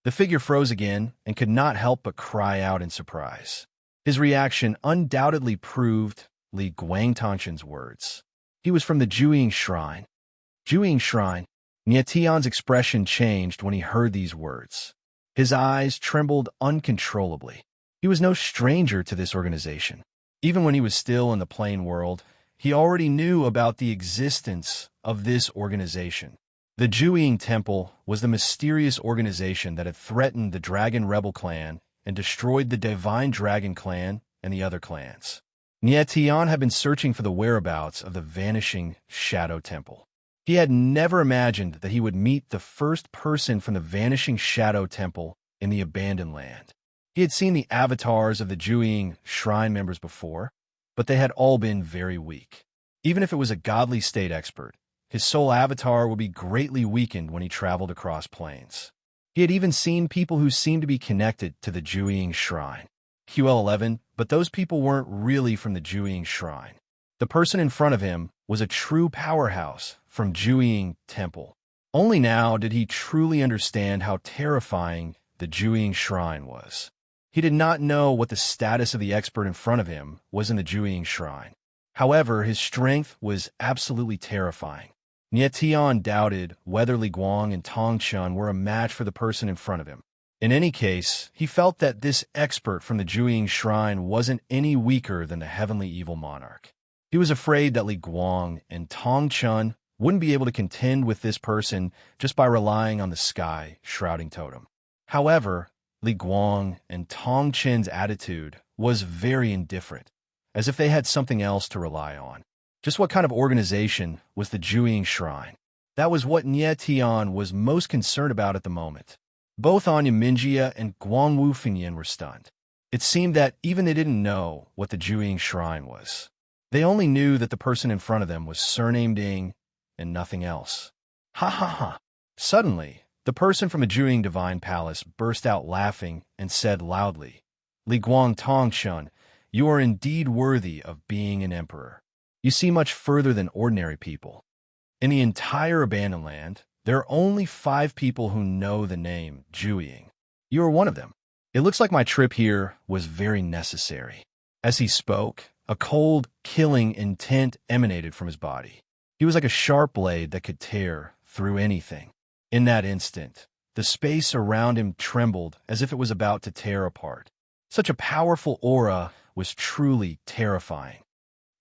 The figure froze again and could not help but cry out in surprise. His reaction undoubtedly proved Li Guangtongchen's words. He was from the Juying Shrine. Juying Shrine. Nie Tian's expression changed when he heard these words. His eyes trembled uncontrollably. He was no stranger to this organization. Even when he was still in the plain world, he already knew about the existence of this organization. The Juying Temple was the mysterious organization that had threatened the Dragon Rebel clan and destroyed the Divine Dragon clan and the other clans. Nie Tian had been searching for the whereabouts of the vanishing Shadow Temple. He had never imagined that he would meet the first person from the vanishing Shadow Temple in the abandoned land. He had seen the avatars of the Juying Shrine members before, but they had all been very weak. Even if it was a godly state expert, his soul avatar would be greatly weakened when he traveled across plains. He had even seen people who seemed to be connected to the Juying Shrine. QL11, but those people weren't really from the Juying Shrine. The person in front of him was a true powerhouse from Juying Temple. Only now did he truly understand how terrifying the Juying Shrine was. He did not know what the status of the expert in front of him was in the Juying Shrine. However, his strength was absolutely terrifying. Nie Tian doubted whether Li Guang and Tongchun were a match for the person in front of him. In any case, he felt that this expert from the Juying Shrine wasn't any weaker than the heavenly evil monarch. He was afraid that Li Guang and Tongchun wouldn't be able to contend with this person just by relying on the sky shrouding totem. However, Li Guang and Tongchun's attitude was very indifferent, as if they had something else to rely on. Just what kind of organization was the Juying Shrine? That was what Nie Tian was most concerned about at the moment. Both Anya Minjia and Guangwu Fengyan were stunned. It seemed that even they didn't know what the Juying Shrine was. They only knew that the person in front of them was surnamed Ying and nothing else. Ha ha ha. Suddenly, the person from the Juying Divine Palace burst out laughing and said loudly, Li Guang Tongchun, you are indeed worthy of being an emperor. You see much further than ordinary people. In the entire abandoned land, there are only 5 people who know the name Juying. You are one of them. It looks like my trip here was very necessary. As he spoke, a cold, killing intent emanated from his body. He was like a sharp blade that could tear through anything. In that instant, the space around him trembled as if it was about to tear apart. Such a powerful aura was truly terrifying.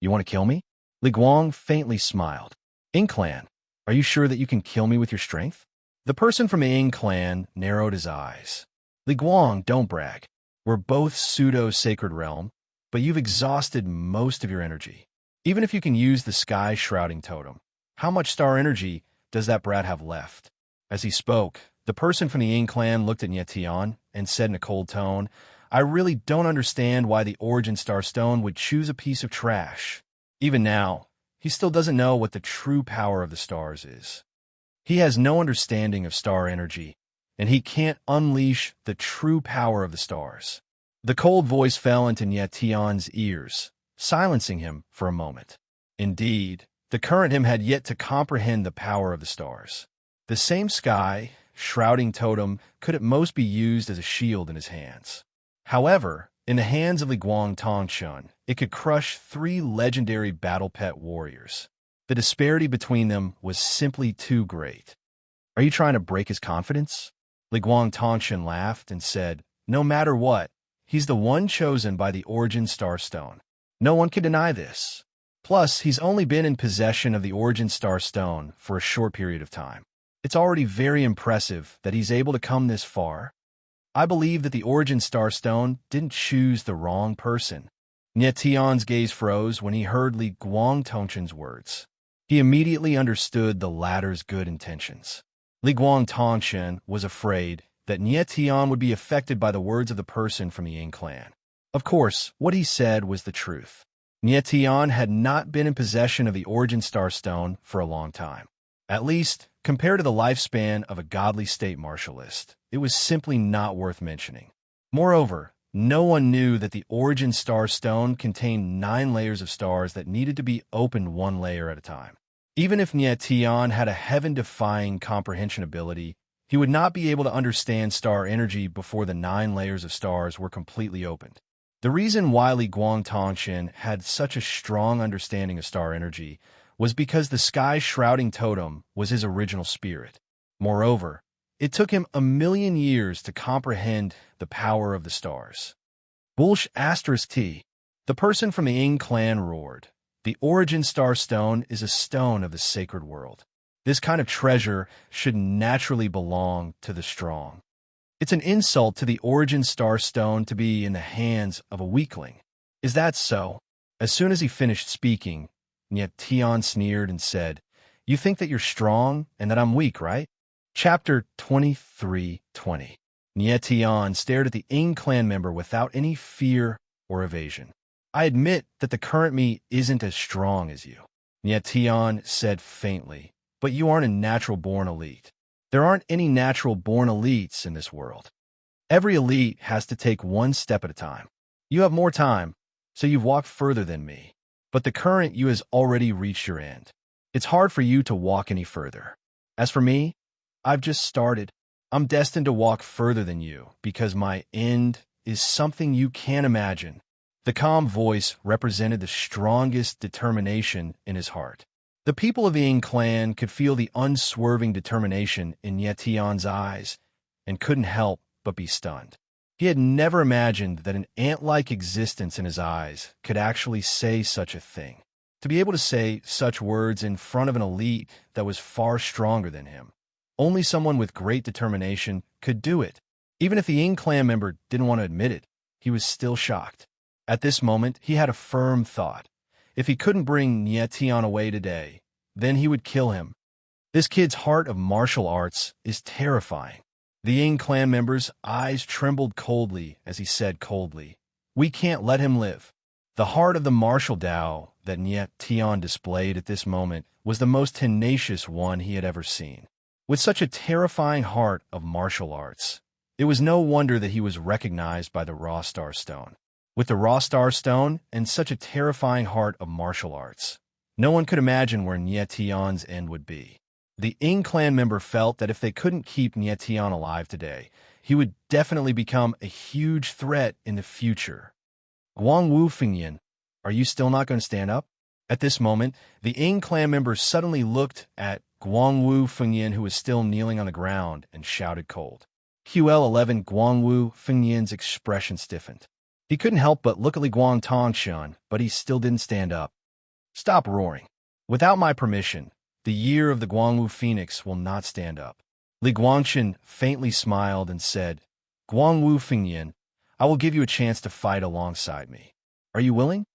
You want to kill me? Li Guang faintly smiled. Ying clan, are you sure that you can kill me with your strength? The person from the Ying clan narrowed his eyes. Li Guang, don't brag. We're both pseudo-sacred realm, but you've exhausted most of your energy. Even if you can use the sky shrouding totem, how much star energy does that brat have left? As he spoke, the person from the Ying clan looked at Nie Tian and said in a cold tone, I really don't understand why the Origin Star Stone would choose a piece of trash. Even now, he still doesn't know what the true power of the stars is. He has no understanding of star energy, and he can't unleash the true power of the stars. The cold voice fell into Nie Tian's ears, silencing him for a moment. Indeed, the current him had yet to comprehend the power of the stars. The same sky, shrouding totem could at most be used as a shield in his hands. However, in the hands of Li Guang Tongchun, it could crush 3 legendary battle pet warriors. The disparity between them was simply too great. Are you trying to break his confidence? Li Guangtongchen laughed and said, no matter what, he's the one chosen by the Origin Star Stone. No one can deny this. Plus, he's only been in possession of the Origin Star Stone for a short period of time. It's already very impressive that he's able to come this far. I believe that the Origin Star Stone didn't choose the wrong person. Nie Tian's gaze froze when he heard Li Guangtongchen's words. He immediately understood the latter's good intentions. Li Guangtongchen was afraid that Nie Tian would be affected by the words of the person from the Ying clan. Of course, what he said was the truth. Nie Tian had not been in possession of the Origin Star Stone for a long time. At least, compared to the lifespan of a godly state martialist, it was simply not worth mentioning. Moreover, no one knew that the Origin Star Stone contained 9 layers of stars that needed to be opened one layer at a time. Even if Nie Tian had a heaven-defying comprehension ability, he would not be able to understand star energy before the 9 layers of stars were completely opened. The reason why Li Guangtongchen had such a strong understanding of star energy was because the sky-shrouding totem was his original spirit. Moreover, it took him 1,000,000 years to comprehend the power of the stars. Bullsh ****. The person from the Ying clan roared. The Origin Star Stone is a stone of the sacred world. This kind of treasure should naturally belong to the strong. It's an insult to the Origin Star Stone to be in the hands of a weakling. Is that so? As soon as he finished speaking, Nie Tian sneered and said, you think that you're strong and that I'm weak, right? Chapter 23:20. Nie Tian stared at the Ying clan member without any fear or evasion. I admit that the current me isn't as strong as you, Nie Tian said faintly, but you aren't a natural-born elite. There aren't any natural-born elites in this world. Every elite has to take one step at a time. You have more time, so you've walked further than me. But the current you has already reached your end. It's hard for you to walk any further. As for me, I've just started. I'm destined to walk further than you, because my end is something you can't imagine. The calm voice represented the strongest determination in his heart. The people of the Ying clan could feel the unswerving determination in Nie Tian's eyes and couldn't help but be stunned. He had never imagined that an ant-like existence in his eyes could actually say such a thing. To be able to say such words in front of an elite that was far stronger than him. Only someone with great determination could do it. Even if the Ying clan member didn't want to admit it, he was still shocked. At this moment, he had a firm thought. If he couldn't bring Nie Tian away today, then he would kill him. This kid's heart of martial arts is terrifying. The Ying clan member's eyes trembled coldly as he said coldly, we can't let him live. The heart of the martial Tao that Nie Tian displayed at this moment was the most tenacious one he had ever seen. With such a terrifying heart of martial arts, it was no wonder that he was recognized by the Raw Star Stone. With the Raw Star Stone and such a terrifying heart of martial arts, no one could imagine where Nie Tian's end would be. The Ying clan member felt that if they couldn't keep Nie Tian alive today, he would definitely become a huge threat in the future. Guangwu Fengyan, are you still not going to stand up? At this moment, the Ying clan member suddenly looked at Guangwu Fengyan, who was still kneeling on the ground, and shouted cold. QL11 Guangwu Fengyan's expression stiffened. He couldn't help but look at Li Guangtongchen, but he still didn't stand up. Stop roaring. Without my permission, the year of the Guangwu Phoenix will not stand up. Li Guangchen faintly smiled and said, Guangwu Fengyan, I will give you a chance to fight alongside me. Are you willing?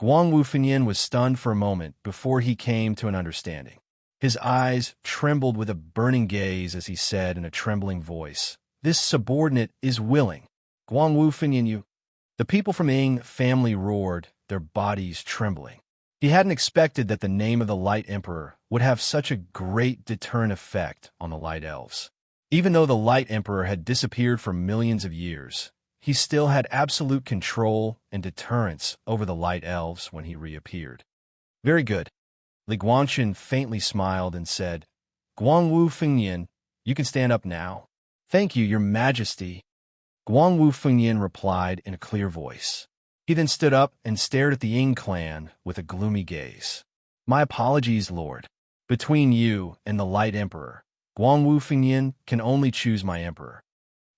Guangwu Fengyan was stunned for a moment before he came to an understanding. His eyes trembled with a burning gaze as he said in a trembling voice, this subordinate is willing. Guangwu Fengyan, you... The people from Ying family roared, their bodies trembling. He hadn't expected that the name of the Light Emperor would have such a great deterrent effect on the Light Elves. Even though the Light Emperor had disappeared for millions of years, he still had absolute control and deterrence over the Light Elves when he reappeared. Very good. Li Guangchen faintly smiled and said, Guangwu Fengyan, you can stand up now. Thank you, Your Majesty. Guangwu Fengyan replied in a clear voice. He then stood up and stared at the Ying clan with a gloomy gaze. My apologies, Lord. Between you and the Light Emperor, Guangwu Fengyan can only choose my emperor.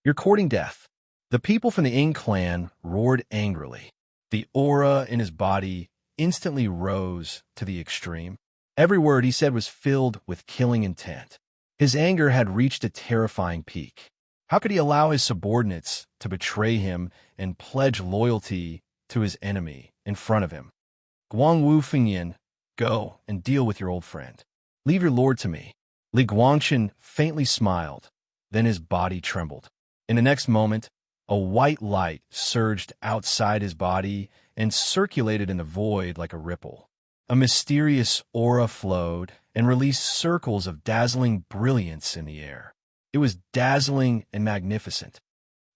You're courting death. The people from the Ying clan roared angrily. The aura in his body instantly rose to the extreme. Every word he said was filled with killing intent. His anger had reached a terrifying peak. How could he allow his subordinates to betray him and pledge loyalty to his enemy in front of him? Guangwu Fengyan, go and deal with your old friend. Leave your lord to me. Li Guangchen faintly smiled, then his body trembled. In the next moment, a white light surged outside his body and circulated in the void like a ripple. A mysterious aura flowed and released circles of dazzling brilliance in the air. It was dazzling and magnificent.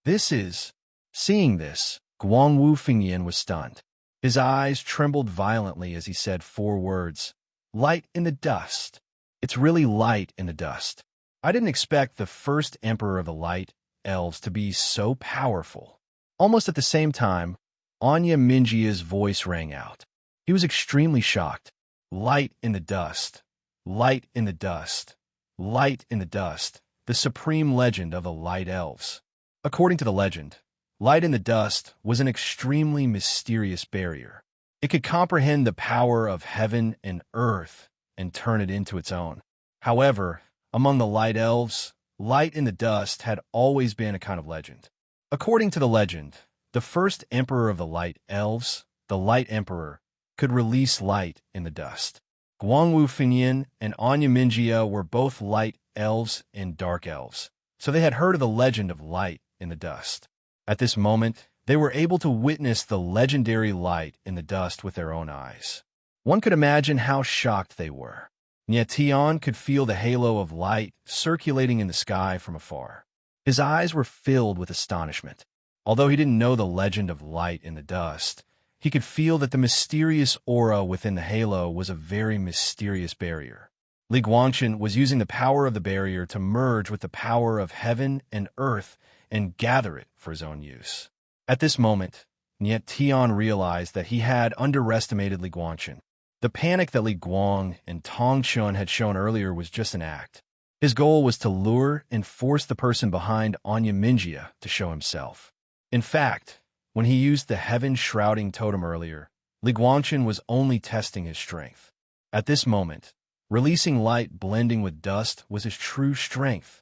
Seeing this, Guangwu Fengyan was stunned. His eyes trembled violently as he said 4 words. Light in the dust. It's really light in the dust. I didn't expect the first emperor of the Light Elves to be so powerful. Almost at the same time, Anya Minjia's voice rang out. He was extremely shocked. Light in the dust. Light in the dust. Light in the dust. The supreme legend of the Light Elves. According to the legend, light in the dust was an extremely mysterious barrier. It could comprehend the power of heaven and earth and turn it into its own. However, among the Light Elves, light in the dust had always been a kind of legend. According to the legend, the first emperor of the Light Elves, the Light Emperor, could release light in the dust. Guangwu Fengyan and Anya Minjia were both Light Elves and Dark Elves, so they had heard of the legend of light in the dust. At this moment, they were able to witness the legendary light in the dust with their own eyes. One could imagine how shocked they were. Tian could feel the halo of light circulating in the sky from afar. His eyes were filled with astonishment. Although he didn't know the legend of light in the dust, he could feel that the mysterious aura within the halo was a very mysterious barrier. Li Guangchen was using the power of the barrier to merge with the power of heaven and earth and gather it for his own use. At this moment, Tian realized that he had underestimated Li Guangchen. The panic that Li Guang and Tong Chun had shown earlier was just an act. His goal was to lure and force the person behind Anya Minjia to show himself. In fact, when he used the heaven-shrouding totem earlier, Li Guangchen was only testing his strength. At this moment, releasing light blending with dust was his true strength.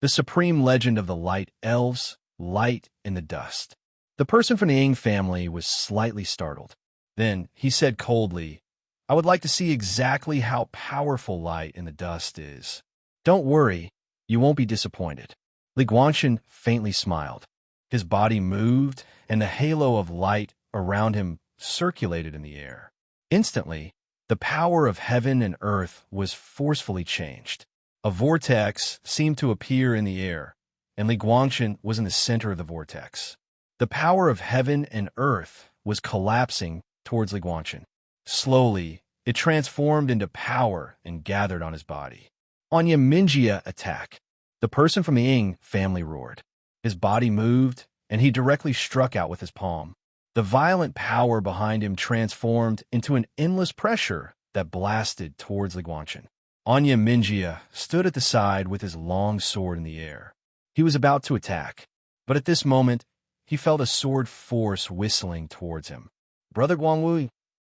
The supreme legend of the Light Elves, light in the dust. The person from the Ying family was slightly startled. Then he said coldly, I would like to see exactly how powerful light in the dust is. Don't worry, you won't be disappointed. Li Guangchen faintly smiled. His body moved, and the halo of light around him circulated in the air. Instantly, the power of heaven and earth was forcefully changed. A vortex seemed to appear in the air, and Li Guangchen was in the center of the vortex. The power of heaven and earth was collapsing towards Li Guangchen. Slowly, it transformed into power and gathered on his body. Anya Minjia attack. The person from the Ying family roared. His body moved, and he directly struck out with his palm. The violent power behind him transformed into an endless pressure that blasted towards Li Guangchen. Anya Minjia stood at the side with his long sword in the air. He was about to attack, but at this moment, he felt a sword force whistling towards him. Brother Guangwu,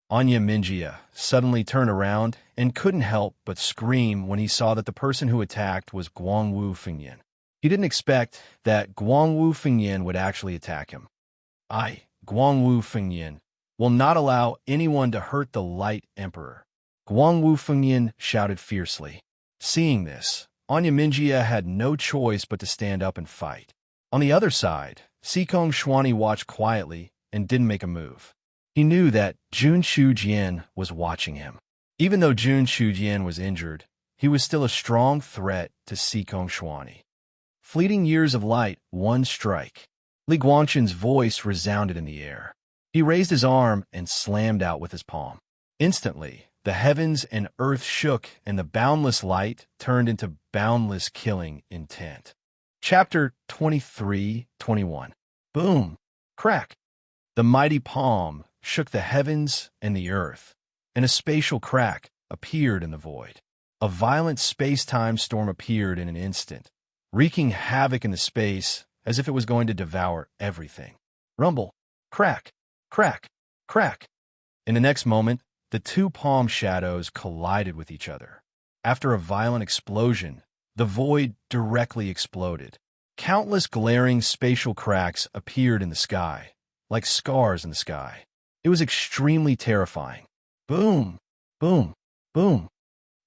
Anya Minjia suddenly turned around and couldn't help but scream when he saw that the person who attacked was Guangwu Fengyan. He didn't expect that Guangwu Fengyan would actually attack him. I, Guangwu Fengyan, will not allow anyone to hurt the Light Emperor. Guangwu Fengyan shouted fiercely. Seeing this, Anya Minjia had no choice but to stand up and fight. On the other side, Sikong Xuani watched quietly and didn't make a move. He knew that Jun Shujian was watching him. Even though Jun Shujian was injured, he was still a strong threat to Sikong Xuani. Fleeting years of light, one strike. Li Guangchen's voice resounded in the air. He raised his arm and slammed out with his palm. Instantly, the heavens and earth shook and the boundless light turned into boundless killing intent. Chapter 23-21. Boom! Crack! The mighty palm shook the heavens and the earth, and a spatial crack appeared in the void. A violent space-time storm appeared in an instant, wreaking havoc in the space as if it was going to devour everything. Rumble, crack, crack, crack. In the next moment, the two palm shadows collided with each other. After a violent explosion, the void directly exploded. Countless glaring spatial cracks appeared in the sky, like scars in the sky. It was extremely terrifying. Boom, boom, boom.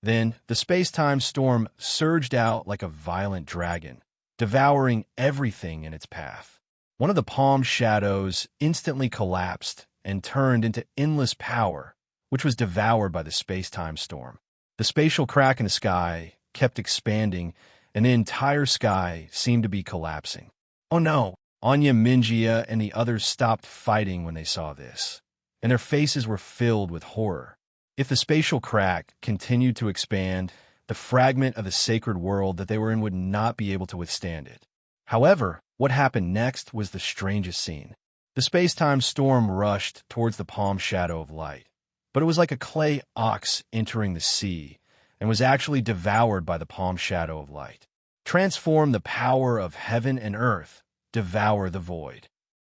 Then the space-time storm surged out like a violent dragon, devouring everything in its path. One of the palm shadows instantly collapsed and turned into endless power, which was devoured by the space-time storm. The spatial crack in the sky kept expanding, and the entire sky seemed to be collapsing. Oh no! Anya, Minjia, and the others stopped fighting when they saw this, and their faces were filled with horror. If the spatial crack continued to expand, the fragment of the sacred world that they were in would not be able to withstand it. However, what happened next was the strangest scene. The space-time storm rushed towards the palm shadow of light, but it was like a clay ox entering the sea and was actually devoured by the palm shadow of light. Transform the power of heaven and earth, devour the void.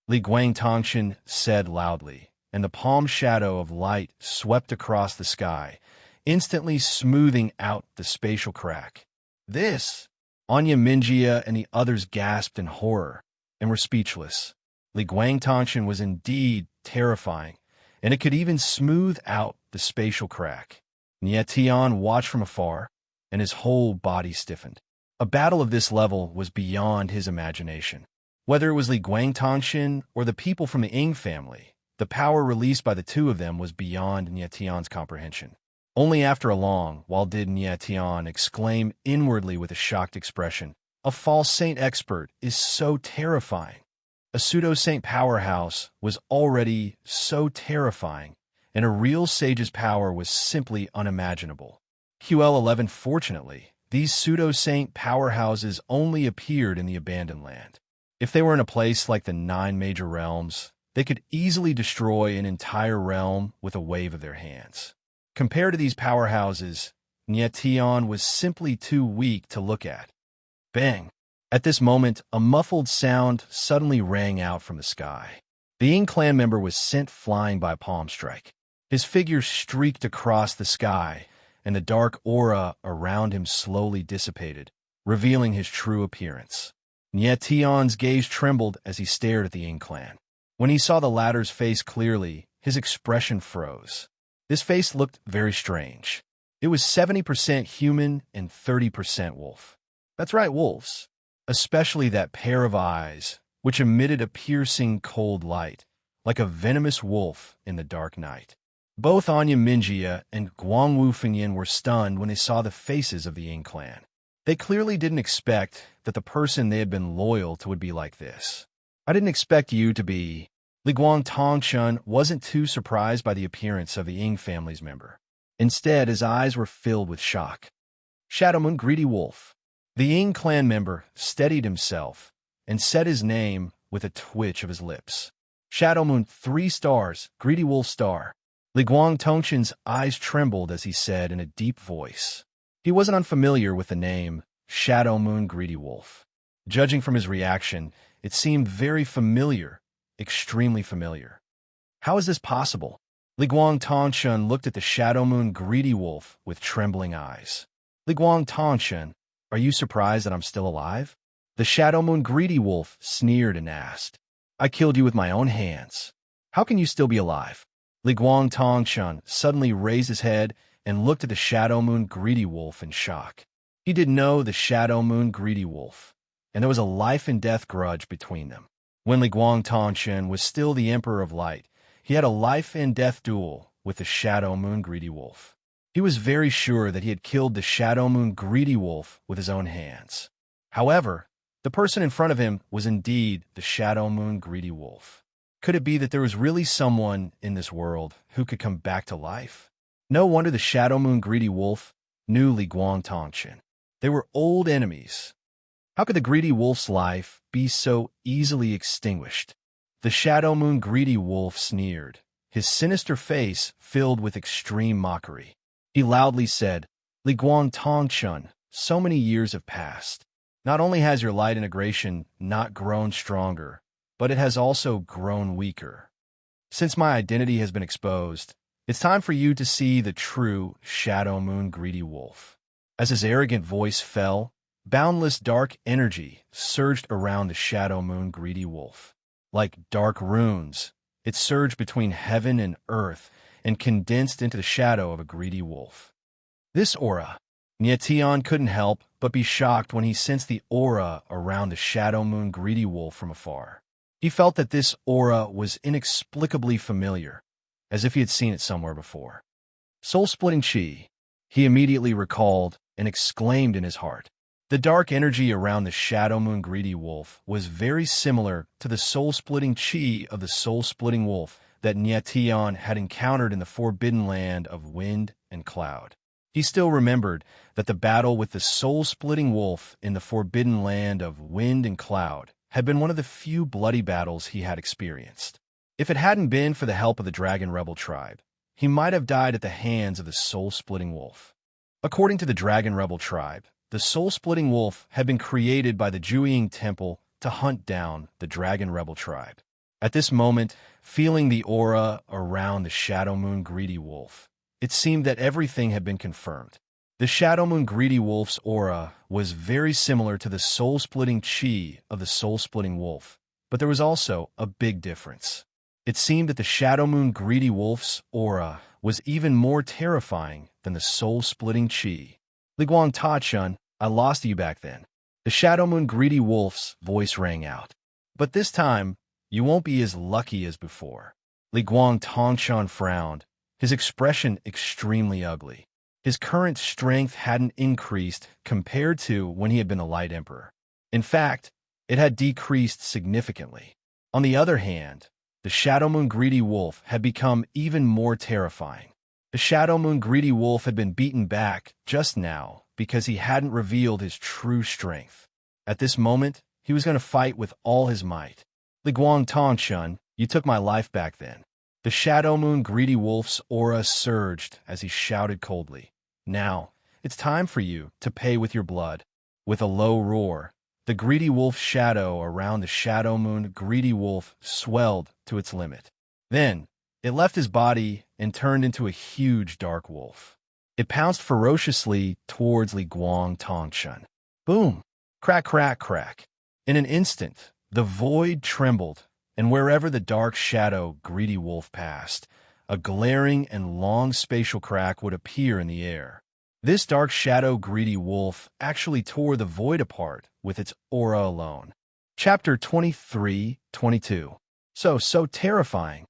Li Guang Tongshan said loudly, and the palm shadow of light swept across the sky, instantly smoothing out the spatial crack. This! Anya, Minjia, and the others gasped in horror and were speechless. Li Guang Tongshan was indeed terrifying, and it could even smooth out the spatial crack. Nie Tian watched from afar, and his whole body stiffened. A battle of this level was beyond his imagination. Whether it was Li Guang Tongshan or the people from the Ying family, the power released by the two of them was beyond Nie Tian's comprehension. Only after a long while did Nie Tian exclaim inwardly with a shocked expression, "A false saint expert is so terrifying." A pseudo-saint powerhouse was already so terrifying, and a real sage's power was simply unimaginable. QL11 Fortunately, these pseudo-saint powerhouses only appeared in the abandoned land. If they were in a place like the 9 major realms, they could easily destroy an entire realm with a wave of their hands. Compared to these powerhouses, Nie Tian was simply too weak to look at. Bang! At this moment, a muffled sound suddenly rang out from the sky. The Ying clan member was sent flying by a palm strike. His figure streaked across the sky, and the dark aura around him slowly dissipated, revealing his true appearance. Nie Tian's gaze trembled as he stared at the Ying clan. When he saw the latter's face clearly, his expression froze. This face looked very strange. It was 70% human and 30% wolf. That's right, wolves. Especially that pair of eyes, which emitted a piercing cold light, like a venomous wolf in the dark night. Both Anya Minjia and Guangwu Fengyan were stunned when they saw the faces of the Ying clan. They clearly didn't expect that the person they had been loyal to would be like this. I didn't expect you to be... Li Guang Tongshan wasn't too surprised by the appearance of the Ying family's member. Instead, his eyes were filled with shock. Shadow Moon Greedy Wolf. The Ying clan member steadied himself and said his name with a twitch of his lips. Shadow Moon 3 stars, Greedy Wolf star. Li Guang Tongshan's eyes trembled as he said in a deep voice. He wasn't unfamiliar with the name Shadow Moon Greedy Wolf. Judging from his reaction, it seemed very familiar, extremely familiar. How is this possible? Li Guang Tongshan looked at the Shadow Moon Greedy Wolf with trembling eyes. Li Guang Tongshan, are you surprised that I'm still alive? The Shadow Moon Greedy Wolf sneered and asked. I killed you with my own hands. How can you still be alive? Li Guang Tongshan suddenly raised his head and looked at the Shadow Moon Greedy Wolf in shock. He did know the Shadow Moon Greedy Wolf, and there was a life-and-death grudge between them. When Li Guang Tongshan was still the Emperor of Light, he had a life-and-death duel with the Shadow Moon Greedy Wolf. He was very sure that he had killed the Shadow Moon Greedy Wolf with his own hands. However, the person in front of him was indeed the Shadow Moon Greedy Wolf. Could it be that there was really someone in this world who could come back to life? No wonder the Shadow Moon Greedy Wolf knew Li Guang Tongshan. They were old enemies. How could the Greedy Wolf's life be so easily extinguished? The Shadow Moon Greedy Wolf sneered, his sinister face filled with extreme mockery. He loudly said, "Li Guang Tongchun, so many years have passed. Not only has your light integration not grown stronger, but it has also grown weaker. Since my identity has been exposed, it's time for you to see the true Shadow Moon Greedy Wolf." As his arrogant voice fell, boundless dark energy surged around the Shadow Moon Greedy Wolf. Like dark runes, it surged between heaven and earth and condensed into the shadow of a greedy wolf. This aura, Nietian couldn't help but be shocked when he sensed the aura around the Shadow Moon Greedy Wolf from afar. He felt that this aura was inexplicably familiar, as if he had seen it somewhere before. Soul-splitting chi, he immediately recalled and exclaimed in his heart. The dark energy around the Shadow Moon Greedy Wolf was very similar to the soul-splitting chi of the soul-splitting wolf that Nietian had encountered in the forbidden land of wind and cloud. He still remembered that the battle with the soul-splitting wolf in the forbidden land of wind and cloud had been one of the few bloody battles he had experienced. If it hadn't been for the help of the Dragon Rebel tribe, he might have died at the hands of the soul-splitting wolf. According to the Dragon Rebel tribe, the soul-splitting wolf had been created by the Jueying Temple to hunt down the Dragon Rebel tribe. At this moment, feeling the aura around the Shadow Moon Greedy Wolf, it seemed that everything had been confirmed. The Shadow Moon Greedy Wolf's aura was very similar to the soul-splitting chi of the soul-splitting wolf, but there was also a big difference. It seemed that the Shadow Moon Greedy Wolf's aura was even more terrifying than the soul-splitting chi. "Li Guang Ta-chun, I lost you back then." The Shadow Moon Greedy Wolf's voice rang out. "But this time, you won't be as lucky as before." Li Guang Tongchun frowned, his expression extremely ugly. His current strength hadn't increased compared to when he had been the Light Emperor. In fact, it had decreased significantly. On the other hand, the Shadow Moon Greedy Wolf had become even more terrifying. The Shadow Moon Greedy Wolf had been beaten back just now because he hadn't revealed his true strength. At this moment, he was going to fight with all his might. "Li Guang Tongchun, you took my life back then." The Shadow Moon Greedy Wolf's aura surged as he shouted coldly, "Now, it's time for you to pay with your blood." With a low roar, the Greedy Wolf's shadow around the Shadow Moon Greedy Wolf swelled to its limit. Then, it left his body and turned into a huge dark wolf. It pounced ferociously towards Li Guang Tongchun. Boom! Crack, crack, crack. In an instant, the void trembled, and wherever the dark shadow Greedy Wolf passed, a glaring and long spatial crack would appear in the air. This dark shadow Greedy Wolf actually tore the void apart with its aura alone. Chapter 23-22. So terrifying.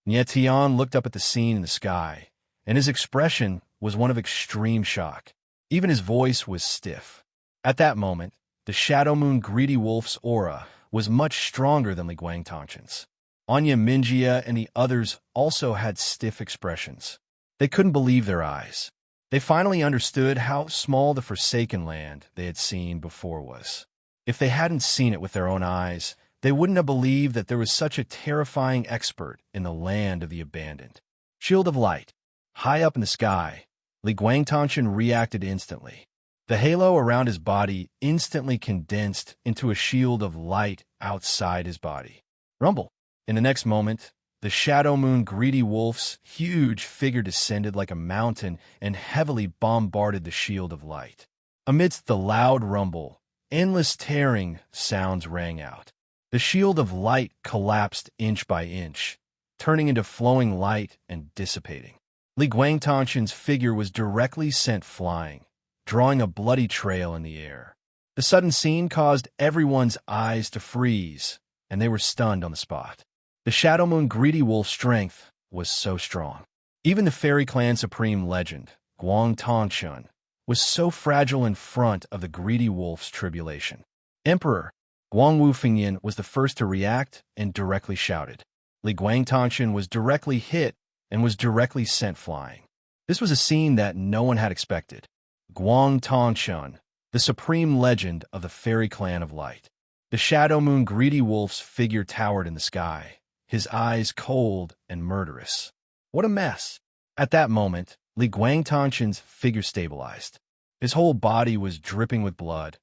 Nietian looked up at the scene in the sky, and his expression was one of extreme shock. Even his voice was stiff. At that moment, the Shadow Moon Greedy Wolf's aura was much stronger than Li Guang Tongchun's. Anya Minjia and the others also had stiff expressions. They couldn't believe their eyes. They finally understood how small the Forsaken Land they had seen before was. If they hadn't seen it with their own eyes, they wouldn't have believed that there was such a terrifying expert in the land of the abandoned. Shield of Light. High up in the sky, Li Guang Tongchun reacted instantly. The halo around his body instantly condensed into a shield of light outside his body. Rumble. In the next moment, the Shadow Moon Greedy Wolf's huge figure descended like a mountain and heavily bombarded the shield of light. Amidst the loud rumble, endless tearing sounds rang out. The shield of light collapsed inch by inch, turning into flowing light and dissipating. Li Guang Tongchun's figure was directly sent flying, drawing a bloody trail in the air. The sudden scene caused everyone's eyes to freeze, and they were stunned on the spot. The Shadow Moon Greedy Wolf's strength was so strong. Even the Fairy Clan Supreme Legend, Guang Tongchun, was so fragile in front of the Greedy Wolf's tribulation. Emperor Guang Wufengyan was the first to react and directly shouted. Li Guang Tongchun was directly hit and was directly sent flying. This was a scene that no one had expected. Guang Tongchun, the supreme legend of the Fairy Clan of Light. The Shadow Moon Greedy Wolf's figure towered in the sky, his eyes cold and murderous. What a mess! At that moment, Li Guangtongshan's figure stabilized. His whole body was dripping with blood,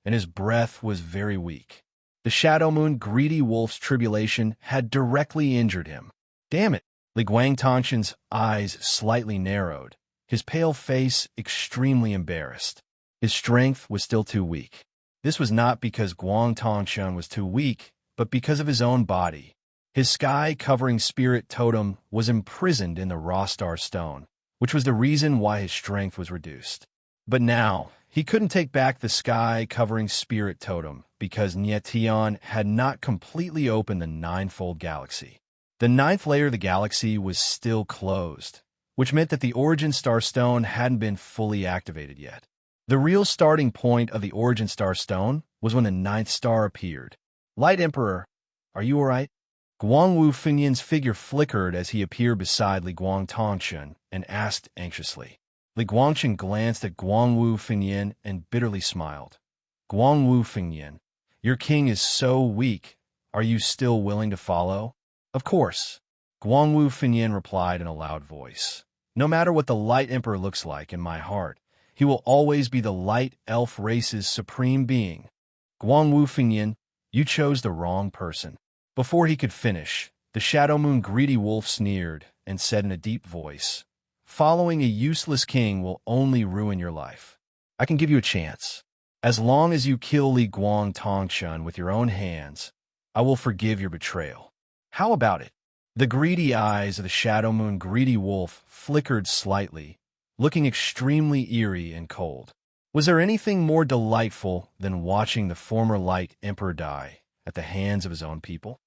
and his breath was very weak. The Shadow Moon greedy wolf's tribulation had directly injured him. Damn it! Li Guangtongshan's eyes slightly narrowed, his pale face extremely embarrassed. His strength was still too weak. This was not because Guangtongshan was too weak, but because of his own body. His sky-covering spirit totem was imprisoned in the raw star stone, which was the reason why his strength was reduced. But now, he couldn't take back the sky-covering spirit totem because Nietian had not completely opened the ninefold galaxy. The ninth layer of the galaxy was still closed, which meant that the origin star stone hadn't been fully activated yet. The real starting point of the origin star stone was when the ninth star appeared. Light Emperor, are you alright? Guangwu Fengyan's figure flickered as he appeared beside Li Guangtongshan and asked anxiously. Li Guangtongshan glanced at Guangwu Fengyan and bitterly smiled. Guangwu Fengyan, your king is so weak. Are you still willing to follow? Of course, Guangwu Fengyan replied in a loud voice. No matter what the Light Emperor looks like in my heart, he will always be the Light Elf race's supreme being. Guangwu Fengyan, you chose the wrong person. Before he could finish, the Shadow Moon greedy wolf sneered and said in a deep voice, following a useless king will only ruin your life. I can give you a chance. As long as you kill Li Guangtongshan with your own hands, I will forgive your betrayal. How about it? The greedy eyes of the Shadow Moon greedy wolf flickered slightly, looking extremely eerie and cold. Was there anything more delightful than watching the former Light Emperor die at the hands of his own people?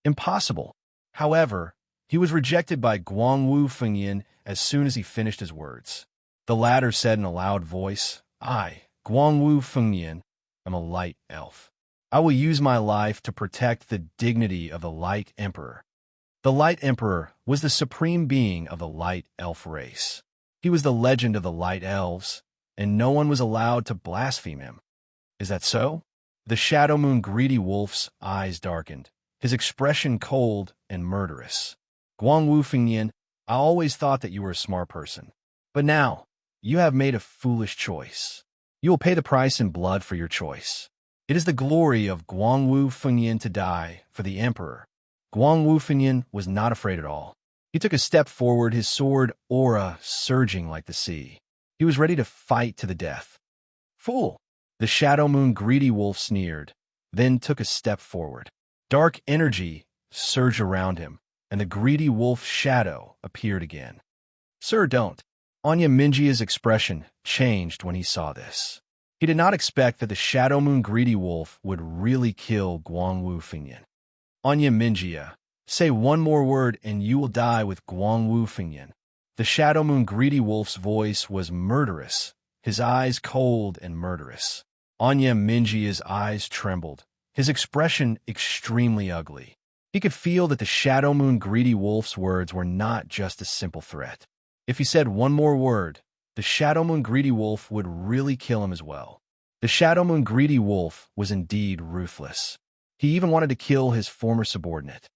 Impossible. However, he was rejected by Guangwu Fengyan as soon as he finished his words. The latter said in a loud voice, I, Guangwu Fengyan, am a Light Elf. I will use my life to protect the dignity of the Light Emperor. The Light Emperor was the supreme being of the Light Elf race. He was the legend of the Light Elves, and no one was allowed to blaspheme him. Is that so? The Shadow Moon greedy wolf's eyes darkened, his expression cold and murderous. Guangwu Fengyan, I always thought that you were a smart person. But now, you have made a foolish choice. You will pay the price in blood for your choice. It is the glory of Guangwu Fengyan to die for the Emperor. Guangwu Fengyan was not afraid at all. He took a step forward, his sword aura surging like the sea. He was ready to fight to the death. Fool! The Shadow Moon greedy wolf sneered, then took a step forward. Dark energy surged around him, and the greedy wolf's shadow appeared again. Sir, don't. Anya Minjia's expression changed when he saw this. He did not expect that the Shadow Moon greedy wolf would really kill Guangwu Fengyan. Anya Minjia, say one more word and you will die with Guangwu Fengyan. The Shadow Moon greedy wolf's voice was murderous, his eyes cold and murderous. Anya Minjia's eyes trembled, his expression extremely ugly. He could feel that the Shadow Moon greedy wolf's words were not just a simple threat. If he said one more word, the Shadow Moon greedy wolf would really kill him as well. The Shadow Moon greedy wolf was indeed ruthless. He even wanted to kill his former subordinate.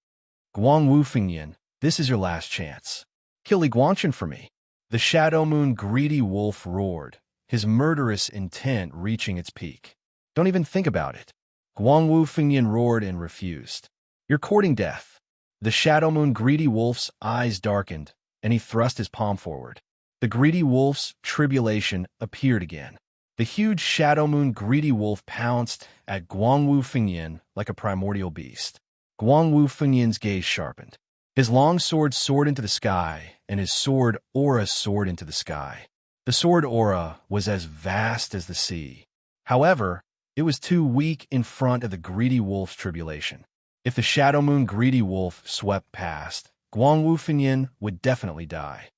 Guangwu Fengyan, this is your last chance. Kill Li Guangtongshan for me. The Shadow Moon greedy wolf roared, his murderous intent reaching its peak. Don't even think about it. Guangwu Fengyan roared and refused. You're courting death. The Shadow Moon greedy wolf's eyes darkened, and he thrust his palm forward. The greedy wolf's tribulation appeared again. The huge Shadow Moon greedy wolf pounced at Guangwu Fengyan like a primordial beast. Guangwu Fengyan's gaze sharpened. His long sword soared into the sky, and his sword aura soared into the sky. The sword aura was as vast as the sea. However, it was too weak in front of the greedy wolf's tribulation. If the Shadow Moon greedy wolf swept past, Guangwu Fengyan would definitely die.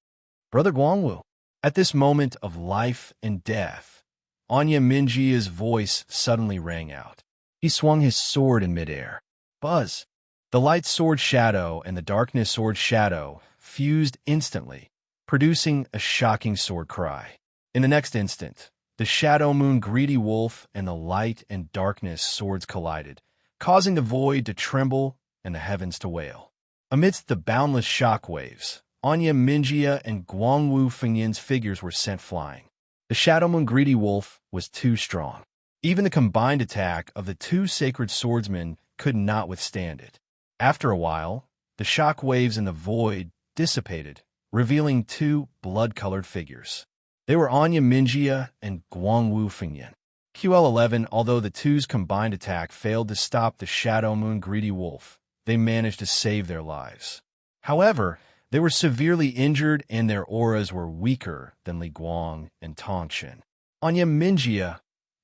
Brother Guangwu, at this moment of life and death, Anya Minjia's voice suddenly rang out. He swung his sword in midair. Buzz! The light sword shadow and the darkness sword shadow fused instantly, producing a shocking sword cry. In the next instant, the Shadow Moon greedy wolf and the light and darkness swords collided, causing the void to tremble and the heavens to wail. Amidst the boundless shockwaves, Anya Minjia and Guangwu Fengyan's figures were sent flying. The Shadow Moon Greedy Wolf was too strong. Even the combined attack of the two sacred swordsmen could not withstand it. After a while, the shockwaves in the void dissipated, revealing two blood-colored figures. They were Anya Minjia and Guangwu Fengyan. QL11, although the two's combined attack failed to stop the Shadow Moon Greedy Wolf, they managed to save their lives. However, they were severely injured and their auras were weaker than Li Guang and Tongshan. Anya Minjia,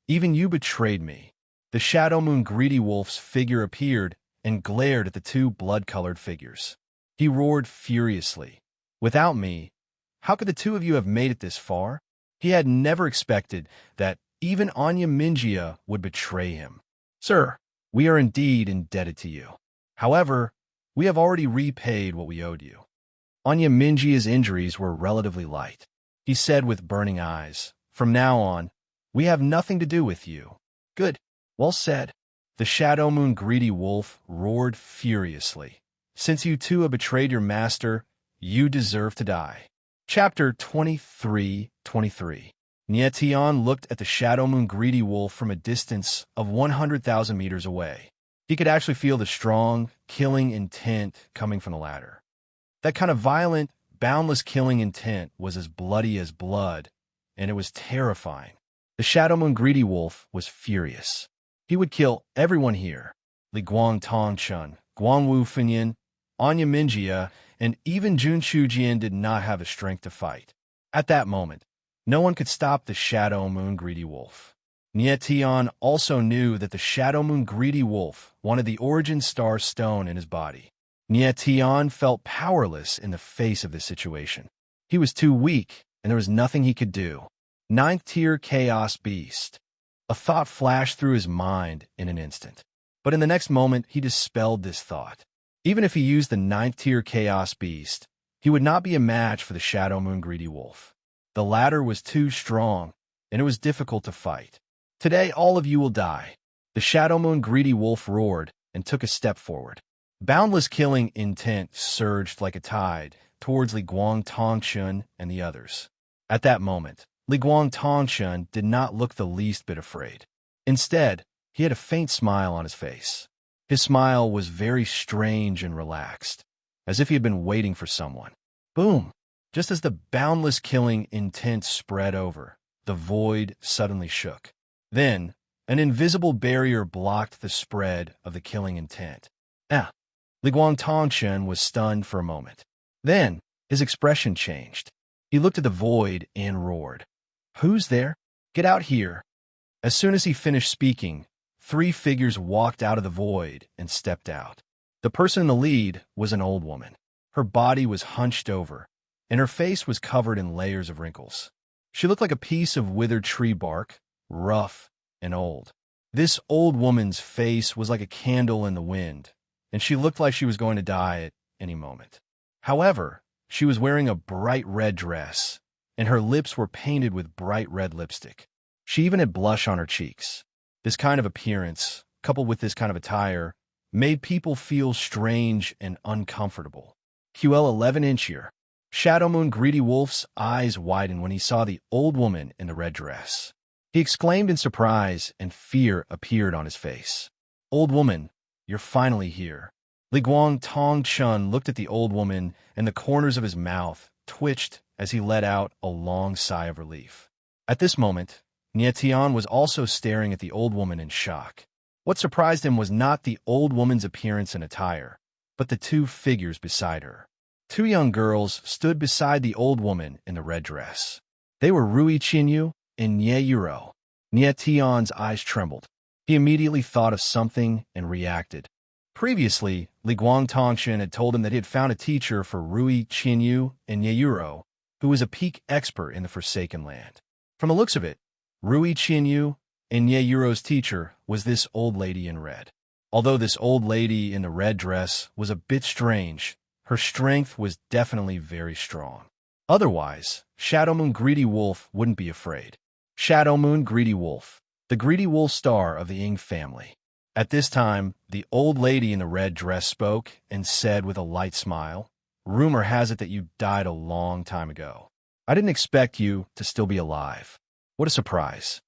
even you betrayed me. The Shadow Moon Greedy Wolf's figure appeared and glared at the two blood-colored figures. He roared furiously. Without me, how could the two of you have made it this far? He had never expected that even Anya Minjia would betray him. Sir, we are indeed indebted to you. However, we have already repaid what we owed you. Anya Minjia's injuries were relatively light. He said with burning eyes, from now on, we have nothing to do with you. Good. Well said. The Shadow Moon Greedy Wolf roared furiously. Since you two have betrayed your master, you deserve to die. Chapter 23:23. Nie Tian looked at the Shadow Moon Greedy Wolf from a distance of 100,000 meters away. He could actually feel the strong, killing intent coming from the latter. That kind of violent, boundless killing intent was as bloody as blood, and it was terrifying. The Shadow Moon Greedy Wolf was furious. He would kill everyone here. Li Guang Tongshan, Guangwu Fengyan, Anya Minjia, and even Jun Shujian did not have the strength to fight. At that moment, no one could stop the Shadow Moon Greedy Wolf. Nie Tian also knew that the Shadow Moon Greedy Wolf wanted the Origin Star Stone in his body. Nie Tian felt powerless in the face of this situation. He was too weak, and there was nothing he could do. Ninth Tier Chaos Beast. A thought flashed through his mind in an instant. But in the next moment, he dispelled this thought. Even if he used the 9th Tier Chaos Beast, he would not be a match for the Shadow Moon Greedy Wolf. The latter was too strong, and it was difficult to fight. Today, all of you will die. The Shadow Moon Greedy Wolf roared and took a step forward. Boundless killing intent surged like a tide towards Li Guang Tongshan and the others. At that moment, Li Guang Tongshan did not look the least bit afraid. Instead, he had a faint smile on his face. His smile was very strange and relaxed, as if he had been waiting for someone. Boom! Just as the boundless killing intent spread over, the void suddenly shook. Then, an invisible barrier blocked the spread of the killing intent. Li Guang Tongshan was stunned for a moment. Then, his expression changed. He looked at the void and roared. Who's there? Get out here. As soon as he finished speaking, 3 figures walked out of the void and stepped out. The person in the lead was an old woman. Her body was hunched over, and her face was covered in layers of wrinkles. She looked like a piece of withered tree bark, rough and old. This old woman's face was like a candle in the wind, and she looked like she was going to die at any moment. However, she was wearing a bright red dress, and her lips were painted with bright red lipstick. She even had blush on her cheeks. This kind of appearance, coupled with this kind of attire, made people feel strange and uncomfortable. QL11 Inchier. Shadow Moon Greedy Wolf's eyes widened when he saw the old woman in the red dress. He exclaimed in surprise, and fear appeared on his face. Old woman, you're finally here. Li Guang Tongshan looked at the old woman, and the corners of his mouth twitched as he let out a long sigh of relief. At this moment, Nie Tian was also staring at the old woman in shock. What surprised him was not the old woman's appearance and attire, but the 2 figures beside her. 2 young girls stood beside the old woman in the red dress. They were Rui Qinyu and Nie Yuro. Nie Tian's eyes trembled. He immediately thought of something and reacted. Previously, Li Guang Tongshan had told him that he had found a teacher for Rui Qinyu and Nie Yuro, who was a peak expert in the Forsaken Land. From the looks of it, Rui Qinyu and Nie Yuro's teacher was this old lady in red. Although this old lady in the red dress was a bit strange, her strength was definitely very strong. Otherwise, Shadow Moon Greedy Wolf wouldn't be afraid. Shadow Moon Greedy Wolf, the Greedy Wolf star of the Ying family. At this time, the old lady in the red dress spoke and said with a light smile, "Rumor has it that you died a long time ago. I didn't expect you to still be alive. What a surprise."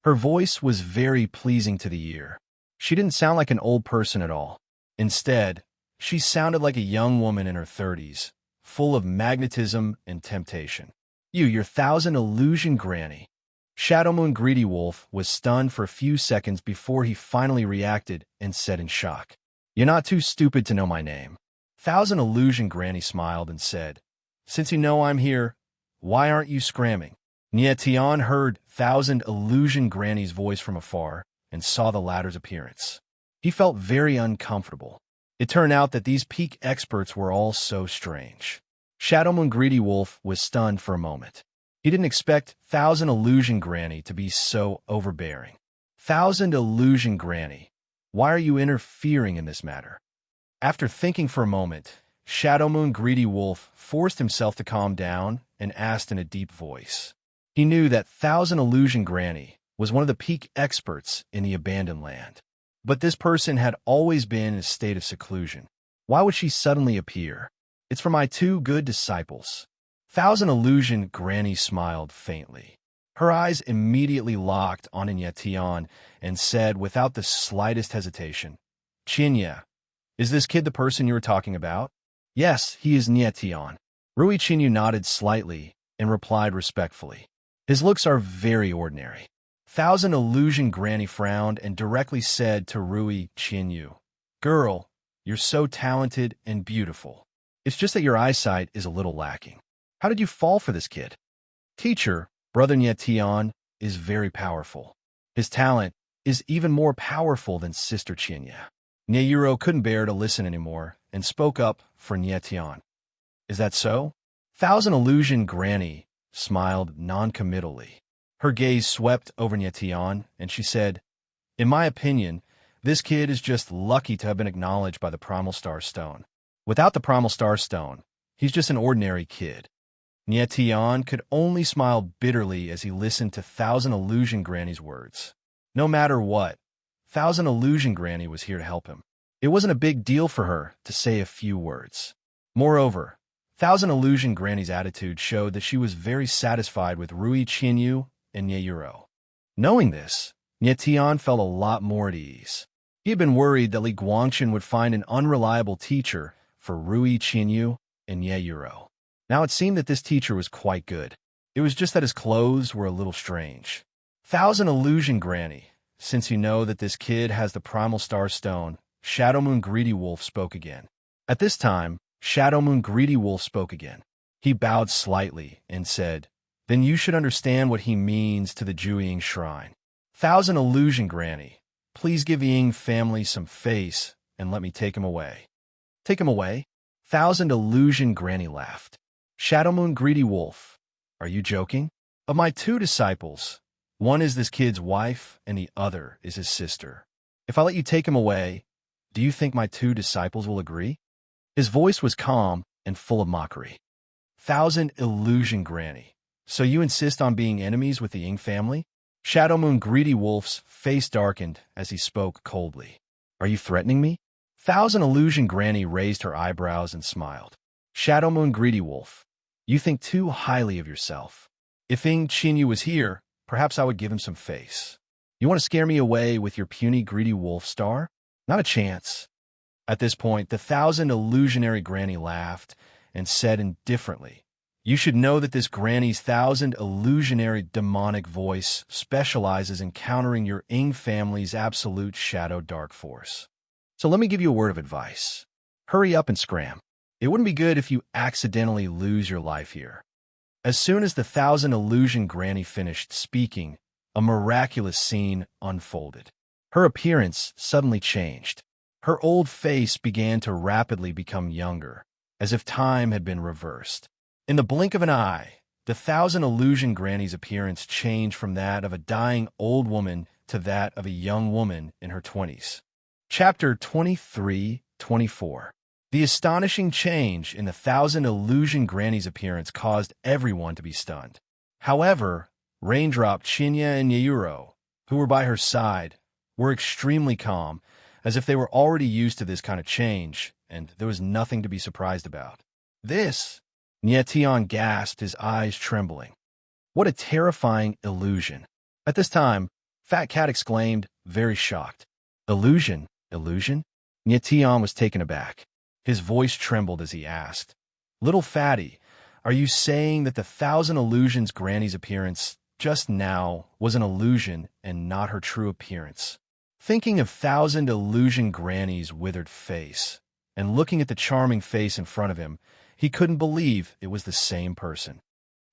Her voice was very pleasing to the ear. She didn't sound like an old person at all. Instead, she sounded like a young woman in her 30s, full of magnetism and temptation. Your thousand illusion granny." Shadow Moon Greedy Wolf was stunned for a few seconds before he finally reacted and said in shock, "You're not too stupid to know my name." Thousand Illusion Granny smiled and said, "Since you know I'm here, why aren't you scramming?" Tian heard Thousand Illusion Granny's voice from afar and saw the latter's appearance. He felt very uncomfortable. It turned out that these peak experts were all so strange. Shadow Moon Greedy Wolf was stunned for a moment. He didn't expect Thousand Illusion Granny to be so overbearing. "Thousand Illusion Granny, why are you interfering in this matter?" After thinking for a moment, Shadow Moon Greedy Wolf forced himself to calm down and asked in a deep voice. He knew that Thousand Illusion Granny was one of the peak experts in the abandoned land. But this person had always been in a state of seclusion. Why would she suddenly appear? "It's for my two good disciples." Thousand Illusion Granny smiled faintly. Her eyes immediately locked on Tian and said without the slightest hesitation, "Qinya, is this kid the person you were talking about?" "Yes, he is Tian." Rui Qinyu nodded slightly and replied respectfully, "His looks are very ordinary." Thousand Illusion Granny frowned and directly said to Rui Qinyu, "Girl, you're so talented and beautiful. It's just that your eyesight is a little lacking. How did you fall for this kid?" "Teacher, Brother Tian is very powerful. His talent is even more powerful than Sister Qinya." Nyuro couldn't bear to listen anymore and spoke up for Tian. "Is that so?" Thousand Illusion Granny smiled non-committally. Her gaze swept over Tian, and she said, "In my opinion, this kid is just lucky to have been acknowledged by the Primal Star Stone. Without the Primal Star Stone, he's just an ordinary kid." Tian could only smile bitterly as he listened to Thousand Illusion Granny's words. No matter what, Thousand Illusion Granny was here to help him. It wasn't a big deal for her to say a few words. Moreover, Thousand Illusion Granny's attitude showed that she was very satisfied with Rui Qinyu and Nyuro. Knowing this, Tian felt a lot more at ease. He had been worried that Li Guangchen would find an unreliable teacher for Rui Qinyu and Nyuro. Now it seemed that this teacher was quite good. It was just that his clothes were a little strange. "Thousand Illusion Granny, since you know that this kid has the Primal Star Stone," Shadow Moon Greedy Wolf spoke again. At this time, Shadow Moon Greedy Wolf spoke again. He bowed slightly and said, "Then you should understand what he means to the Juying Shrine. Thousand Illusion Granny, please give Ying family some face and let me take him away." "Take him away?" Thousand Illusion Granny laughed. "Shadow Moon Greedy Wolf, are you joking? Of my two disciples, one is this kid's wife and the other is his sister. If I let you take him away, do you think my two disciples will agree?" His voice was calm and full of mockery. "Thousand Illusion Granny, so you insist on being enemies with the Ying family?" Shadow Moon Greedy Wolf's face darkened as he spoke coldly. "Are you threatening me?" Thousand Illusion Granny raised her eyebrows and smiled. "Shadow Moon Greedy Wolf, you think too highly of yourself. If Ying Qinyu was here, perhaps I would give him some face. You want to scare me away with your puny Greedy Wolf star? Not a chance." At this point, the Thousand Illusionary Granny laughed and said indifferently, "You should know that this Granny's Thousand Illusionary Demonic Voice specializes in countering your Ying family's absolute shadow dark force. So let me give you a word of advice. Hurry up and scram. It wouldn't be good if you accidentally lose your life here." As soon as the Thousand Illusion Granny finished speaking, a miraculous scene unfolded. Her appearance suddenly changed. Her old face began to rapidly become younger, as if time had been reversed. In the blink of an eye, the Thousand Illusion Granny's appearance changed from that of a dying old woman to that of a young woman in her 20s. Chapter 23-24. The astonishing change in the Thousand Illusion Granny's appearance caused everyone to be stunned. However, Raindrop, Chinya, and Nyuro, who were by her side, were extremely calm, as if they were already used to this kind of change, and there was nothing to be surprised about. This, Nietion gasped, his eyes trembling. What a terrifying illusion. At this time, Fat Cat exclaimed, very shocked. Illusion? Illusion? Nietion was taken aback. His voice trembled as he asked, Little Fatty, are you saying that the 1,000 illusions Granny's appearance just now was an illusion and not her true appearance? Thinking of 1,000 illusion Granny's withered face, and looking at the charming face in front of him, he couldn't believe it was the same person.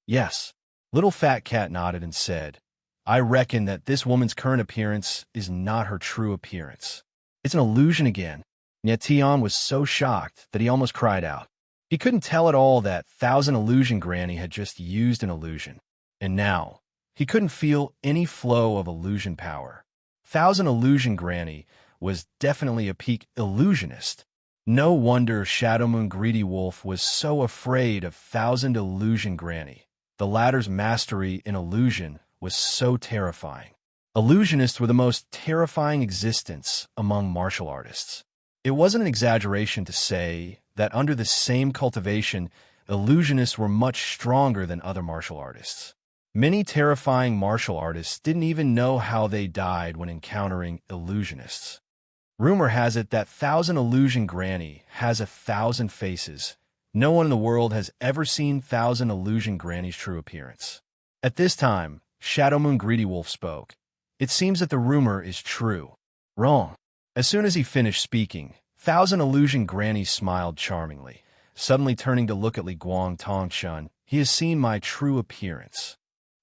Yes, Little Fat Cat nodded and said, I reckon that this woman's current appearance is not her true appearance. It's an illusion again. Nietion was so shocked that he almost cried out. He couldn't tell at all that 1,000 illusion Granny had just used an illusion. And now, he couldn't feel any flow of illusion power. 1,000 illusion Granny was definitely a peak illusionist. No wonder Shadow Moon Greedy Wolf was so afraid of 1,000 illusion Granny. The latter's mastery in illusion was so terrifying. Illusionists were the most terrifying existence among martial artists. It wasn't an exaggeration to say that under the same cultivation, illusionists were much stronger than other martial artists. Many terrifying martial artists didn't even know how they died when encountering illusionists. Rumor has it that 1,000 illusion Granny has 1,000 faces. No one in the world has ever seen 1,000 illusion Granny's true appearance. At this time, Shadow Moon Greedy Wolf spoke. It seems that the rumor is true. Wrong. As soon as he finished speaking, 1,000 illusion Granny smiled charmingly. Suddenly turning to look at Li Guang Tongshun, he has seen my true appearance.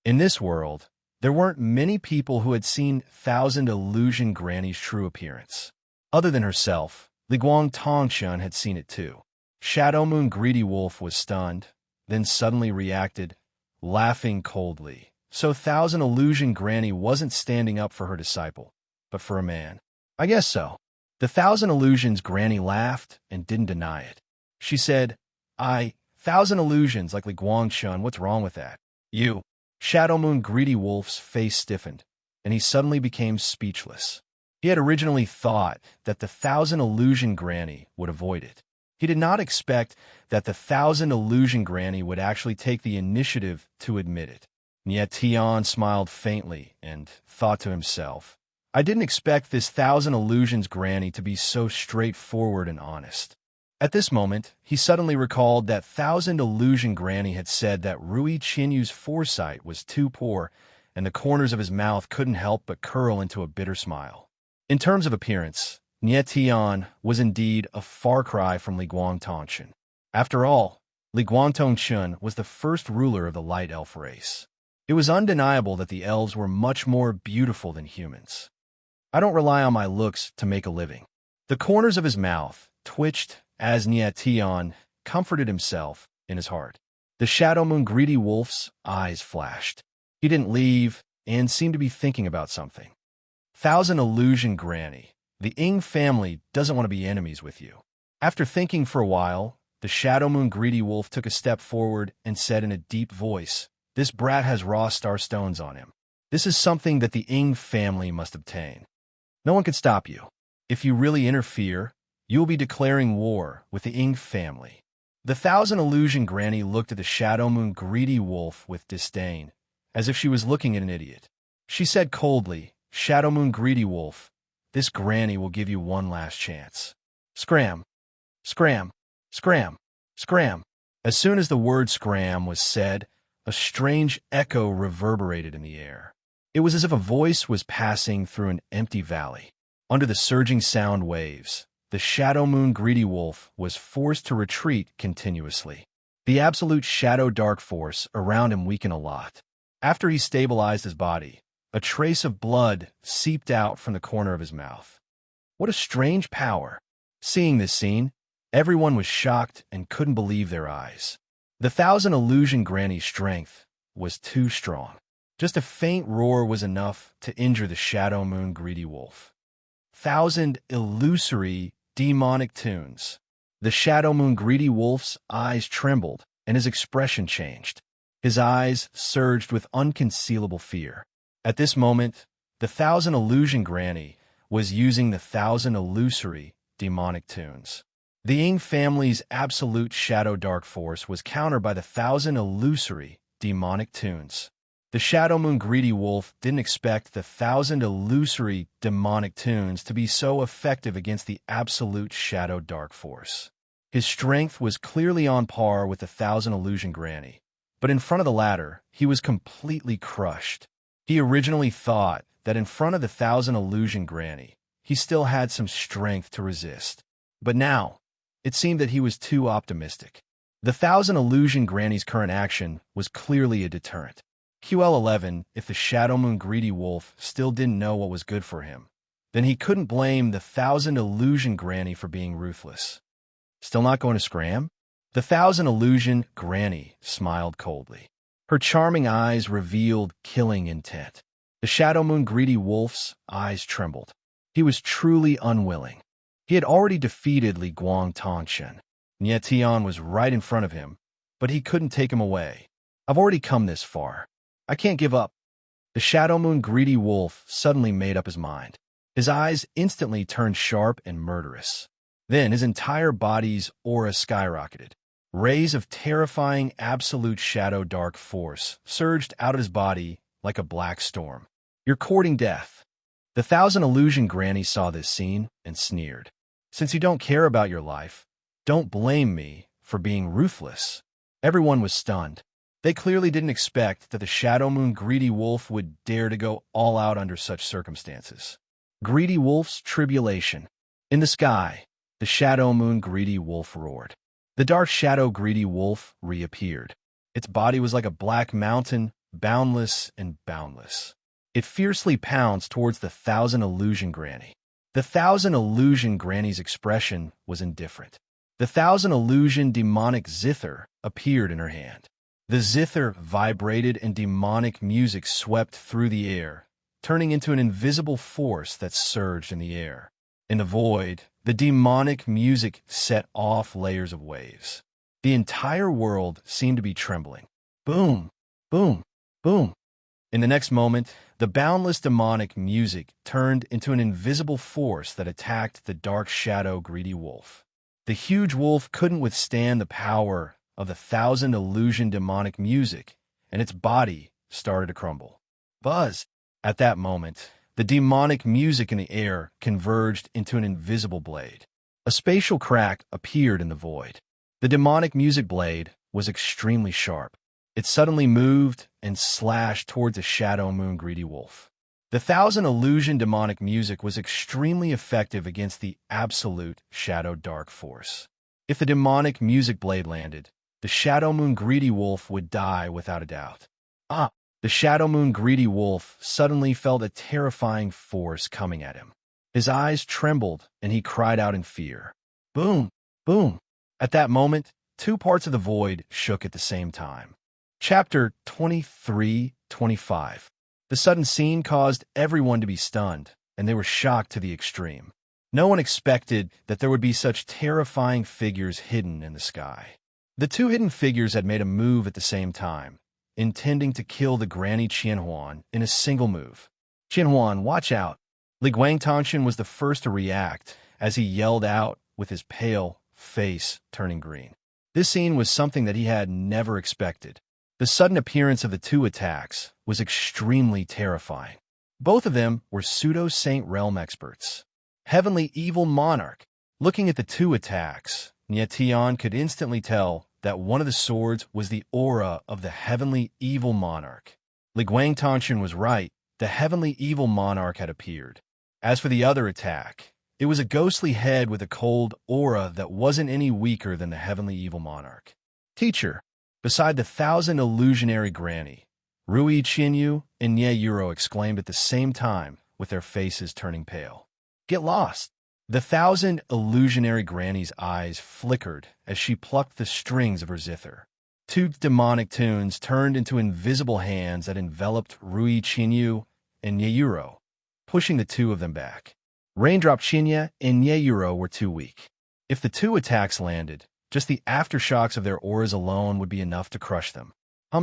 In this world, there weren't many people who had seen 1,000 illusion Granny's true appearance. Other than herself, Li Guang Tongshun had seen it too. Shadow Moon Greedy Wolf was stunned, then suddenly reacted, laughing coldly. So 1,000 illusion Granny wasn't standing up for her disciple, but for a man. I guess so. The 1,000 illusions Granny laughed and didn't deny it. She said, 1,000 illusions like Li Guangshun, what's wrong with that? You. Shadow Moon Greedy Wolf's face stiffened, and he suddenly became speechless. He had originally thought that the 1,000 illusion Granny would avoid it. He did not expect that the 1,000 illusion Granny would actually take the initiative to admit it. Nietion smiled faintly and thought to himself, I didn't expect this 1,000 illusions Granny to be so straightforward and honest. At this moment, he suddenly recalled that 1,000 illusion Granny had said that Rui Qinyu's foresight was too poor, and the corners of his mouth couldn't help but curl into a bitter smile. In terms of appearance, Nietion was indeed a far cry from Li Guang Tongshun. After all, Li Guang Tongshun was the first ruler of the light elf race. It was undeniable that the elves were much more beautiful than humans. I don't rely on my looks to make a living. The corners of his mouth twitched as Nietion comforted himself in his heart. The Shadow Moon Greedy Wolf's eyes flashed. He didn't leave and seemed to be thinking about something. 1,000 illusion Granny. The Ing family doesn't want to be enemies with you. After thinking for a while, the Shadow Moon Greedy Wolf took a step forward and said in a deep voice, This brat has raw star stones on him. This is something that the Ing family must obtain. No one can stop you. If you really interfere, you will be declaring war with the Ing family. The 1,000 illusion Granny looked at the Shadow Moon Greedy Wolf with disdain, as if she was looking at an idiot. She said coldly, Shadow Moon Greedy Wolf, this Granny will give you one last chance. Scram. Scram. Scram. Scram. As soon as the word scram was said, a strange echo reverberated in the air. It was as if a voice was passing through an empty valley. Under the surging sound waves, the Shadow Moon Greedy Wolf was forced to retreat continuously. The absolute shadow dark force around him weakened a lot. After he stabilized his body, a trace of blood seeped out from the corner of his mouth. What a strange power! Seeing this scene, everyone was shocked and couldn't believe their eyes. The 1,000 illusion Granny's strength was too strong. Just a faint roar was enough to injure the Shadow Moon Greedy Wolf. 1,000 illusory, demonic tunes. The Shadow Moon Greedy Wolf's eyes trembled, and his expression changed. His eyes surged with unconcealable fear. At this moment, the 1,000 illusion Granny was using the 1,000 illusory, demonic tunes. The Ying family's absolute shadow dark force was countered by the 1,000 illusory, demonic tunes. The Shadow Moon Greedy Wolf didn't expect the 1,000 illusory, demonic tunes to be so effective against the absolute shadow dark force. His strength was clearly on par with the 1,000 illusion granny, but in front of the latter, he was completely crushed. He originally thought that in front of the 1,000 illusion granny, he still had some strength to resist. But now, it seemed that he was too optimistic. The 1,000 illusion granny's current action was clearly a deterrent. QL11, if the Shadow Moon Greedy Wolf still didn't know what was good for him, then he couldn't blame the 1,000 illusion granny for being ruthless. Still not going to scram? The 1,000 illusion granny smiled coldly. Her charming eyes revealed killing intent. The Shadow Moon Greedy Wolf's eyes trembled. He was truly unwilling. He had already defeated Li Guang Tongshen. Nie Tian was right in front of him, but he couldn't take him away. I've already come this far. I can't give up. The Shadow Moon Greedy Wolf suddenly made up his mind. His eyes instantly turned sharp and murderous. Then his entire body's aura skyrocketed. Rays of terrifying absolute shadow dark force surged out of his body like a black storm. You're courting death. The 1,000 illusion granny saw this scene and sneered. Since you don't care about your life, don't blame me for being ruthless. Everyone was stunned. They clearly didn't expect that the Shadow Moon Greedy Wolf would dare to go all out under such circumstances. Greedy Wolf's tribulation. In the sky, the Shadow Moon Greedy Wolf roared. The dark Shadow Greedy Wolf reappeared. Its body was like a black mountain, boundless and boundless. It fiercely pounced towards the 1,000 illusion granny. The 1,000 illusion granny's expression was indifferent. The 1,000 illusion demonic zither appeared in her hand. The zither vibrated and demonic music swept through the air, turning into an invisible force that surged in the air. In the void, the demonic music set off layers of waves. The entire world seemed to be trembling. Boom, boom, boom. In the next moment, the boundless demonic music turned into an invisible force that attacked the dark shadow greedy wolf. The huge wolf couldn't withstand the power of the 1,000 illusion demonic music, and its body started to crumble. Buzz! At that moment, the demonic music in the air converged into an invisible blade. A spatial crack appeared in the void. The demonic music blade was extremely sharp. It suddenly moved and slashed towards the Shadow Moon Greedy Wolf. The 1,000 illusion demonic music was extremely effective against the absolute Shadow Dark Force. If the demonic music blade landed, the Shadow Moon Greedy Wolf would die without a doubt. The Shadow Moon Greedy Wolf suddenly felt a terrifying force coming at him. His eyes trembled, and he cried out in fear. Boom! Boom! At that moment, two parts of the void shook at the same time. Chapter 23-25. The sudden scene caused everyone to be stunned, and they were shocked to the extreme. No one expected that there would be such terrifying figures hidden in the sky. The two hidden figures had made a move at the same time, intending to kill the Granny Qianhuan in a single move. Qianhuan, watch out! Li Guang Tongshen was the first to react as he yelled out with his pale face turning green. This scene was something that he had never expected. The sudden appearance of the two attacks was extremely terrifying. Both of them were pseudo-Saint Realm experts. Heavenly Evil Monarch. Looking at the two attacks, Nie Tian could instantly tell that one of the swords was the aura of the Heavenly Evil Monarch. Li Guang Tongshen was right. The Heavenly Evil Monarch had appeared. As for the other attack, it was a ghostly head with a cold aura that wasn't any weaker than the Heavenly Evil Monarch. Teacher, beside the 1,000 illusionary granny, Rui Qinyu and Nie Yuro exclaimed at the same time with their faces turning pale. Get lost! The 1,000 illusionary granny's eyes flickered as she plucked the strings of her zither. Two demonic tunes turned into invisible hands that enveloped Rui Qinyu and Nie Yuro, pushing the two of them back. Raindrop Qinya and Nie Yuro were too weak. If the two attacks landed, just the aftershocks of their auras alone would be enough to crush them.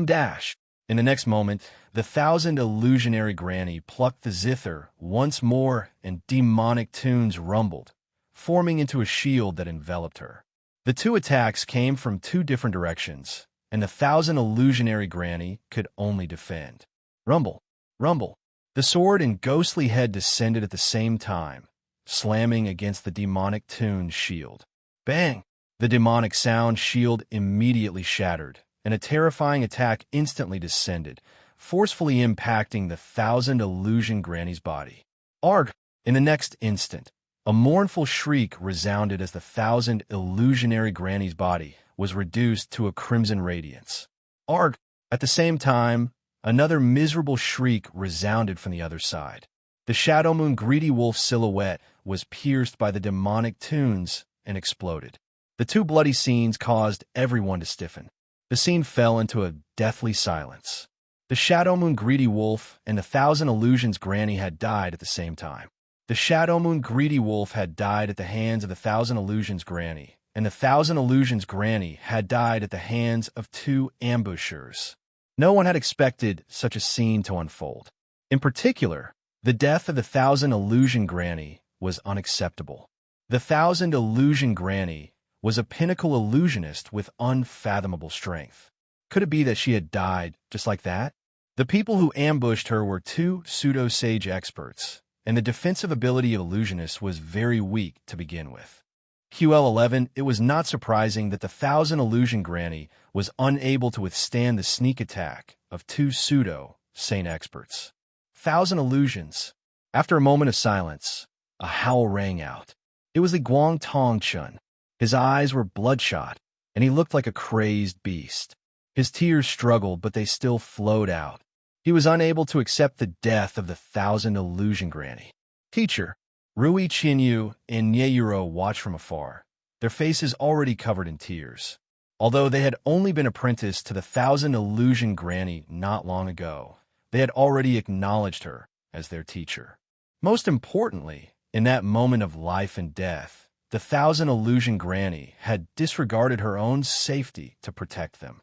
Dash! In the next moment, the thousand illusionary granny plucked the zither once more, and demonic tunes rumbled, forming into a shield that enveloped her. The two attacks came from two different directions, and the thousand illusionary granny could only defend. Rumble, rumble. The sword and ghostly head descended at the same time, slamming against the demonic tune's shield. Bang! The demonic sound shield immediately shattered, and a terrifying attack instantly descended, forcefully impacting the thousand illusion granny's body. Arg! In the next instant, a mournful shriek resounded as the thousand illusionary granny's body was reduced to a crimson radiance. Arg! At the same time, another miserable shriek resounded from the other side. The Shadow Moon greedy wolf silhouette was pierced by the demonic tunes and exploded. The two bloody scenes caused everyone to stiffen. The scene fell into a deathly silence. The Shadow Moon greedy wolf and the thousand illusions granny had died at the same time. The Shadow Moon greedy wolf had died at the hands of the thousand illusions granny, and the thousand illusions granny had died at the hands of two ambushers. No one had expected such a scene to unfold. In particular, the death of the thousand illusion granny was unacceptable. The thousand illusion granny was a pinnacle illusionist with unfathomable strength. Could it be that she had died just like that? The people who ambushed her were two pseudo-sage experts, and the defensive ability of illusionists was very weak to begin with. QL11, it was not surprising that the thousand illusion granny was unable to withstand the sneak attack of two pseudo-sane experts. Thousand illusions. After a moment of silence, a howl rang out. It was the Guang Tong Chun. His eyes were bloodshot, and he looked like a crazed beast. His tears struggled, but they still flowed out. He was unable to accept the death of the thousand illusion granny. Teacher, Rui Qinyu and Nyeyuro watched from afar, their faces already covered in tears. Although they had only been apprenticed to the thousand illusion granny not long ago, they had already acknowledged her as their teacher. Most importantly, in that moment of life and death, the thousand illusion granny had disregarded her own safety to protect them.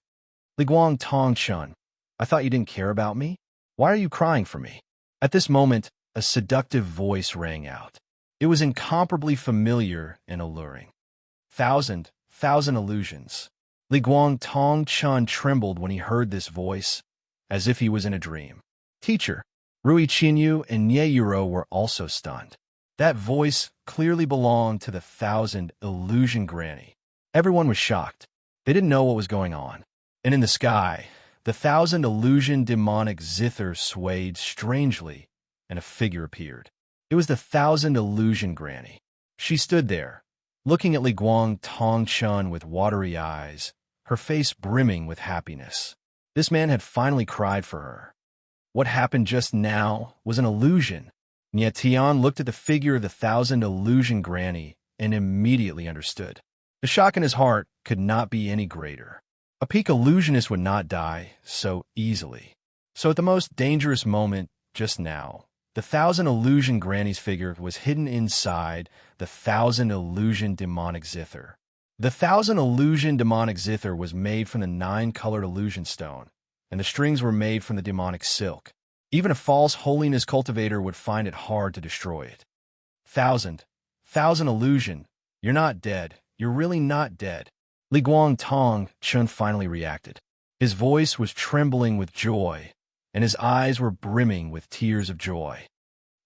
Liguang Tongchun, I thought you didn't care about me? Why are you crying for me? At this moment, a seductive voice rang out. It was incomparably familiar and alluring. Thousand illusions. Liguang Tongchun trembled when he heard this voice, as if he was in a dream. Teacher, Rui Qinyu and Nyeyuro were also stunned. That voice clearly belonged to the thousand illusion granny. Everyone was shocked. They didn't know what was going on. And in the sky, the thousand illusion demonic zither swayed strangely, and a figure appeared. It was the thousand illusion granny. She stood there, looking at Liguang Tongchun with watery eyes, her face brimming with happiness. This man had finally cried for her. What happened just now was an illusion. Nye Tian looked at the figure of the thousand illusion granny and immediately understood. The shock in his heart could not be any greater. A peak illusionist would not die so easily. So at the most dangerous moment just now, the thousand illusion granny's figure was hidden inside the thousand illusion demonic zither. The thousand illusion demonic zither was made from the 9-colored illusion stone, and the strings were made from the demonic silk. Even a false holiness cultivator would find it hard to destroy it. Thousand illusion, you're not dead. You're really not dead. Liguang Tong Chun finally reacted. His voice was trembling with joy, and his eyes were brimming with tears of joy.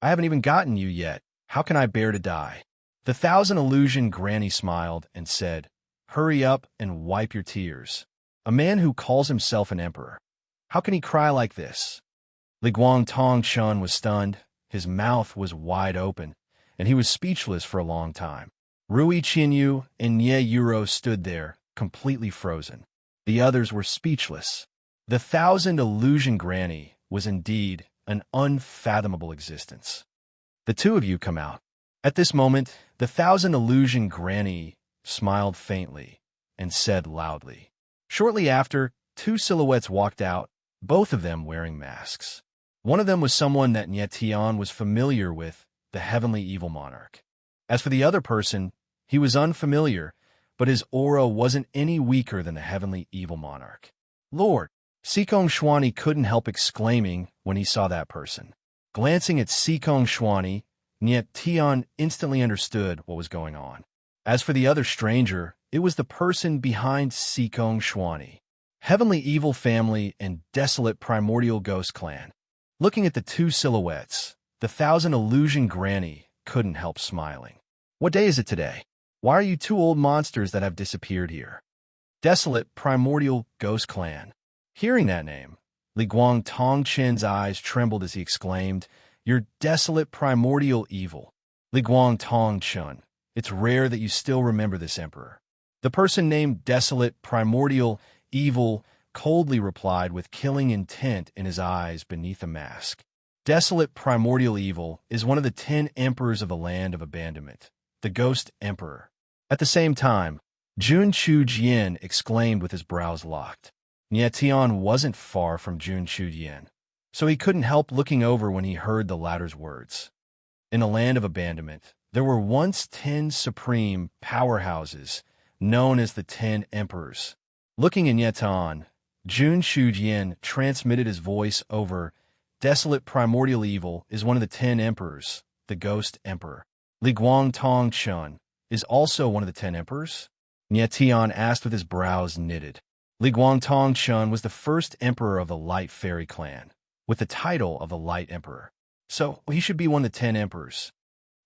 I haven't even gotten you yet. How can I bear to die? The thousand illusion granny smiled and said, Hurry up and wipe your tears. A man who calls himself an emperor. How can he cry like this? Liguang Tong Chun was stunned, his mouth was wide open, and he was speechless for a long time. Rui Qinyu and Nyeyuro stood there, completely frozen. The others were speechless. The thousand illusion granny was indeed an unfathomable existence. The two of you come out. At this moment, the thousand illusion granny smiled faintly and said loudly. Shortly after, two silhouettes walked out, both of them wearing masks. One of them was someone that Nye Tian was familiar with, the heavenly evil monarch. As for the other person, he was unfamiliar, but his aura wasn't any weaker than the heavenly evil monarch. Lord, Sikong Xuani couldn't help exclaiming when he saw that person. Glancing at Sikong Xuani, Niet Tian instantly understood what was going on. As for the other stranger, it was the person behind Sikong Xuani. Heavenly Evil Family and Desolate Primordial Ghost Clan. Looking at the two silhouettes, the Thousand Illusion Granny couldn't help smiling. What day is it today? Why are you two old monsters that have disappeared here? Desolate Primordial Ghost Clan. Hearing that name, Li Guang Tongchen's eyes trembled as he exclaimed, "You're desolate primordial evil." Li Guang Tongchen, it's rare that you still remember this emperor. The person named Desolate Primordial Evil coldly replied with killing intent in his eyes beneath a mask. Desolate Primordial Evil is one of the 10 emperors of the Land of Abandonment, the Ghost Emperor. At the same time, Jun Chu Jian exclaimed with his brows locked. Niet Tian wasn't far from Jun Chu Jian, so he couldn't help looking over when he heard the latter's words. In the Land of Abandonment, there were once 10 supreme powerhouses, known as the 10 Emperors. Looking at Niet Tian, Jun Chu Jian transmitted his voice over, "Desolate Primordial Evil is one of the 10 Emperors, the Ghost Emperor. Li Guang Tongchen is also one of the 10 Emperors?" Niet Tian asked with his brows knitted. Li Guang Tongchen was the first emperor of the Light Fairy clan, with the title of the Light Emperor. So he should be one of the 10 emperors.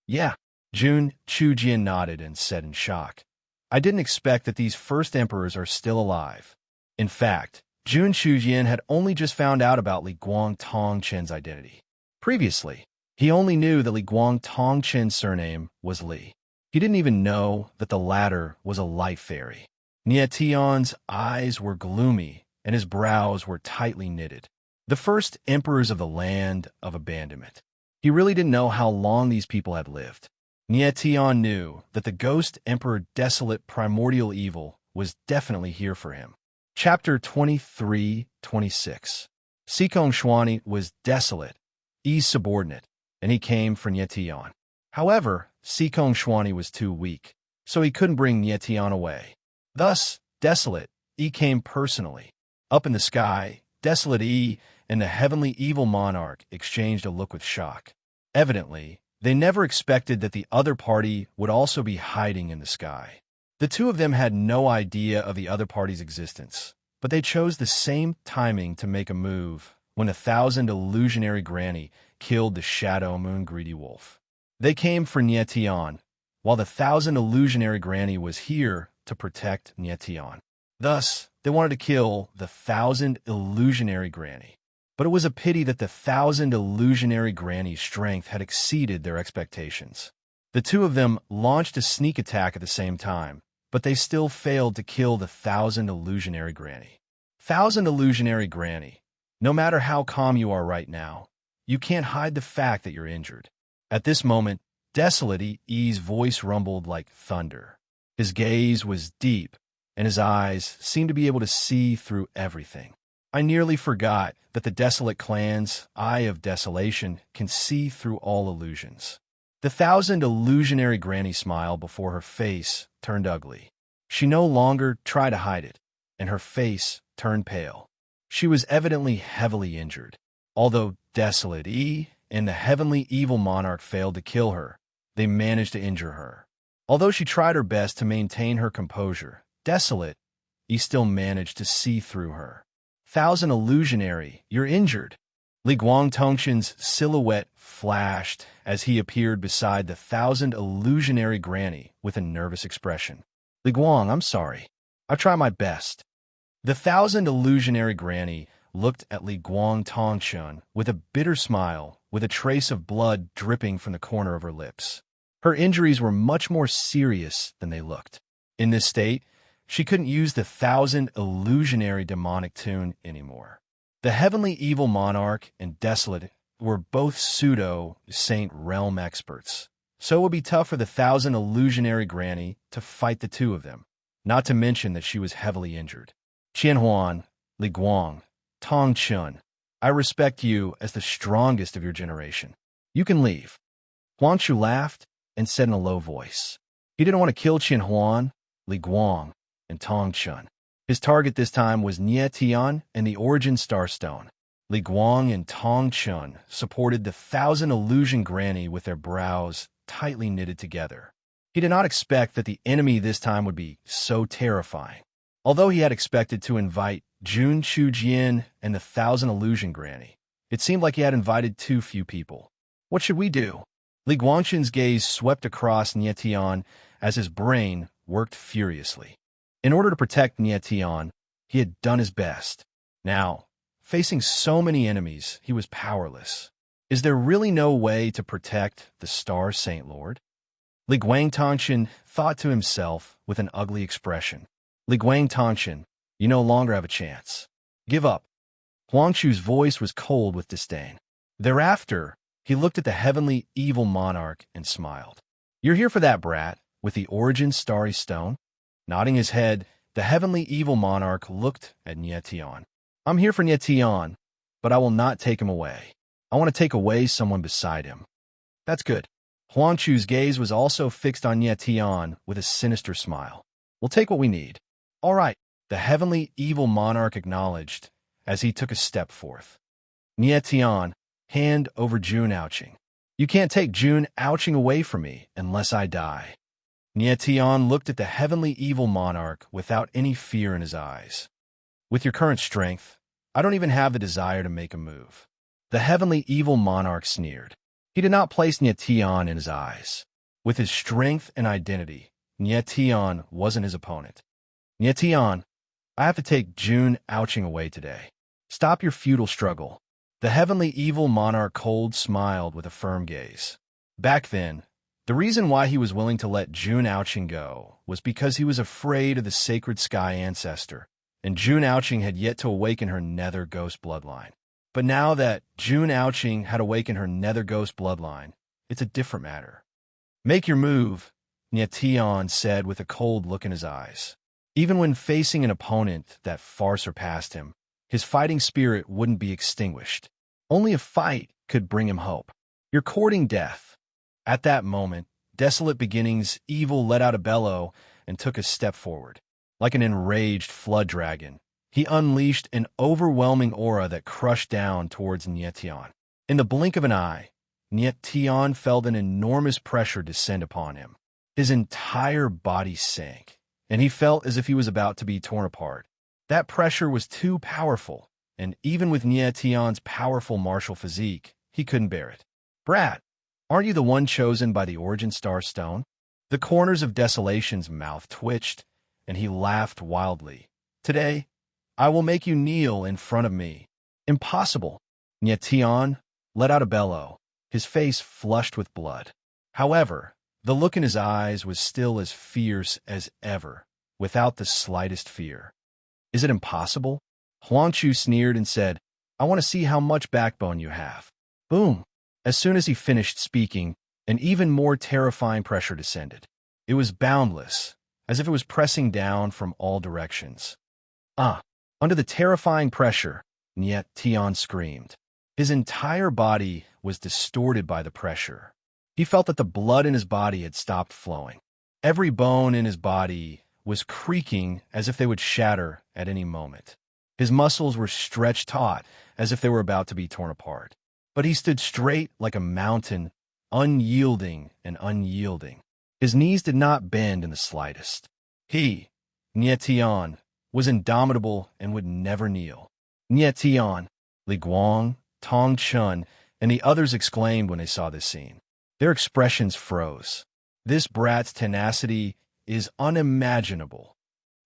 Yeah, Jun Chu Jian nodded and said in shock, "I didn't expect that these first emperors are still alive." In fact, Jun Chu Jian had only just found out about Li Guang Tongchen's identity. Previously, he only knew that Li Guang Tongchen's surname was Li. He didn't even know that the latter was a Light Fairy. Niet Tian's eyes were gloomy, and his brows were tightly knitted. The first emperors of the Land of Abandonment. He really didn't know how long these people had lived. Niet Tian knew that the Ghost Emperor Desolate Primordial Evil was definitely here for him. Chapter 23-26. Sikong Xuani was Desolate, Yi's subordinate, and he came for Niet Tian. However, Sikong Xuani was too weak, so he couldn't bring Niet Tian away. Thus, Desolate Yi came personally. Up in the sky, Desolate Yi and the Heavenly Evil Monarch exchanged a look with shock. Evidently, they never expected that the other party would also be hiding in the sky. The two of them had no idea of the other party's existence, but they chose the same timing to make a move when the Thousand Illusionary Granny killed the Shadow Moon Greedy Wolf. They came for Niet Tian, while the Thousand Illusionary Granny was here to protect Niet Tian. Thus, they wanted to kill the Thousand Illusionary Granny. But it was a pity that the Thousand Illusionary Granny's strength had exceeded their expectations. The two of them launched a sneak attack at the same time, but they still failed to kill the Thousand Illusionary Granny. Thousand Illusionary Granny, no matter how calm you are right now, you can't hide the fact that you're injured. At this moment, Desolate Yi's voice rumbled like thunder. His gaze was deep, and his eyes seemed to be able to see through everything. I nearly forgot that the Desolate Clan's Eye of Desolation can see through all illusions. The Thousand Illusionary Granny smiled before her face turned ugly. She no longer tried to hide it, and her face turned pale. She was evidently heavily injured. Although Desolate Yi and the Heavenly Evil Monarch failed to kill her, they managed to injure her. Although she tried her best to maintain her composure, Desolate Yi still managed to see through her. "Thousand Illusionary, you're injured." Li Guang Tongchen's silhouette flashed as he appeared beside the Thousand Illusionary Granny with a nervous expression. "Li Guang, I'm sorry. I've tried my best." The Thousand Illusionary Granny looked at Li Guang Tongchen with a bitter smile, with a trace of blood dripping from the corner of her lips. Her injuries were much more serious than they looked. In this state, she couldn't use the Thousand Illusionary demonic tune anymore. The Heavenly Evil Monarch and Desolate were both pseudo-Saint Realm experts, so it would be tough for the Thousand Illusionary Granny to fight the two of them, not to mention that she was heavily injured. "Qianhuan, Li Guang, Tongchen, I respect you as the strongest of your generation. You can leave." Huang Chu laughed and said in a low voice. He didn't want to kill Qianhuan, Li Guang, and Tongchen. His target this time was Nie Tian and the Origin Starstone. Li Guang and Tong Chun supported the Thousand Illusion Granny with their brows tightly knitted together. He did not expect that the enemy this time would be so terrifying. Although he had expected to invite Jun Chujian and the Thousand Illusion Granny, it seemed like he had invited too few people. What should we do? Li Guangqin's gaze swept across Nie Tian as his brain worked furiously. In order to protect Nie Tian, he had done his best. Now, facing so many enemies, he was powerless. Is there really no way to protect the Star Saint Lord? Li Guangtongqin thought to himself with an ugly expression. Li Guangtongqin, you no longer have a chance. Give up. Huangchu's voice was cold with disdain. Thereafter, he looked at the heavenly evil monarch and smiled. You're here for that brat with the Origin Starry Stone? Nodding his head, the heavenly evil monarch looked at Nie Tian. I'm here for Nie Tian, but I will not take him away. I want to take away someone beside him. That's good. Huangchu's gaze was also fixed on Nie Tian with a sinister smile. We'll take what we need. All right, the heavenly evil monarch acknowledged as he took a step forth. Nie Tian, hand over Jun Ouching. You can't take Jun Ouching away from me unless I die. Nie Tian looked at the heavenly evil monarch without any fear in his eyes. With your current strength, I don't even have the desire to make a move. The heavenly evil monarch sneered. He did not place Nie Tian in his eyes. With his strength and identity, Nie Tian wasn't his opponent. Nie Tian, I have to take Jun Ouching away today. Stop your futile struggle. The heavenly evil monarch cold smiled with a firm gaze. Back then, the reason why he was willing to let Jun Ouching go was because he was afraid of the sacred sky ancestor, and Jun Ouching had yet to awaken her nether ghost bloodline. But now that Jun Ouching had awakened her nether ghost bloodline, it's a different matter. Make your move, Nie Tian said with a cold look in his eyes. Even when facing an opponent that far surpassed him, his fighting spirit wouldn't be extinguished. Only a fight could bring him hope. You're courting death. At that moment, Desolate Beginnings Evil let out a bellow and took a step forward. Like an enraged flood dragon, he unleashed an overwhelming aura that crushed down towards Nie Tian. In the blink of an eye, Nie Tian felt an enormous pressure descend upon him. His entire body sank, and he felt as if he was about to be torn apart. That pressure was too powerful, and even with Nie Tian's powerful martial physique, he couldn't bear it. Brat, aren't you the one chosen by the Origin Star Stone? The corners of Desolation's mouth twitched, and he laughed wildly. Today, I will make you kneel in front of me. Impossible. Nie Tian let out a bellow, his face flushed with blood. However, the look in his eyes was still as fierce as ever, without the slightest fear. Is it impossible? Huangchu sneered and said, I want to see how much backbone you have. Boom. As soon as he finished speaking, an even more terrifying pressure descended. It was boundless, as if it was pressing down from all directions. Under the terrifying pressure, Nie Tian screamed. His entire body was distorted by the pressure. He felt that the blood in his body had stopped flowing. Every bone in his body was creaking as if they would shatter at any moment. His muscles were stretched taut as if they were about to be torn apart. But he stood straight like a mountain, unyielding and unyielding. His knees did not bend in the slightest. He, Nie Tian, was indomitable and would never kneel. Nie Tian, Li Guang, Tong Chun, and the others exclaimed when they saw this scene. Their expressions froze. This brat's tenacity is unimaginable.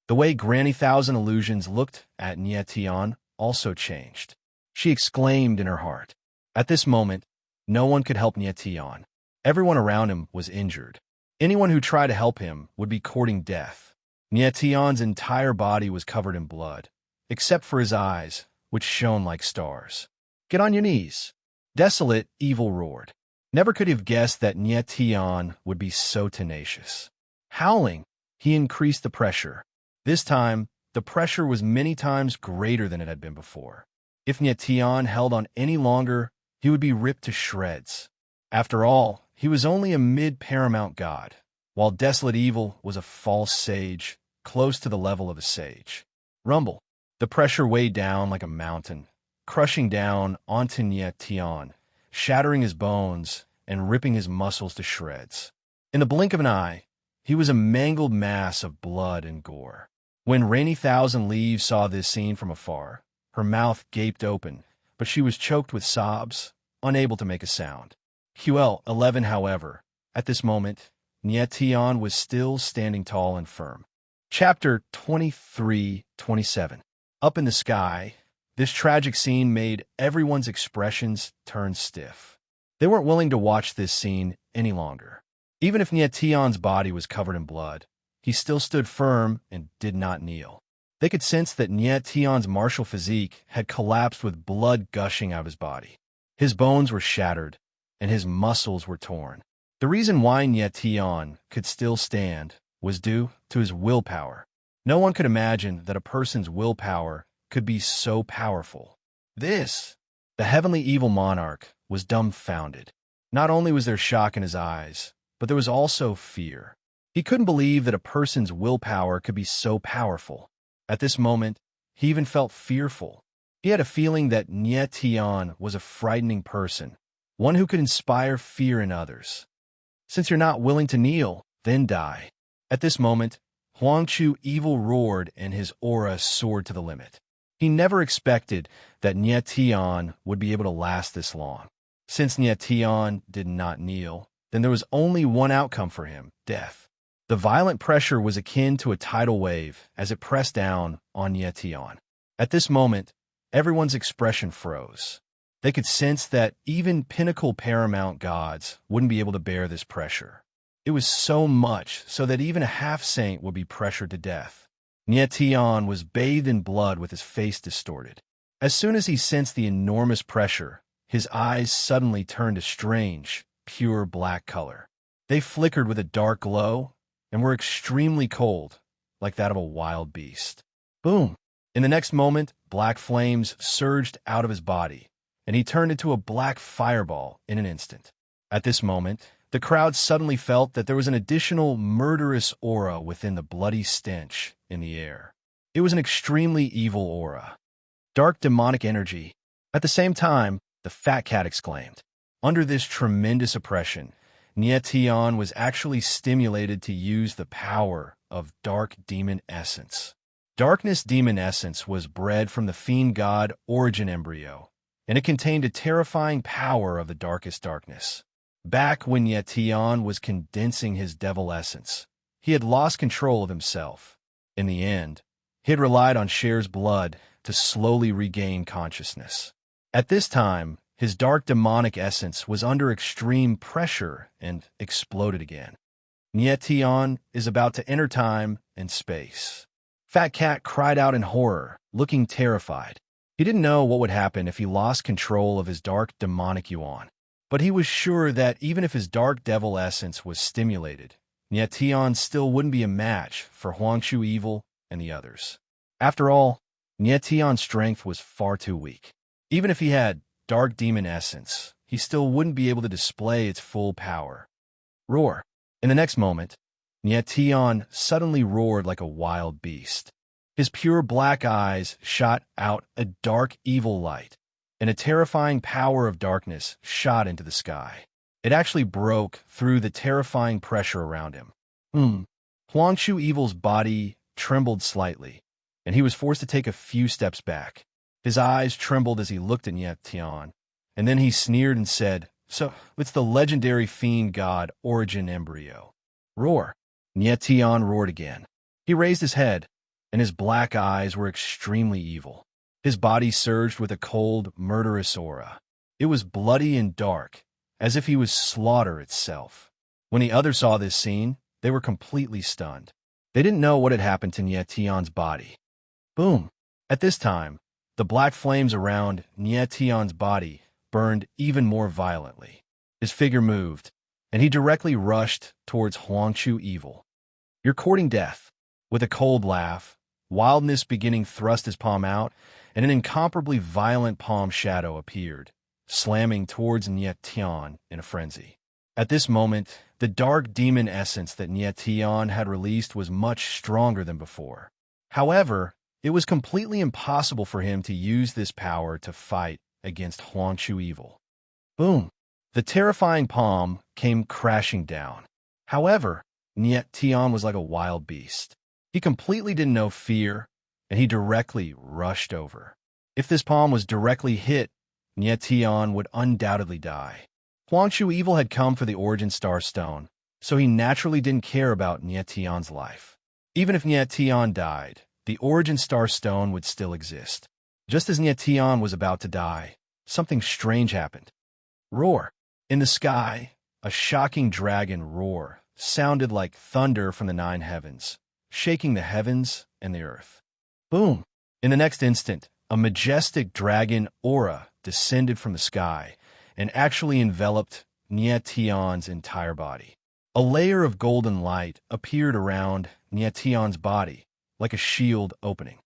The way Granny Thousand Illusions looked at Nie Tian also changed. She exclaimed in her heart. At this moment, no one could help Nie Tian. Everyone around him was injured. Anyone who tried to help him would be courting death. Nie Tian's entire body was covered in blood, except for his eyes, which shone like stars. Get on your knees. Desolate Evil roared. Never could have guessed that Nie Tian would be so tenacious. Howling, he increased the pressure. This time, the pressure was many times greater than it had been before. If Nie Tian held on any longer, he would be ripped to shreds. After all, he was only a mid-paramount god, while Desolate Evil was a false sage, close to the level of a sage. Rumble. The pressure weighed down like a mountain, crushing down onto Nye Tian, shattering his bones and ripping his muscles to shreds. In the blink of an eye, he was a mangled mass of blood and gore. When Rainy Thousand Leaves saw this scene from afar, her mouth gaped open, but she was choked with sobs, unable to make a sound. QL11, however, at this moment, Nye Tian was still standing tall and firm. Chapter 23-27. Up in the sky, this tragic scene made everyone's expressions turn stiff. They weren't willing to watch this scene any longer. Even if Nye Tian's body was covered in blood, he still stood firm and did not kneel. They could sense that Nye Tian's martial physique had collapsed with blood gushing out of his body. His bones were shattered, and his muscles were torn. The reason why Nye Tian could still stand was due to his willpower. No one could imagine that a person's willpower could be so powerful. The heavenly evil monarch, was dumbfounded. Not only was there shock in his eyes, but there was also fear. He couldn't believe that a person's willpower could be so powerful. At this moment, he even felt fearful. He had a feeling that Nye Tian was a frightening person, one who could inspire fear in others. Since you're not willing to kneel, then die. At this moment, Huangchu Evil roared and his aura soared to the limit. He never expected that Nye Tian would be able to last this long. Since Nye Tian did not kneel, then there was only one outcome for him: death. The violent pressure was akin to a tidal wave as it pressed down on Nye Tian. At this moment, everyone's expression froze. They could sense that even pinnacle paramount gods wouldn't be able to bear this pressure. It was so much so that even a half-saint would be pressured to death. Nye Tian was bathed in blood with his face distorted. As soon as he sensed the enormous pressure, his eyes suddenly turned a strange, pure black color. They flickered with a dark glow and were extremely cold, like that of a wild beast. Boom! In the next moment, black flames surged out of his body, and he turned into a black fireball in an instant. At this moment, the crowd suddenly felt that there was an additional murderous aura within the bloody stench in the air. It was an extremely evil aura. Dark demonic energy. At the same time, the fat cat exclaimed. Under this tremendous oppression, Nye Tian was actually stimulated to use the power of dark demon essence. Darkness demon essence was bred from the fiend god origin embryo, and it contained a terrifying power of the darkest darkness. Back when Nye Tian was condensing his devil essence, he had lost control of himself. In the end, he had relied on Cher's blood to slowly regain consciousness. At this time, his dark demonic essence was under extreme pressure and exploded again. Nye Tian is about to enter time and space. Fat Cat cried out in horror, looking terrified. He didn't know what would happen if he lost control of his dark demonic yuan. But he was sure that even if his dark devil essence was stimulated, Nye Tian still wouldn't be a match for Huangchu Evil and the others. After all, Nye Tian's strength was far too weak. Even if he had dark demon essence, he still wouldn't be able to display its full power. Roar. In the next moment, Nye Tian suddenly roared like a wild beast. His pure black eyes shot out a dark evil light, and a terrifying power of darkness shot into the sky. It actually broke through the terrifying pressure around him. Huangchu Evil's body trembled slightly, and he was forced to take a few steps back. His eyes trembled as he looked at Nye Tian, and then he sneered and said, "So, it's the legendary fiend god Origin Embryo." Roar. Nye Tian roared again. He raised his head, and his black eyes were extremely evil. His body surged with a cold, murderous aura. It was bloody and dark, as if he was slaughter itself. When the others saw this scene, they were completely stunned. They didn't know what had happened to Nye Tian's body. Boom! At this time, the black flames around Nye Tian's body burned even more violently. His figure moved, and he directly rushed towards Huangchu Evil. "You're courting death." With a cold laugh, Wildness Beginning thrust his palm out, and an incomparably violent palm shadow appeared, slamming towards Nye Tian in a frenzy. At this moment, the dark demon essence that Nye Tian had released was much stronger than before. However, It was completely impossible for him to use this power to fight against Huangchu evil. Boom! The terrifying palm came crashing down. However, Niet Tian was like a wild beast. He completely didn't know fear, and he directly rushed over. If this palm was directly hit, Niet Tian would undoubtedly die. Huangchu evil had come for the Origin Star Stone, so he naturally didn't care about Niet Tian's life. Even if Niet Tian died, the Origin Star Stone would still exist. Just as Niet Tian was about to die, something strange happened. Roar! In the sky, a shocking dragon roar sounded like thunder from the 9 heavens, shaking the heavens and the earth. Boom! In the next instant, a majestic dragon aura descended from the sky and actually enveloped Niet Tian's entire body. A layer of golden light appeared around Niet Tian's body, like a shield opening.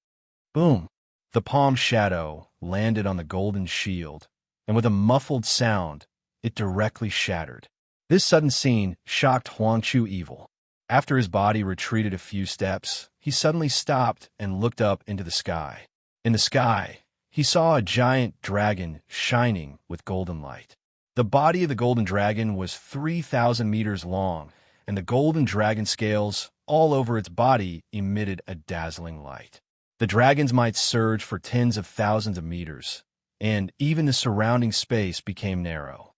Boom! The palm shadow landed on the golden shield, and with a muffled sound, it directly shattered. This sudden scene shocked Huangchu evil. After his body retreated a few steps, he suddenly stopped and looked up into the sky. In the sky, he saw a giant dragon shining with golden light. The body of the golden dragon was 3,000 meters long, and the golden dragon scales all over its body emitted a dazzling light. The dragon's might surged for tens of thousands of meters, and even the surrounding space became narrow.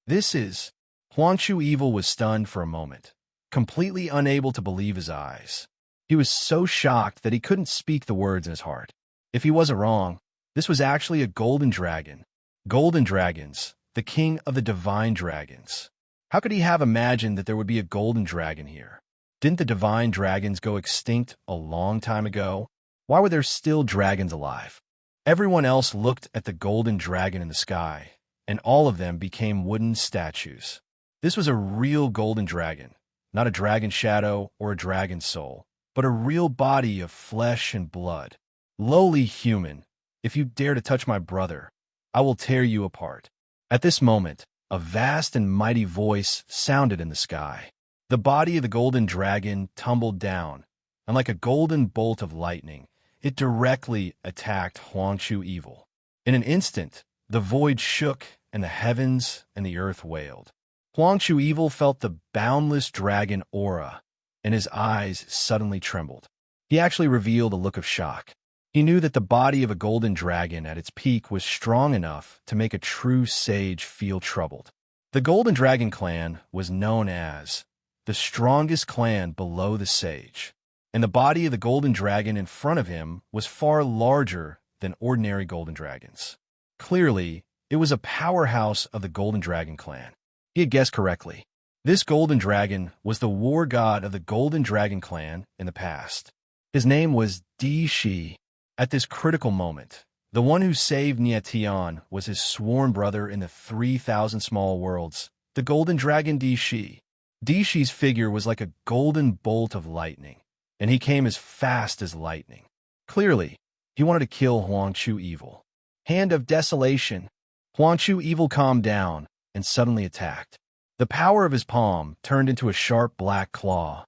Huangchu evil was stunned for a moment, completely unable to believe his eyes. He was so shocked that he couldn't speak the words in his heart. If he wasn't wrong, this was actually a golden dragon. Golden dragons, the king of the divine dragons. How could he have imagined that there would be a golden dragon here? Didn't the divine dragons go extinct a long time ago? Why were there still dragons alive? Everyone else looked at the golden dragon in the sky, and all of them became wooden statues. This was a real golden dragon, not a dragon shadow or a dragon soul, but a real body of flesh and blood. Lowly human, if you dare to touch my brother, I will tear you apart. At this moment, a vast and mighty voice sounded in the sky. The body of the golden dragon tumbled down, and like a golden bolt of lightning, it directly attacked Huangchu evil. In an instant, the void shook, and the heavens and the earth wailed. Huangchu evil felt the boundless dragon aura, and his eyes suddenly trembled. He actually revealed a look of shock. He knew that the body of a golden dragon at its peak was strong enough to make a true sage feel troubled. The Golden Dragon clan was known as the strongest clan below the sage, and the body of the golden dragon in front of him was far larger than ordinary golden dragons. Clearly, it was a powerhouse of the Golden Dragon clan. He had guessed correctly. This golden dragon was the war god of the Golden Dragon clan in the past. His name was Di Shi. At this critical moment, the one who saved Niet Tian was his sworn brother in the 3,000 small worlds, the golden dragon Di Shi. Di Shi's figure was like a golden bolt of lightning, and he came as fast as lightning. Clearly, he wanted to kill Huangchu evil. Hand of desolation. Huangchu evil calmed down and suddenly attacked. The power of his palm turned into a sharp black claw,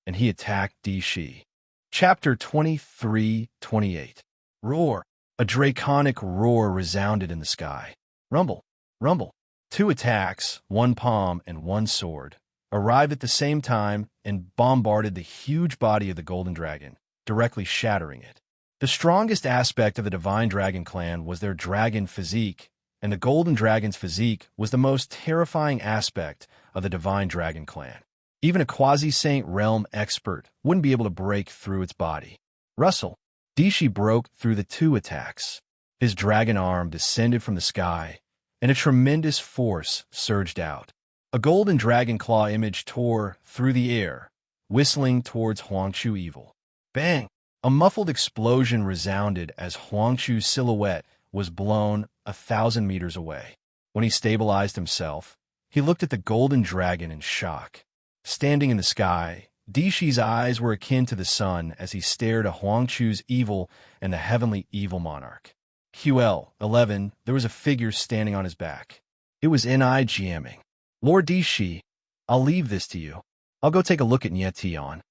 and he attacked Di Shi. Chapter 23-28. Roar. A draconic roar resounded in the sky. Rumble, rumble. 2 attacks, 1 palm and 1 sword, arrived at the same time and bombarded the huge body of the golden dragon, directly shattering it. The strongest aspect of the Divine Dragon clan was their dragon physique, and the Golden Dragon's physique was the most terrifying aspect of the Divine Dragon clan. Even a quasi-saint realm expert wouldn't be able to break through its body. Rustle. Di Shi broke through the 2 attacks. His dragon arm descended from the sky, and a tremendous force surged out. A golden dragon claw image tore through the air, whistling towards Huangchu evil. Bang! A muffled explosion resounded as Huangchu's silhouette was blown 1,000 meters away. When he stabilized himself, he looked at the golden dragon in shock. Standing in the sky, Di Shi's eyes were akin to the sun as he stared at Huangchu's evil and the heavenly evil monarch. QL11, there was a figure standing on his back. It was Ni jamming. Lord Di Shi, I'll leave this to you. I'll go take a look at Niet Tian.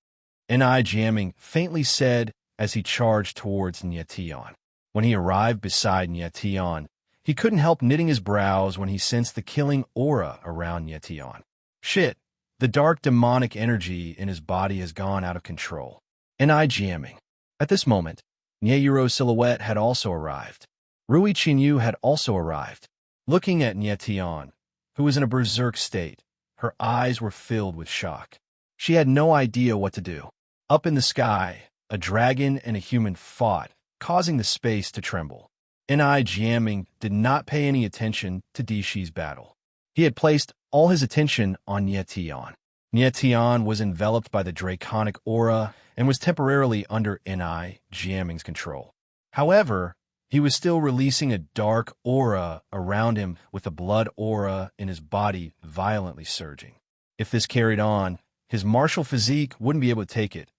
Ni jamming faintly said as he charged towards Nyation. When he arrived beside Nyation, he couldn't help knitting his brows when he sensed the killing aura around Nyation. Shit, the dark demonic energy in his body has gone out of control. An eye jamming. At this moment, Nyeyiro's silhouette had also arrived. Rui Chinyu had also arrived. Looking at Nyation, who was in a berserk state, her eyes were filled with shock. She had no idea what to do. Up in the sky, a dragon and a human fought, causing the space to tremble. An-I jamming did not pay any attention to Dishi's battle. He had placed all his attention on Nyation. Nyation was enveloped by the draconic aura and was temporarily under N.I. jamming's control. However, he was still releasing a dark aura around him with the blood aura in his body violently surging. If this carried on, his martial physique wouldn't be able to take it,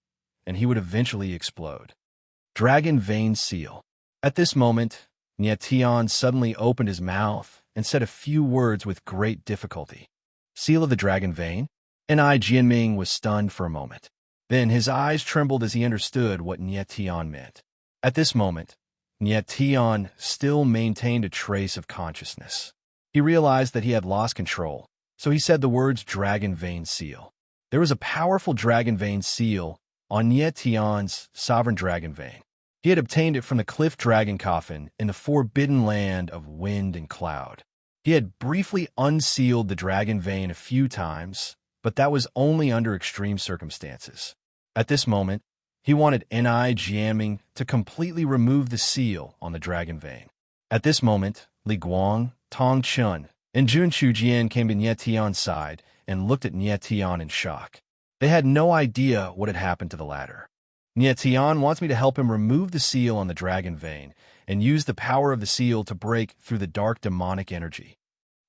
and he would eventually explode. Dragon Vein Seal. At this moment, Nyation suddenly opened his mouth and said a few words with great difficulty. Seal of the Dragon Vein? N.I. Jianming was stunned for a moment. Then his eyes trembled as he understood what Nyation meant. At this moment, Nyation still maintained a trace of consciousness. He realized that he had lost control, so he said the words Dragon Vein Seal. There was a powerful Dragon Vein Seal on Nyation's sovereign Dragon Vein. He had obtained it from the Cliff Dragon Coffin in the forbidden land of wind and cloud. He had briefly unsealed the Dragon Vein a few times, but that was only under extreme circumstances. At this moment, he wanted N.I. jamming to completely remove the seal on the Dragon Vein. At this moment, Li Guang, Tong Chun, and Jun Chujian came to Nyation's side and looked at Nyation in shock. They had no idea what had happened to the latter. Nyation wants me to help him remove the seal on the Dragon Vein and use the power of the seal to break through the dark demonic energy.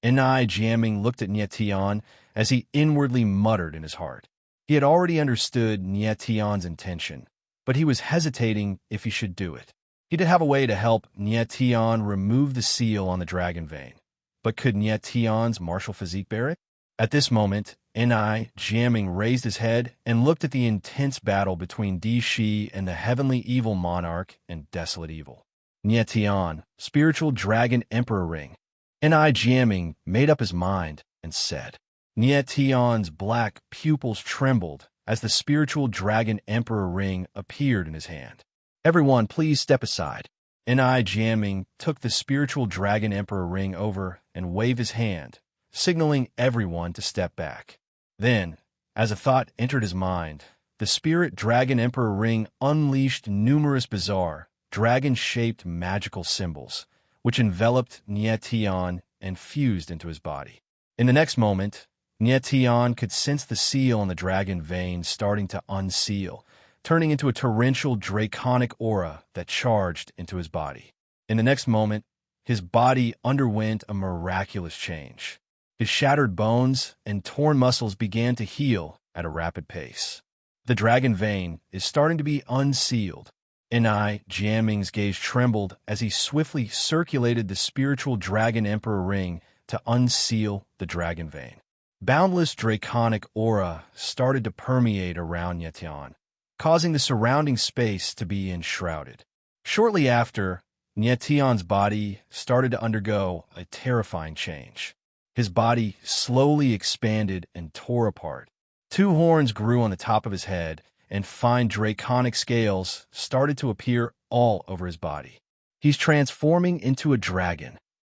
N.I. jamming looked at Nyation as he inwardly muttered in his heart. He had already understood Nyation's intention, but he was hesitating if he should do it. He did have a way to help Nyation remove the seal on the Dragon Vein, but could Nyation's martial physique bear it? At this moment, N.I. jamming raised his head and looked at the intense battle between Dishi and the heavenly evil Monarch and desolate evil. Nyation, spiritual dragon emperor ring. N.I. jamming made up his mind and said. Nyation's black pupils trembled as the spiritual dragon emperor ring appeared in his hand. Everyone, please step aside. N.I. jamming took the spiritual dragon emperor ring over and waved his hand, signaling everyone to step back. Then, as a thought entered his mind, the spirit dragon emperor ring unleashed numerous bizarre, dragon-shaped magical symbols, which enveloped Nyation and fused into his body. In the next moment, Nyation could sense the seal on the Dragon Vein starting to unseal, turning into a torrential draconic aura that charged into his body. In the next moment, his body underwent a miraculous change. His shattered bones and torn muscles began to heal at a rapid pace. The Dragon Vein is starting to be unsealed. N.I. jamming's gaze trembled as he swiftly circulated the spiritual Dragon Emperor ring to unseal the Dragon Vein. Boundless draconic aura started to permeate around Nyation, causing the surrounding space to be enshrouded. Shortly after, Nyation's body started to undergo a terrifying change. His body slowly expanded and tore apart. 2 horns grew on the top of his head, and fine draconic scales started to appear all over his body. He's transforming into a dragon.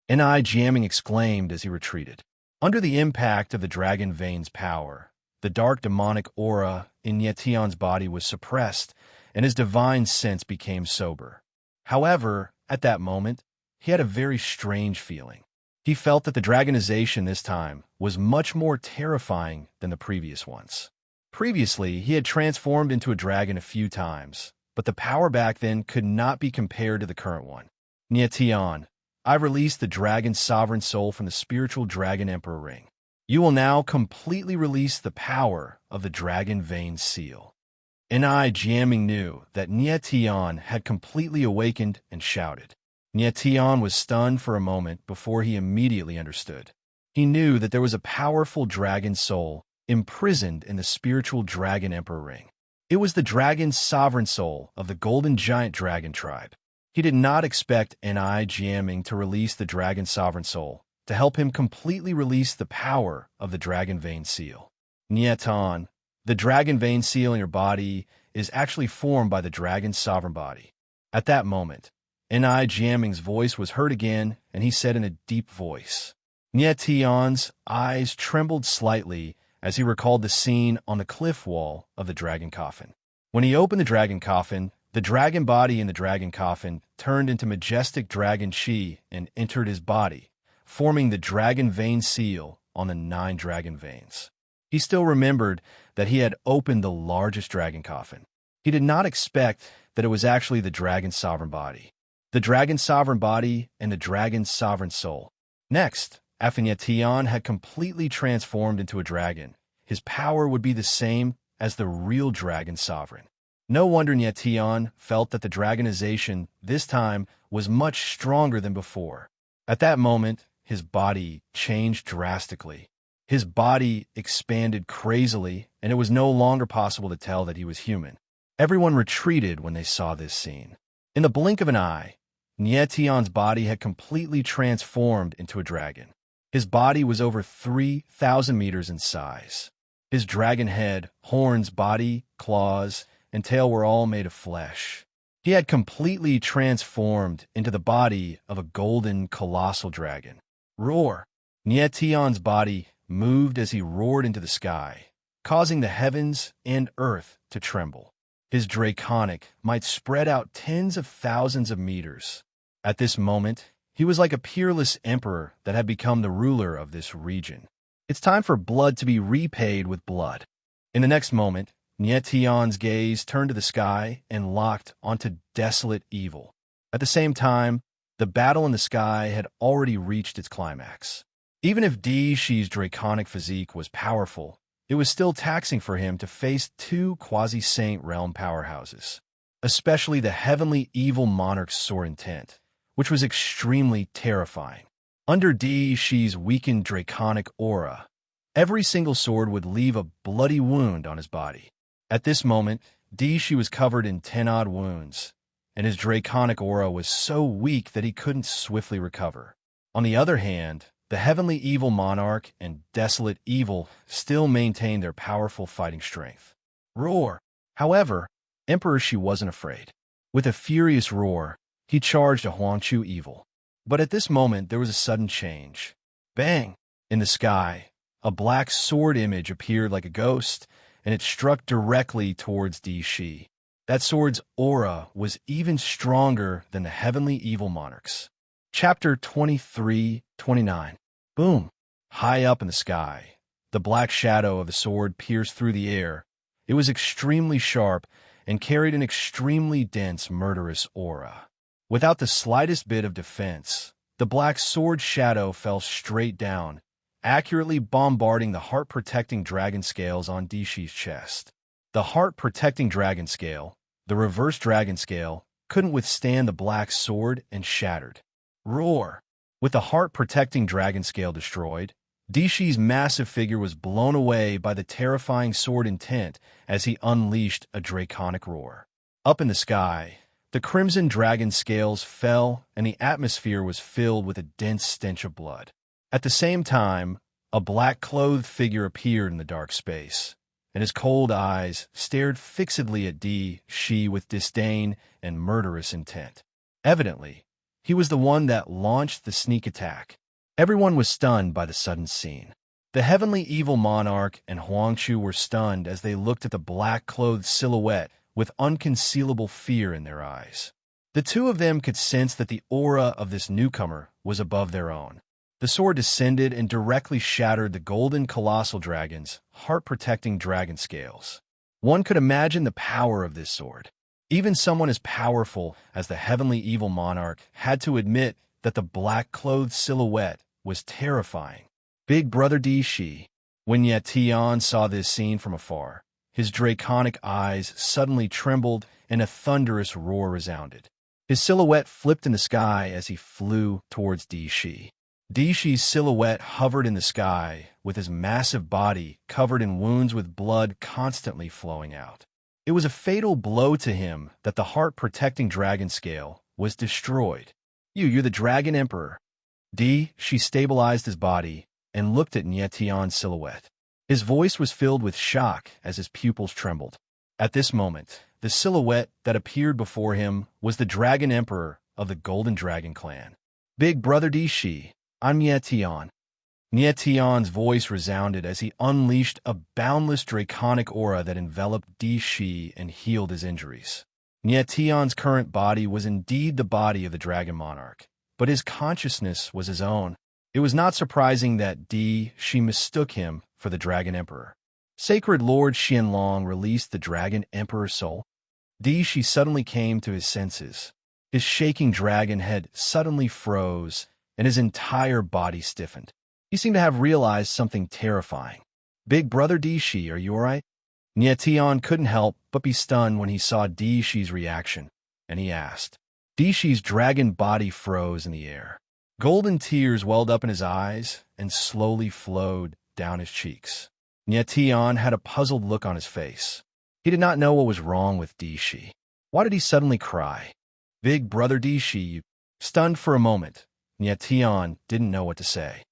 N.I. jamming exclaimed as he retreated. Under the impact of the Dragon Vein's power, the dark demonic aura in Nyation's body was suppressed, and his divine sense became sober. However, at that moment, he had a very strange feeling. He felt that the dragonization this time was much more terrifying than the previous ones. Previously, he had transformed into a dragon a few times, but the power back then could not be compared to the current one. Nyation, I've released the dragon's sovereign soul from the spiritual dragon emperor ring. You will now completely release the power of the Dragon Vein seal. N.I. jamming knew that Nyation had completely awakened and shouted. Nyation was stunned for a moment before he immediately understood. He knew that there was a powerful dragon soul imprisoned in the spiritual dragon emperor ring. It was the dragon's sovereign soul of the golden giant dragon tribe. He did not expect Ni Jiaming to release the dragon's sovereign soul to help him completely release the power of the dragon vein seal. Nietan, the dragon vein seal in your body is actually formed by the dragon's sovereign body. At that moment, Ni Jiaming's voice was heard again, and he said in a deep voice. Nietan's eyes trembled slightly as he recalled the scene on the cliff wall of the dragon coffin. When he opened the dragon coffin, the dragon body in the dragon coffin turned into majestic dragon chi and entered his body, forming the dragon vein seal on the 9 dragon veins. He still remembered that he had opened the largest dragon coffin. He did not expect that it was actually the dragon's sovereign body. The dragon's sovereign body and the dragon's sovereign soul. Next, after Nietan had completely transformed into a dragon, his power would be the same as the real dragon sovereign. No wonder Nietan felt that the dragonization this time was much stronger than before. At that moment, his body changed drastically. His body expanded crazily, and it was no longer possible to tell that he was human. Everyone retreated when they saw this scene. In the blink of an eye, Nietan's body had completely transformed into a dragon. His body was over 3,000 meters in size. His dragon head, horns, body, claws, and tail were all made of flesh. He had completely transformed into the body of a golden, colossal dragon. Roar! Nietan's body moved as he roared into the sky, causing the heavens and earth to tremble. His draconic might spread out tens of thousands of meters. At this moment, he was like a peerless emperor that had become the ruler of this region. It's time for blood to be repaid with blood. In the next moment, Nietan's gaze turned to the sky and locked onto desolate evil. At the same time, the battle in the sky had already reached its climax. Even if Di Shi's draconic physique was powerful, it was still taxing for him to face 2 quasi-saint realm powerhouses, especially the heavenly evil monarch's sword intent, which was extremely terrifying. Under Di Shi's weakened draconic aura, every single sword would leave a bloody wound on his body. At this moment, Di Shi was covered in 10-odd wounds, and his draconic aura was so weak that he couldn't swiftly recover. On the other hand, the heavenly evil monarch and desolate evil still maintained their powerful fighting strength. Roar! However, Emperor Shi wasn't afraid. With a furious roar, he charged a Huangchu evil. But at this moment, there was a sudden change. Bang! In the sky, a black sword image appeared like a ghost, and it struck directly towards Di Shi. That sword's aura was even stronger than the heavenly evil monarch's. Chapter 23-29. Boom! High up in the sky, the black shadow of the sword pierced through the air. It was extremely sharp and carried an extremely dense, murderous aura. Without the slightest bit of defense, the black sword shadow fell straight down, accurately bombarding the heart-protecting dragon scales on Di Shi's chest. The heart-protecting dragon scale, the reverse dragon scale, couldn't withstand the black sword and shattered. Roar! With the heart-protecting dragon scale destroyed, Di Shi's massive figure was blown away by the terrifying sword intent as he unleashed a draconic roar. Up in the sky, the crimson dragon scales fell and the atmosphere was filled with a dense stench of blood. At the same time, a black-clothed figure appeared in the dark space, and his cold eyes stared fixedly at Di Shi with disdain and murderous intent. Evidently, he was the one that launched the sneak attack. Everyone was stunned by the sudden scene. The heavenly evil monarch and Huangchu were stunned as they looked at the black-clothed silhouette with unconcealable fear in their eyes. The two of them could sense that the aura of this newcomer was above their own. The sword descended and directly shattered the golden colossal dragon's heart-protecting dragon scales. One could imagine the power of this sword. Even someone as powerful as the heavenly evil monarch had to admit that the black-clothed silhouette was terrifying. Big Brother Di Shi. When Nietan saw this scene from afar, his draconic eyes suddenly trembled and a thunderous roar resounded. His silhouette flipped in the sky as he flew towards Di Shi. Di Shi's silhouette hovered in the sky, with his massive body covered in wounds with blood constantly flowing out. It was a fatal blow to him that the heart-protecting dragon scale was destroyed. You're the Dragon Emperor. She stabilized his body and looked at Nietion's silhouette. His voice was filled with shock as his pupils trembled. At this moment, the silhouette that appeared before him was the Dragon Emperor of the Golden Dragon clan. Big brother Shi, I'm Nietion. Nietion's voice resounded as he unleashed a boundless draconic aura that enveloped Shi and healed his injuries. Nietion's current body was indeed the body of the Dragon Monarch, but his consciousness was his own. It was not surprising that Shi mistook him for the Dragon Emperor. Sacred Lord Xianlong released the Dragon Emperor's soul. Shi suddenly came to his senses. His shaking dragon head suddenly froze, and his entire body stiffened. He seemed to have realized something terrifying. Big brother Shi, are you all right? Nietion couldn't help but be stunned when he saw Shi's reaction, and he asked. Shi's dragon body froze in the air. Golden tears welled up in his eyes and slowly flowed down his cheeks. Nietion had a puzzled look on his face. He did not know what was wrong with Shi. Why did he suddenly cry? Big brother Shi, stunned for a moment, Nietion didn't know what to say.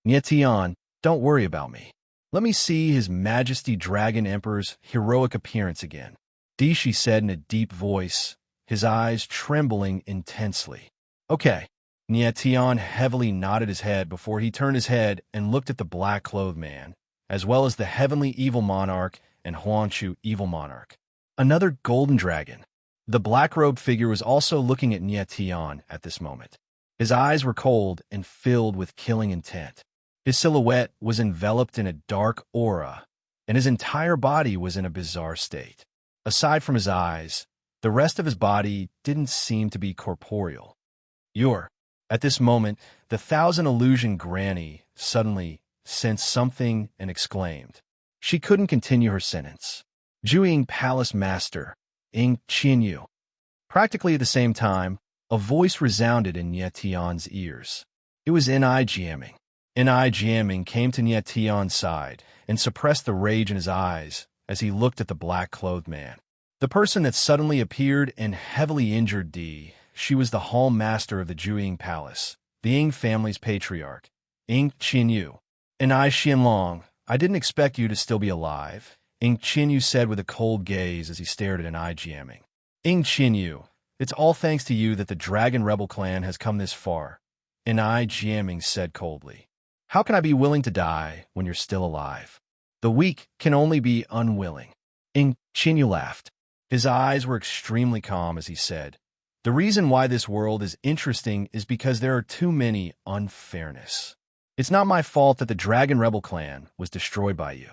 Nietion, don't worry about me. Let me see His Majesty Dragon Emperor's heroic appearance again, Shi said in a deep voice, his eyes trembling intensely. Okay. Nietion heavily nodded his head before he turned his head and looked at the black-clothed man, as well as the heavenly evil monarch and Huanshu evil monarch. Another golden dragon. The black-robed figure was also looking at Nietion at this moment. His eyes were cold and filled with killing intent. His silhouette was enveloped in a dark aura, and his entire body was in a bizarre state. Aside from his eyes, the rest of his body didn't seem to be corporeal. At this moment, the Thousand Illusion Granny suddenly sensed something and exclaimed. She couldn't continue her sentence. Jueying Palace Master, Ing Qianyu. Practically at the same time, a voice resounded in Nietion's ears. It was Ni Jiaming. Ni Jiaming came to Nietion's side and suppressed the rage in his eyes as he looked at the black-clothed man. The person that suddenly appeared and heavily injured She was the Hall Master of the Jueying Palace, the Ing family's patriarch, Ing Qianyu. And Xianlong, I didn't expect you to still be alive, Ing Qianyu said with a cold gaze as he stared at Ni Jiaming. Ing Qianyu, it's all thanks to you that the Dragon Rebel clan has come this far, Ni Jiaming said coldly. How can I be willing to die when you're still alive? The weak can only be unwilling. Ing Qianyu laughed. His eyes were extremely calm as he said, the reason why this world is interesting is because there are too many unfairness. It's not my fault that the Dragon Rebel clan was destroyed by you.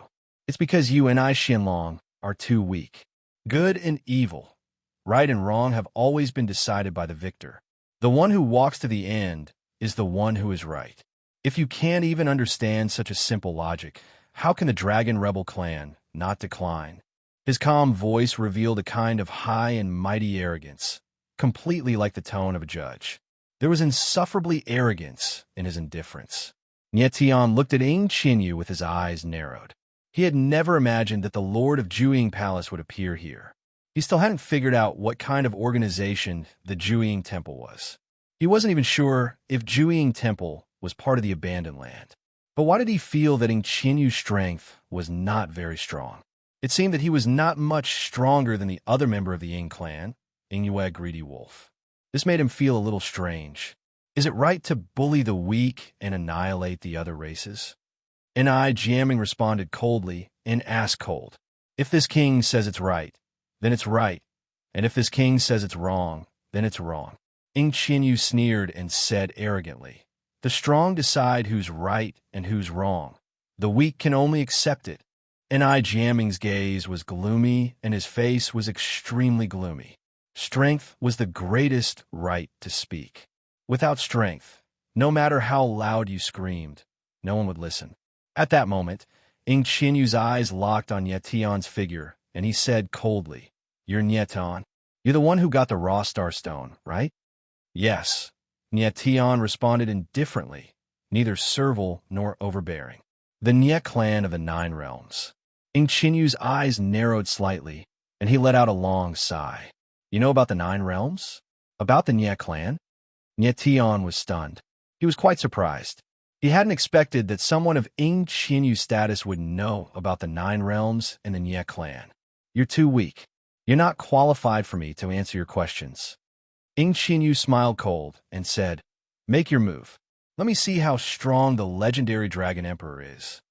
It's because you and Xianlong are too weak. Good and evil, right and wrong have always been decided by the victor. The one who walks to the end is the one who is right. If you can't even understand such a simple logic, how can the Dragon Rebel clan not decline? His calm voice revealed a kind of high and mighty arrogance, completely like the tone of a judge. There was insufferably arrogance in his indifference. Nietion looked at Ing Qianyu with his eyes narrowed. He had never imagined that the Lord of Jueying Palace would appear here. He still hadn't figured out what kind of organization the Jueying Temple was. He wasn't even sure if Jueying Temple was part of the abandoned land. But why did he feel that Ing Qianyu's strength was not very strong? It seemed that he was not much stronger than the other member of the Ing clan, Ingyue Greedy Wolf. This made him feel a little strange. Is it right to bully the weak and annihilate the other races? Ni Jiaming responded coldly and asked cold. If this king says it's right, then it's right. And if this king says it's wrong, then it's wrong. Ing Qianyu sneered and said arrogantly, the strong decide who's right and who's wrong. The weak can only accept it. Ni Jiaming's gaze was gloomy and his face was extremely gloomy. Strength was the greatest right to speak. Without strength, no matter how loud you screamed, no one would listen. At that moment, Ing Qianyu's eyes locked on Nietion's figure, and he said coldly, You're Nietion. You're the one who got the raw star stone, right? Yes. Nietion responded indifferently, neither servile nor overbearing. The Nie clan of the Nine Realms. Ing Qianyu's eyes narrowed slightly, and he let out a long sigh. You know about the 9 realms? About the Nye clan? Nye Tion was stunned. He was quite surprised. He hadn't expected that someone of Ing Qinyu's status would know about the 9 realms and the Nye clan. You're too weak. You're not qualified for me to answer your questions. Ing Qinyu smiled cold and said, Make your move. Let me see how strong the legendary Dragon Emperor is.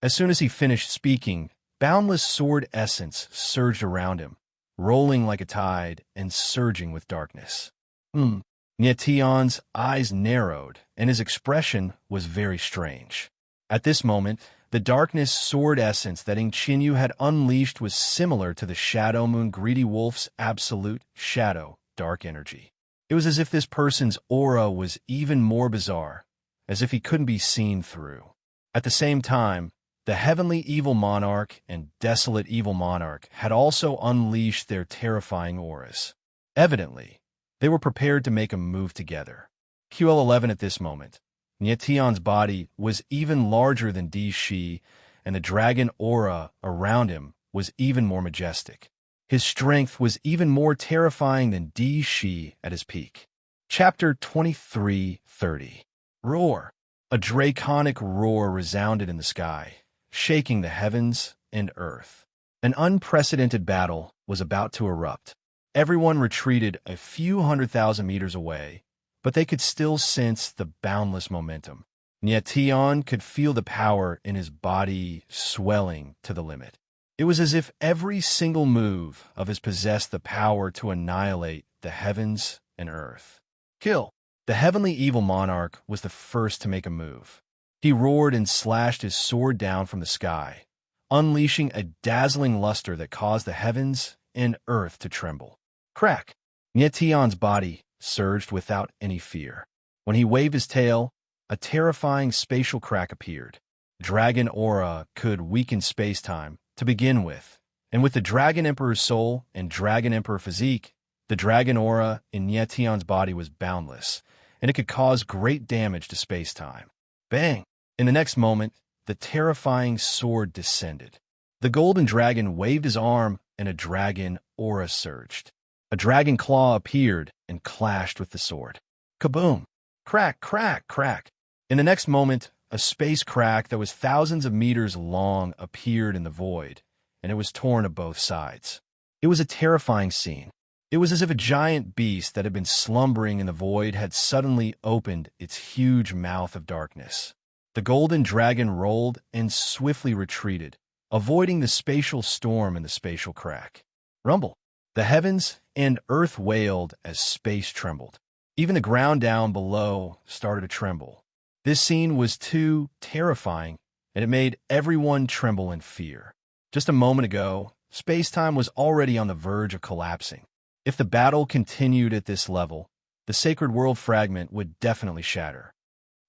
As soon as he finished speaking, boundless sword essence surged around him, rolling like a tide and surging with darkness. Nye Tion's eyes narrowed, and his expression was very strange. At this moment, the darkness sword essence that Ing Qinyu had unleashed was similar to the Shadow Moon Greedy Wolf's absolute shadow dark energy. It was as if this person's aura was even more bizarre, as if he couldn't be seen through. At the same time, the Heavenly Evil Monarch and Desolate Evil Monarch had also unleashed their terrifying auras. Evidently, they were prepared to make a move together. QL11 at this moment. Nye Tion's body was even larger than Di Shi, and the dragon aura around him was even more majestic. His strength was even more terrifying than Di Shi at his peak. Chapter 23:30. Roar. A draconic roar resounded in the sky, shaking the heavens and earth. An unprecedented battle was about to erupt. Everyone retreated a few 100,000 meters away, but they could still sense the boundless momentum. Nye Tion could feel the power in his body swelling to the limit. It was as if every single move of his possessed the power to annihilate the heavens and earth. Kill! The Heavenly Evil Monarch was the first to make a move. He roared and slashed his sword down from the sky, unleashing a dazzling luster that caused the heavens and earth to tremble. Crack! Nye Tion's body surged without any fear. When he waved his tail, a terrifying spatial crack appeared. Dragon aura could weaken space-time to begin with, and with the Dragon Emperor's soul and Dragon Emperor physique, the dragon aura in Nye Tion's body was boundless, and it could cause great damage to space-time. Bang! In the next moment, the terrifying sword descended. The golden dragon waved his arm, and a dragon aura surged. A dragon claw appeared and clashed with the sword. Kaboom! Crack, crack, crack! In the next moment, a space crack that was thousands of meters long appeared in the void, and it was torn to both sides. It was a terrifying scene. It was as if a giant beast that had been slumbering in the void had suddenly opened its huge mouth of darkness. The golden dragon rolled and swiftly retreated, avoiding the spatial storm and the spatial crack. Rumble! The heavens and earth wailed as space trembled. Even the ground down below started to tremble. This scene was too terrifying, and it made everyone tremble in fear. Just a moment ago, space-time was already on the verge of collapsing. If the battle continued at this level, the sacred world fragment would definitely shatter.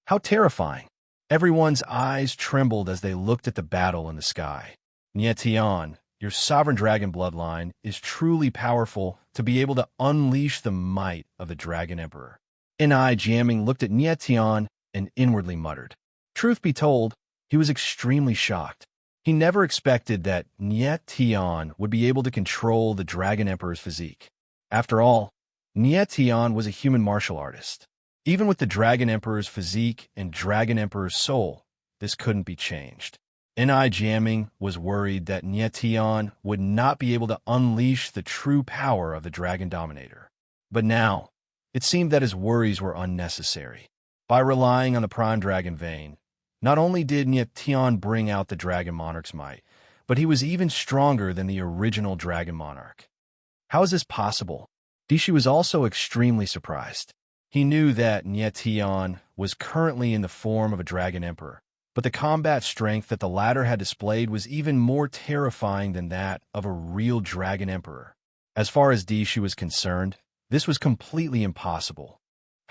How terrifying! Everyone's eyes trembled as they looked at the battle in the sky. Nye Tion, your sovereign dragon bloodline, is truly powerful to be able to unleash the might of the Dragon Emperor. N.I. Jamming looked at Nye Tion and inwardly muttered. Truth be told, he was extremely shocked. He never expected that Nye Tion would be able to control the Dragon Emperor's physique. After all, Nye Tion was a human martial artist. Even with the Dragon Emperor's physique and Dragon Emperor's soul, this couldn't be changed. N.I. Jamming was worried that Nye Tion would not be able to unleash the true power of the Dragon Dominator. But now, it seemed that his worries were unnecessary. By relying on the Prime Dragon vein, not only did Nye Tion bring out the Dragon Monarch's might, but he was even stronger than the original Dragon Monarch. How is this possible? Dishi was also extremely surprised. He knew that Nye Tion was currently in the form of a Dragon Emperor, but the combat strength that the latter had displayed was even more terrifying than that of a real Dragon Emperor. As far as Dishi was concerned, this was completely impossible.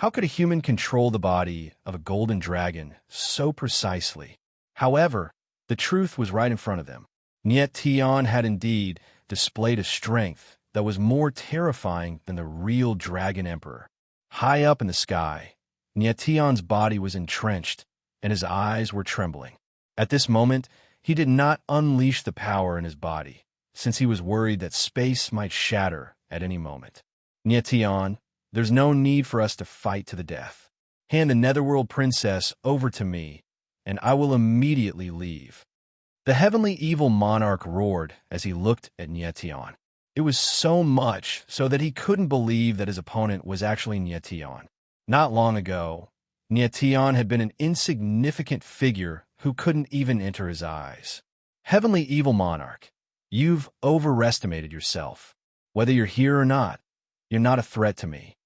How could a human control the body of a golden dragon so precisely? However, the truth was right in front of them. Nye Tion had indeed displayed a strength that was more terrifying than the real Dragon Emperor. High up in the sky, Nye Tion's body was entrenched, and his eyes were trembling. At this moment, he did not unleash the power in his body, since he was worried that space might shatter at any moment. Nyetian, there's no need for us to fight to the death. Hand the Netherworld Princess over to me, and I will immediately leave. The heavenly evil monarch roared as he looked at Nyetian. It was so much so that he couldn't believe that his opponent was actually Nyetian. Not long ago, Nyetian had been an insignificant figure who couldn't even enter his eyes. Heavenly evil monarch, you've overestimated yourself. Whether you're here or not, you're not a threat to me.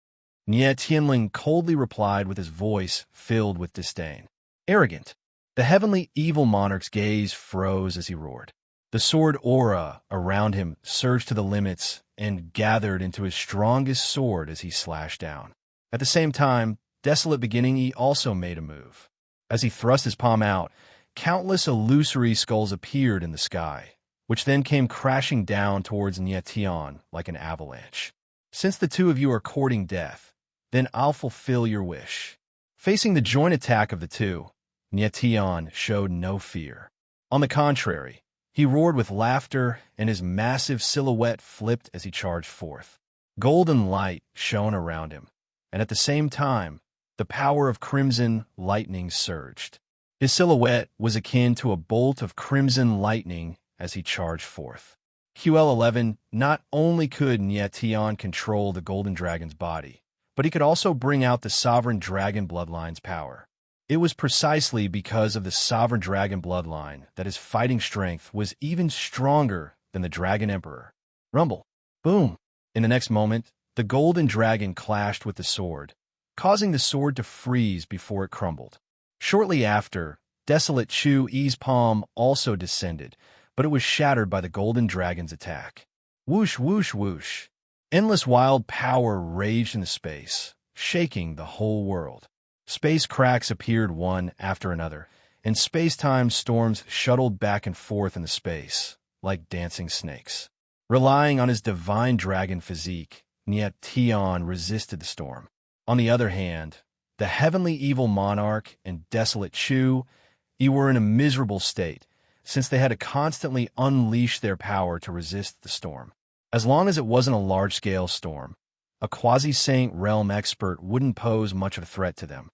Nie Tianling coldly replied with his voice filled with disdain. Arrogant. The heavenly evil monarch's gaze froze as he roared. The sword aura around him surged to the limits and gathered into his strongest sword as he slashed down. At the same time, Desolate Beginning he also made a move. As he thrust his palm out, countless illusory skulls appeared in the sky, which then came crashing down towards Nyetian like an avalanche. Since the two of you are courting death, then I'll fulfill your wish. Facing the joint attack of the two, Nyetian showed no fear. On the contrary, he roared with laughter, and his massive silhouette flipped as he charged forth. Golden light shone around him, and at the same time, the power of crimson lightning surged. His silhouette was akin to a bolt of crimson lightning as he charged forth. QL11, not only could Nyetian control the Golden Dragon's body, but he could also bring out the Sovereign Dragon Bloodline's power. It was precisely because of the Sovereign Dragon Bloodline that his fighting strength was even stronger than the Dragon Emperor. Rumble. Boom. In the next moment, the Golden Dragon clashed with the sword, causing the sword to freeze before it crumbled. Shortly after, Desolate Chu-Yi's palm also descended, but it was shattered by the Golden Dragon's attack. Whoosh, whoosh, whoosh. Endless wild power raged in the space, shaking the whole world. Space cracks appeared one after another, and space-time storms shuttled back and forth in the space, like dancing snakes. Relying on his divine dragon physique, Nyetian resisted the storm. On the other hand, the heavenly evil monarch and Desolate Chu-Yi were in a miserable state, since they had to constantly unleash their power to resist the storm. As long as it wasn't a large-scale storm, a quasi-saint realm expert wouldn't pose much of a threat to them.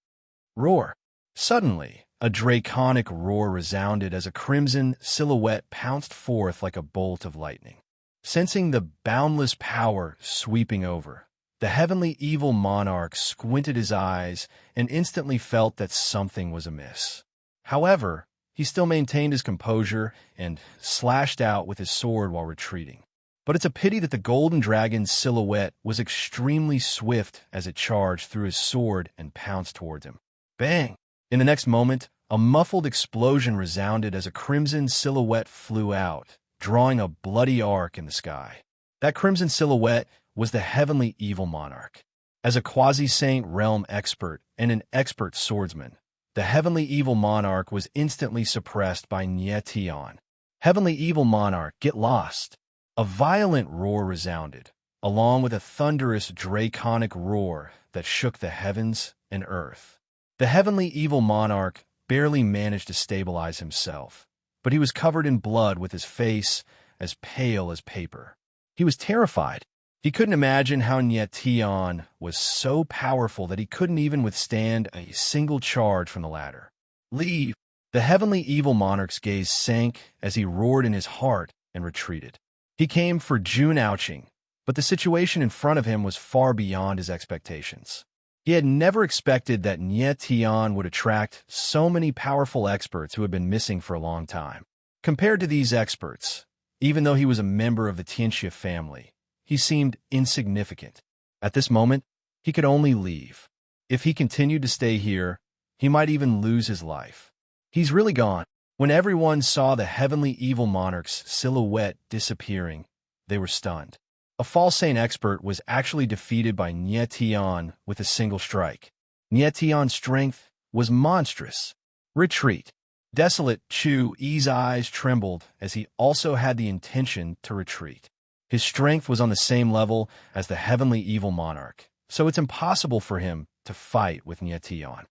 Roar. Suddenly, a draconic roar resounded as a crimson silhouette pounced forth like a bolt of lightning. Sensing the boundless power sweeping over, the heavenly evil monarch squinted his eyes and instantly felt that something was amiss. However, he still maintained his composure and slashed out with his sword while retreating. But it's a pity that the Golden Dragon's silhouette was extremely swift as it charged through his sword and pounced towards him. Bang! In the next moment, a muffled explosion resounded as a crimson silhouette flew out, drawing a bloody arc in the sky. That crimson silhouette was the heavenly evil monarch. As a quasi-saint realm expert and an expert swordsman, the heavenly evil monarch was instantly suppressed by Nyetian. Heavenly evil monarch, get lost! A violent roar resounded, along with a thunderous draconic roar that shook the heavens and earth. The heavenly evil monarch barely managed to stabilize himself, but he was covered in blood with his face as pale as paper. He was terrified. He couldn't imagine how Nyetian was so powerful that he couldn't even withstand a single charge from the latter. Leave! The heavenly evil monarch's gaze sank as he roared in his heart and retreated. He came for Jun Ouching, but the situation in front of him was far beyond his expectations. He had never expected that Nyetian would attract so many powerful experts who had been missing for a long time. Compared to these experts, even though he was a member of the Tianxia family, he seemed insignificant. At this moment, he could only leave. If he continued to stay here, he might even lose his life. He's really gone. When everyone saw the heavenly evil monarch's silhouette disappearing, they were stunned. A false saint expert was actually defeated by Nyetian with a single strike. Nyetian's strength was monstrous. Retreat. Desolate Chu-Yi's eyes trembled as he also had the intention to retreat. His strength was on the same level as the heavenly evil monarch, so it's impossible for him to fight with Nyetian.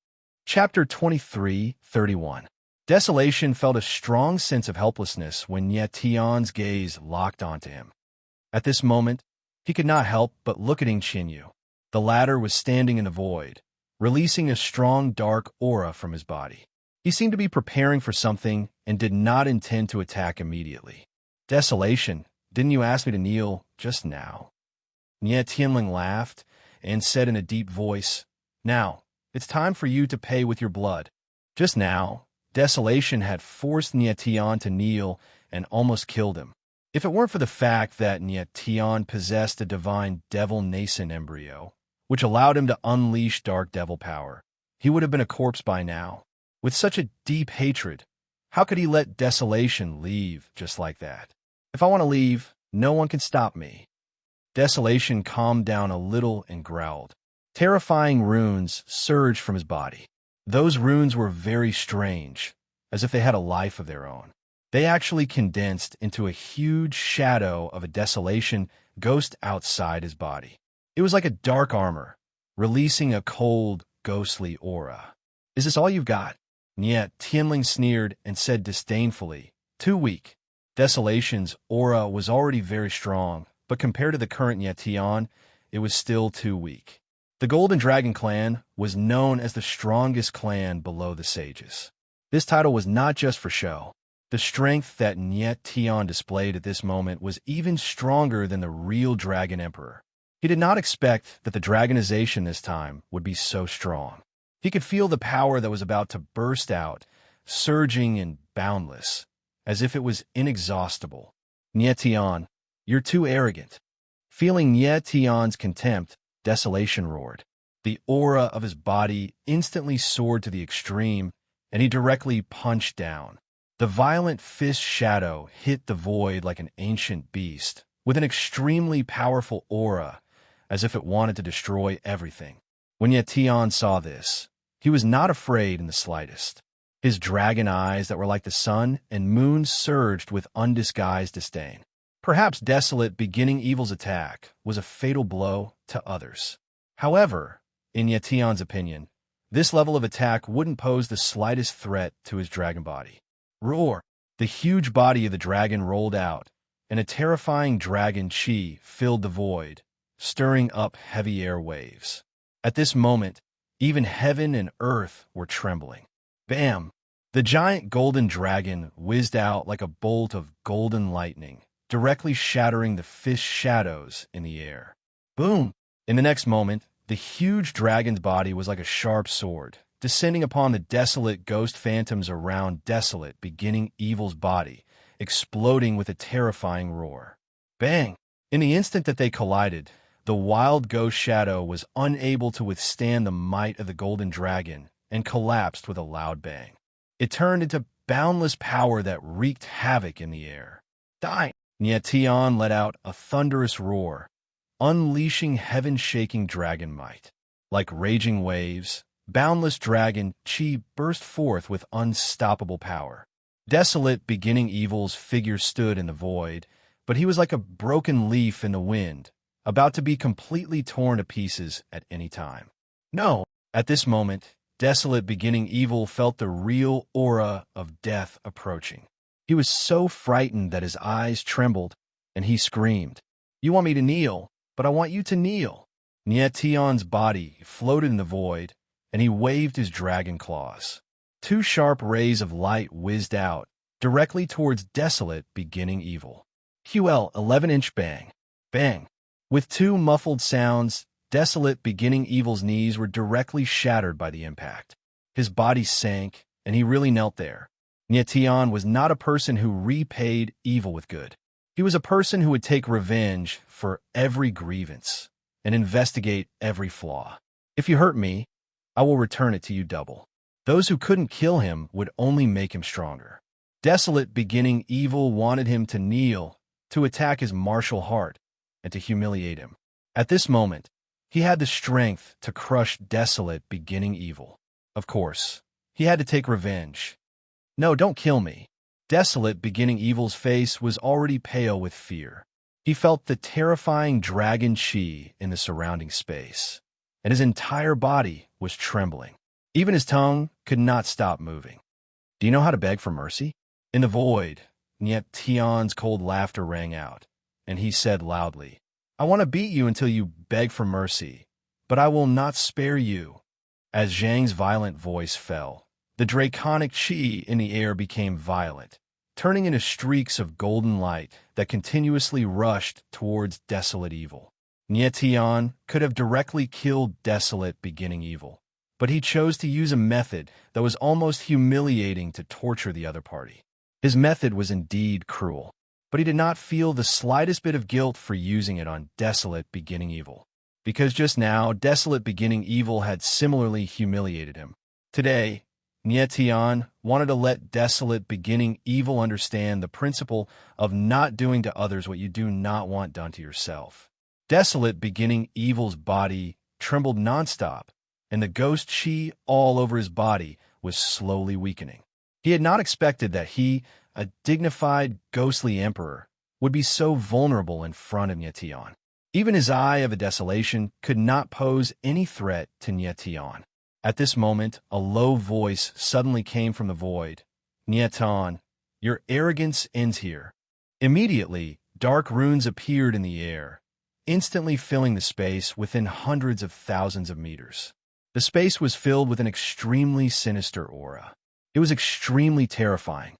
Chapter 23:31. Desolation felt a strong sense of helplessness when Tion's gaze locked onto him. At this moment, he could not help but look at Chinyu. The latter was standing in the void, releasing a strong dark aura from his body. He seemed to be preparing for something and did not intend to attack immediately. Desolation, didn't you ask me to kneel just now? Tianling laughed and said in a deep voice, Now, it's time for you to pay with your blood. Just now, Desolation had forced Tian to kneel and almost killed him. If it weren't for the fact that Tian possessed a divine devil nascent embryo, which allowed him to unleash dark devil power, he would have been a corpse by now. With such a deep hatred, how could he let Desolation leave just like that? If I want to leave, no one can stop me. Desolation calmed down a little and growled. Terrifying runes surged from his body. Those runes were very strange, as if they had a life of their own. They actually condensed into a huge shadow of a Desolation ghost outside his body. It was like a dark armor, releasing a cold, ghostly aura. Is this all you've got? Yet Tianling sneered and said disdainfully, Too weak. Desolation's aura was already very strong, but compared to the current Tian, it was still too weak. The Golden Dragon clan was known as the strongest clan below the sages. This title was not just for show. The strength that Tian displayed at this moment was even stronger than the real Dragon Emperor. He did not expect that the dragonization this time would be so strong. He could feel the power that was about to burst out, surging and boundless, as if it was inexhaustible. Tian, you're too arrogant. Feeling Tian's contempt, Desolation roared. The aura of his body instantly soared to the extreme, and he directly punched down. The violent fist shadow hit the void like an ancient beast, with an extremely powerful aura, as if it wanted to destroy everything. When Tian saw this, he was not afraid in the slightest. His dragon eyes that were like the sun and moon surged with undisguised disdain. Perhaps Desolate beginning evil's attack was a fatal blow to others. However, in Tian's opinion, this level of attack wouldn't pose the slightest threat to his dragon body. Roar! The huge body of the dragon rolled out, and a terrifying dragon chi filled the void, stirring up heavy air waves. At this moment, even heaven and earth were trembling. Bam! The giant golden dragon whizzed out like a bolt of golden lightning, directly shattering the fish shadows in the air. Boom! In the next moment, the huge dragon's body was like a sharp sword, descending upon the desolate ghost phantoms around Desolate beginning evil's body, exploding with a terrifying roar. Bang! In the instant that they collided, the wild ghost shadow was unable to withstand the might of the golden dragon and collapsed with a loud bang. It turned into boundless power that wreaked havoc in the air. Die! Tian let out a thunderous roar, unleashing heaven-shaking dragon might. Like raging waves, boundless dragon chi burst forth with unstoppable power. Desolate beginning evil's figure stood in the void, but he was like a broken leaf in the wind, about to be completely torn to pieces at any time. No! At this moment, Desolate beginning evil felt the real aura of death approaching. He was so frightened that his eyes trembled, and he screamed, You want me to kneel, but I want you to kneel. Tian's body floated in the void, and he waved his dragon claws. Two sharp rays of light whizzed out, directly towards Desolate beginning evil. QL 11-inch bang. Bang. With two muffled sounds, Desolate beginning evil's knees were directly shattered by the impact. His body sank, and he really knelt there. Tian was not a person who repaid evil with good. He was a person who would take revenge for every grievance and investigate every flaw. If you hurt me, I will return it to you double. Those who couldn't kill him would only make him stronger. Desolate beginning evil wanted him to kneel, to attack his martial heart, and to humiliate him. At this moment, he had the strength to crush Desolate beginning evil. Of course, he had to take revenge. No, don't kill me. Desolate beginning evil's face was already pale with fear. He felt the terrifying dragon chi in the surrounding space, and his entire body was trembling. Even his tongue could not stop moving. Do you know how to beg for mercy? In the void, Niet Tion's cold laughter rang out, and he said loudly, I want to beat you until you beg for mercy, but I will not spare you. As Zhang's violent voice fell, the draconic chi in the air became violet, turning into streaks of golden light that continuously rushed towards desolate evil. Niet Tian could have directly killed desolate beginning evil, but he chose to use a method that was almost humiliating to torture the other party. His method was indeed cruel, but he did not feel the slightest bit of guilt for using it on desolate beginning evil, because just now desolate beginning evil had similarly humiliated him. Today, Niet Tian wanted to let desolate beginning evil understand the principle of not doing to others what you do not want done to yourself. Desolate beginning evil's body trembled nonstop, and the ghost chi all over his body was slowly weakening. He had not expected that he, a dignified, ghostly emperor, would be so vulnerable in front of Niet Tian. Even his eye of a desolation could not pose any threat to Niet Tian. At this moment, a low voice suddenly came from the void. Niet Tian, your arrogance ends here. Immediately, dark runes appeared in the air, instantly filling the space within hundreds of thousands of meters. The space was filled with an extremely sinister aura. It was extremely terrifying.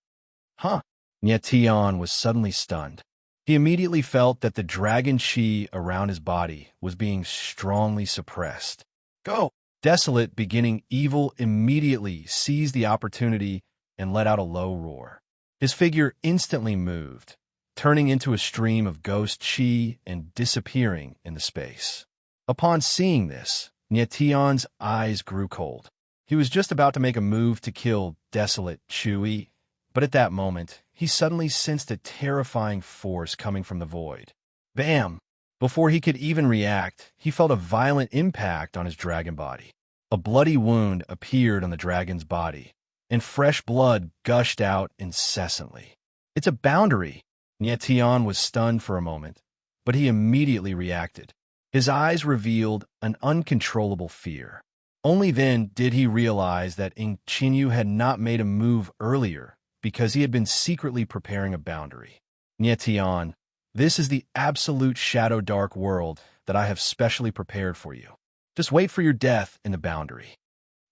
Niet Tian was suddenly stunned. He immediately felt that the dragon chi around his body was being strongly suppressed. Go! Desolate beginning evil immediately seized the opportunity and let out a low roar. His figure instantly moved, turning into a stream of ghost chi and disappearing in the space. Upon seeing this, Niet Tian's eyes grew cold. He was just about to make a move to kill desolate Chui, but at that moment, he suddenly sensed a terrifying force coming from the void. Bam! Before he could even react, he felt a violent impact on his dragon body. A bloody wound appeared on the dragon's body, and fresh blood gushed out incessantly. It's a boundary! Niet Tian was stunned for a moment, but he immediately reacted. His eyes revealed an uncontrollable fear. Only then did he realize that Ing Qinyu had not made a move earlier because he had been secretly preparing a boundary. Niet Tian, this is the absolute shadow dark world that I have specially prepared for you. Just wait for your death in the boundary.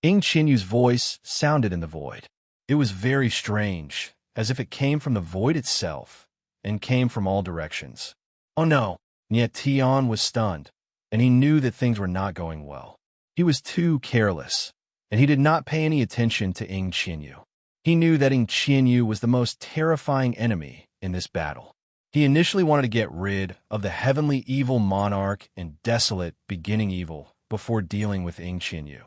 Ing Qinyu's voice sounded in the void. It was very strange, as if it came from the void itself, and came from all directions. Oh no! Niet Tian was stunned, and he knew that things were not going well. He was too careless, and he did not pay any attention to Ing Qinyu. He knew that Ing Qinyu was the most terrifying enemy in this battle. He initially wanted to get rid of the heavenly evil monarch and desolate beginning evil before dealing with Ing Qinyu.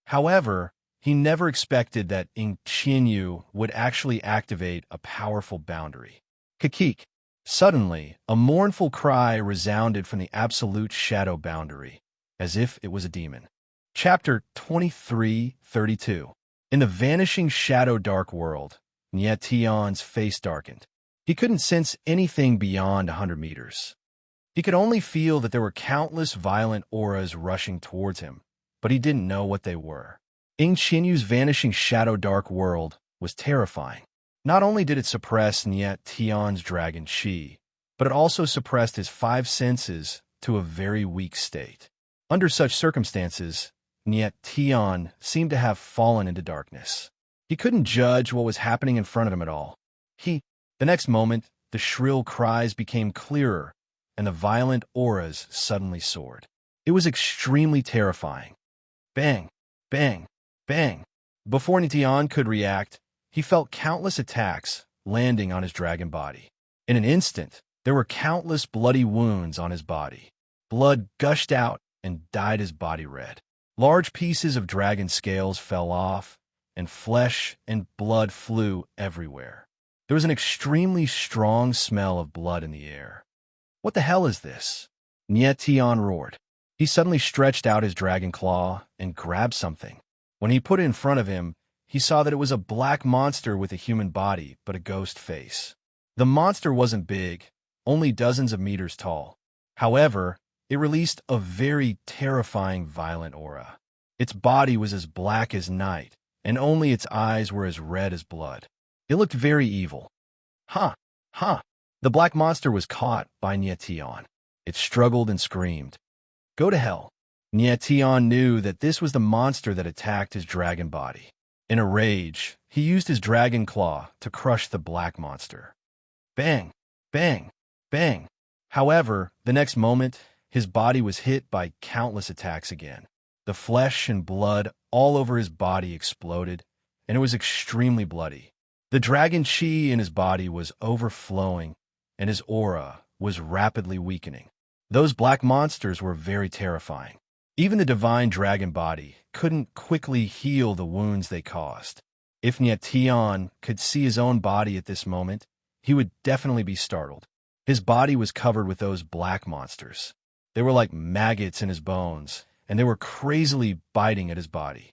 However, he never expected that Ing Qinyu would actually activate a powerful boundary. Kakik! Suddenly, a mournful cry resounded from the absolute shadow boundary, as if it was a demon. Chapter 23:32. In the vanishing shadow dark world, Niet Tian's face darkened. He couldn't sense anything beyond 100 meters. He could only feel that there were countless violent auras rushing towards him, but he didn't know what they were. Ing Qinyu's vanishing shadow dark world was terrifying. Not only did it suppress Niet Tian's dragon chi, but it also suppressed his 5 senses to a very weak state. Under such circumstances, Niet Tian seemed to have fallen into darkness. He couldn't judge what was happening in front of him at all. The next moment, the shrill cries became clearer, and the violent auras suddenly soared. It was extremely terrifying. Bang! Bang! Bang! Before Niet Tian could react, he felt countless attacks landing on his dragon body. In an instant, there were countless bloody wounds on his body. Blood gushed out and dyed his body red. Large pieces of dragon scales fell off, and flesh and blood flew everywhere. There was an extremely strong smell of blood in the air. What the hell is this? Niet Tian roared. He suddenly stretched out his dragon claw and grabbed something. When he put it in front of him, he saw that it was a black monster with a human body but a ghost face. The monster wasn't big, only dozens of meters tall. However, it released a very terrifying violent aura. Its body was as black as night, and only its eyes were as red as blood. It looked very evil. Ha! Ha! The black monster was caught by Nyetian. It struggled and screamed. Go to hell. Nyetian knew that this was the monster that attacked his dragon body. In a rage, he used his dragon claw to crush the black monster. Bang! Bang! Bang! However, the next moment, his body was hit by countless attacks again. The flesh and blood all over his body exploded, and it was extremely bloody. The dragon chi in his body was overflowing, and his aura was rapidly weakening. Those black monsters were very terrifying. Even the divine dragon body couldn't quickly heal the wounds they caused. If Nyetian could see his own body at this moment, he would definitely be startled. His body was covered with those black monsters. They were like maggots in his bones, and they were crazily biting at his body.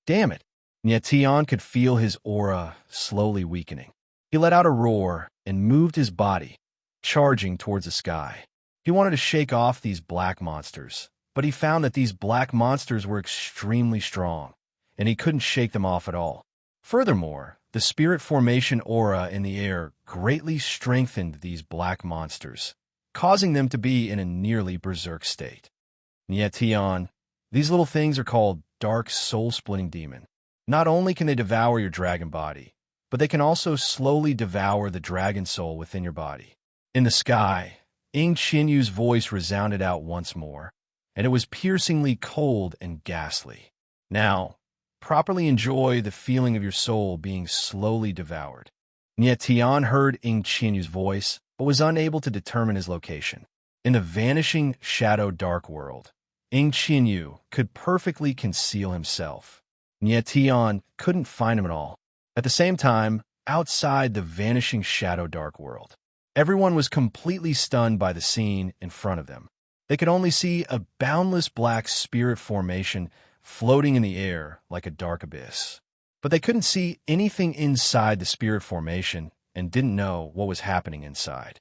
Damn it! Nyetian could feel his aura slowly weakening. He let out a roar and moved his body, charging towards the sky. He wanted to shake off these black monsters, but he found that these black monsters were extremely strong, and he couldn't shake them off at all. Furthermore, the spirit formation aura in the air greatly strengthened these black monsters, causing them to be in a nearly berserk state. Nyetian, these little things are called dark soul-splitting demon. Not only can they devour your dragon body, but they can also slowly devour the dragon soul within your body. In the sky, Ing Qinyu's voice resounded out once more, and it was piercingly cold and ghastly. Now, properly enjoy the feeling of your soul being slowly devoured. Nyetian heard Ing Qinyu's voice, but was unable to determine his location. In the vanishing shadow dark world, Ing Qinyu could perfectly conceal himself. Nyetian couldn't find him at all. At the same time, outside the vanishing shadow dark world, everyone was completely stunned by the scene in front of them. They could only see a boundless black spirit formation floating in the air like a dark abyss. But they couldn't see anything inside the spirit formation and didn't know what was happening inside.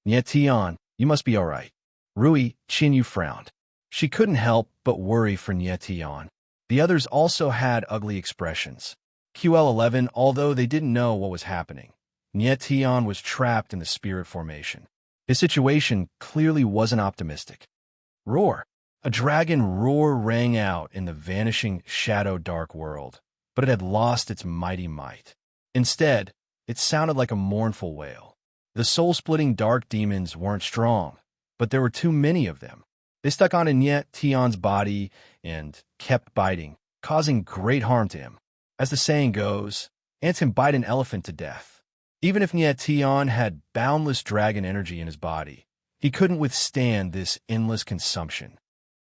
Nyetian, you must be all right. Rui Qinyu frowned. She couldn't help but worry for Nyetian. The others also had ugly expressions. QL11, although they didn't know what was happening, Nyetian was trapped in the spirit formation. His situation clearly wasn't optimistic. Roar! A dragon roar rang out in the vanishing shadow dark world, but it had lost its mighty might. Instead, it sounded like a mournful wail. The soul-splitting dark demons weren't strong, but there were too many of them. They stuck on Nyetian's body and kept biting, causing great harm to him. As the saying goes, ants can bite an elephant to death. Even if Nyetian had boundless dragon energy in his body, he couldn't withstand this endless consumption.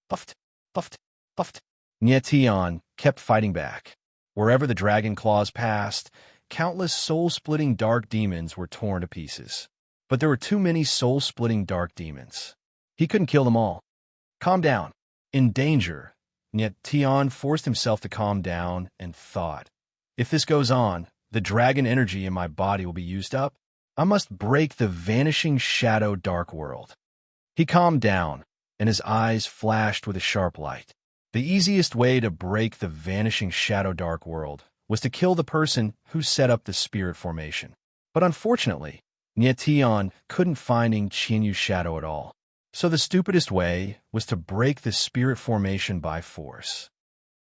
Puffed, puffed, puffed. Nyetian kept fighting back. Wherever the dragon claws passed, countless soul-splitting dark demons were torn to pieces. But there were too many soul-splitting dark demons. He couldn't kill them all. Calm down. In danger, Nyetian forced himself to calm down and thought, if this goes on, the dragon energy in my body will be used up. I must break the vanishing shadow dark world. He calmed down, and his eyes flashed with a sharp light. The easiest way to break the vanishing shadow dark world was to kill the person who set up the spirit formation. But unfortunately, Nyetian couldn't find Ing Qinyu's shadow at all. So the stupidest way was to break the spirit formation by force.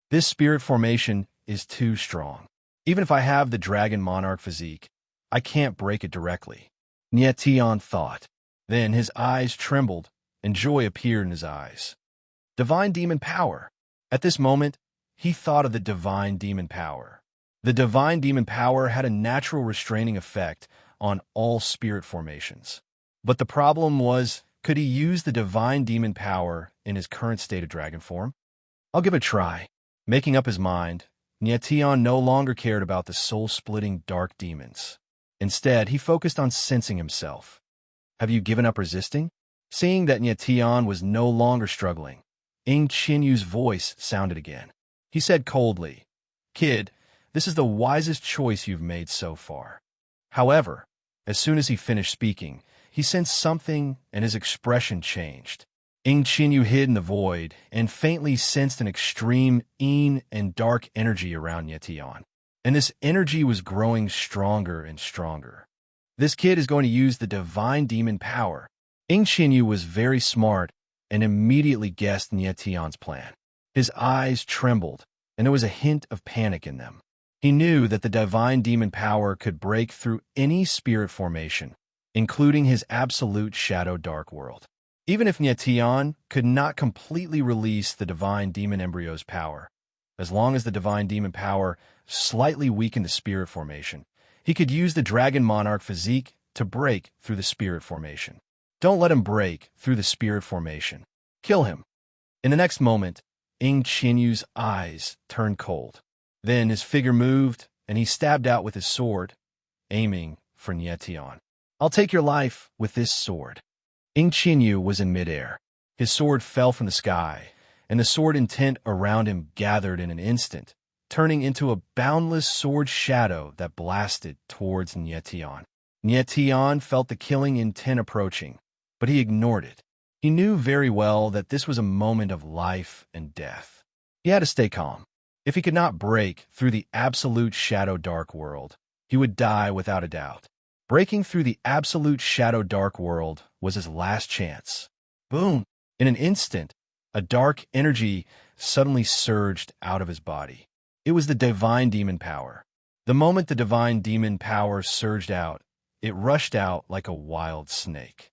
This spirit formation is too strong. Even if I have the dragon monarch physique, I can't break it directly. Nyetian thought. Then his eyes trembled, and joy appeared in his eyes. Divine demon power. At this moment, he thought of the divine demon power. The divine demon power had a natural restraining effect on all spirit formations. But the problem was, could he use the divine demon power in his current state of dragon form? I'll give it a try. Making up his mind, Nyetian no longer cared about the soul-splitting dark demons. Instead, he focused on sensing himself. Have you given up resisting? Seeing that Nyetian was no longer struggling, Ing Qinyu's voice sounded again. He said coldly, Kid, this is the wisest choice you've made so far. However, as soon as he finished speaking, he sensed something and his expression changed. Ing Chinyu hid in the void and faintly sensed an extreme yin and dark energy around Yetian. And this energy was growing stronger and stronger. This kid is going to use the divine demon power. Ing Chinyu was very smart and immediately guessed Yetian's plan. His eyes trembled, and there was a hint of panic in them. He knew that the divine demon power could break through any spirit formation, including his absolute shadow dark world. Even if Yetian could not completely release the divine demon embryo's power, as long as the divine demon power slightly weakened the spirit formation, he could use the dragon monarch physique to break through the spirit formation. Don't let him break through the spirit formation. Kill him. In the next moment, Ing Chinyu's eyes turned cold. Then his figure moved, and he stabbed out with his sword, aiming for Yetian. I'll take your life with this sword. Ing Chinyu was in midair. His sword fell from the sky, and the sword intent around him gathered in an instant, turning into a boundless sword shadow that blasted towards Yetian. Yetian felt the killing intent approaching, but he ignored it. He knew very well that this was a moment of life and death. He had to stay calm. If he could not break through the absolute shadow dark world, he would die without a doubt. Breaking through the absolute shadow dark world was his last chance. Boom! In an instant, a dark energy suddenly surged out of his body. It was the divine demon power. The moment the divine demon power surged out, it rushed out like a wild snake.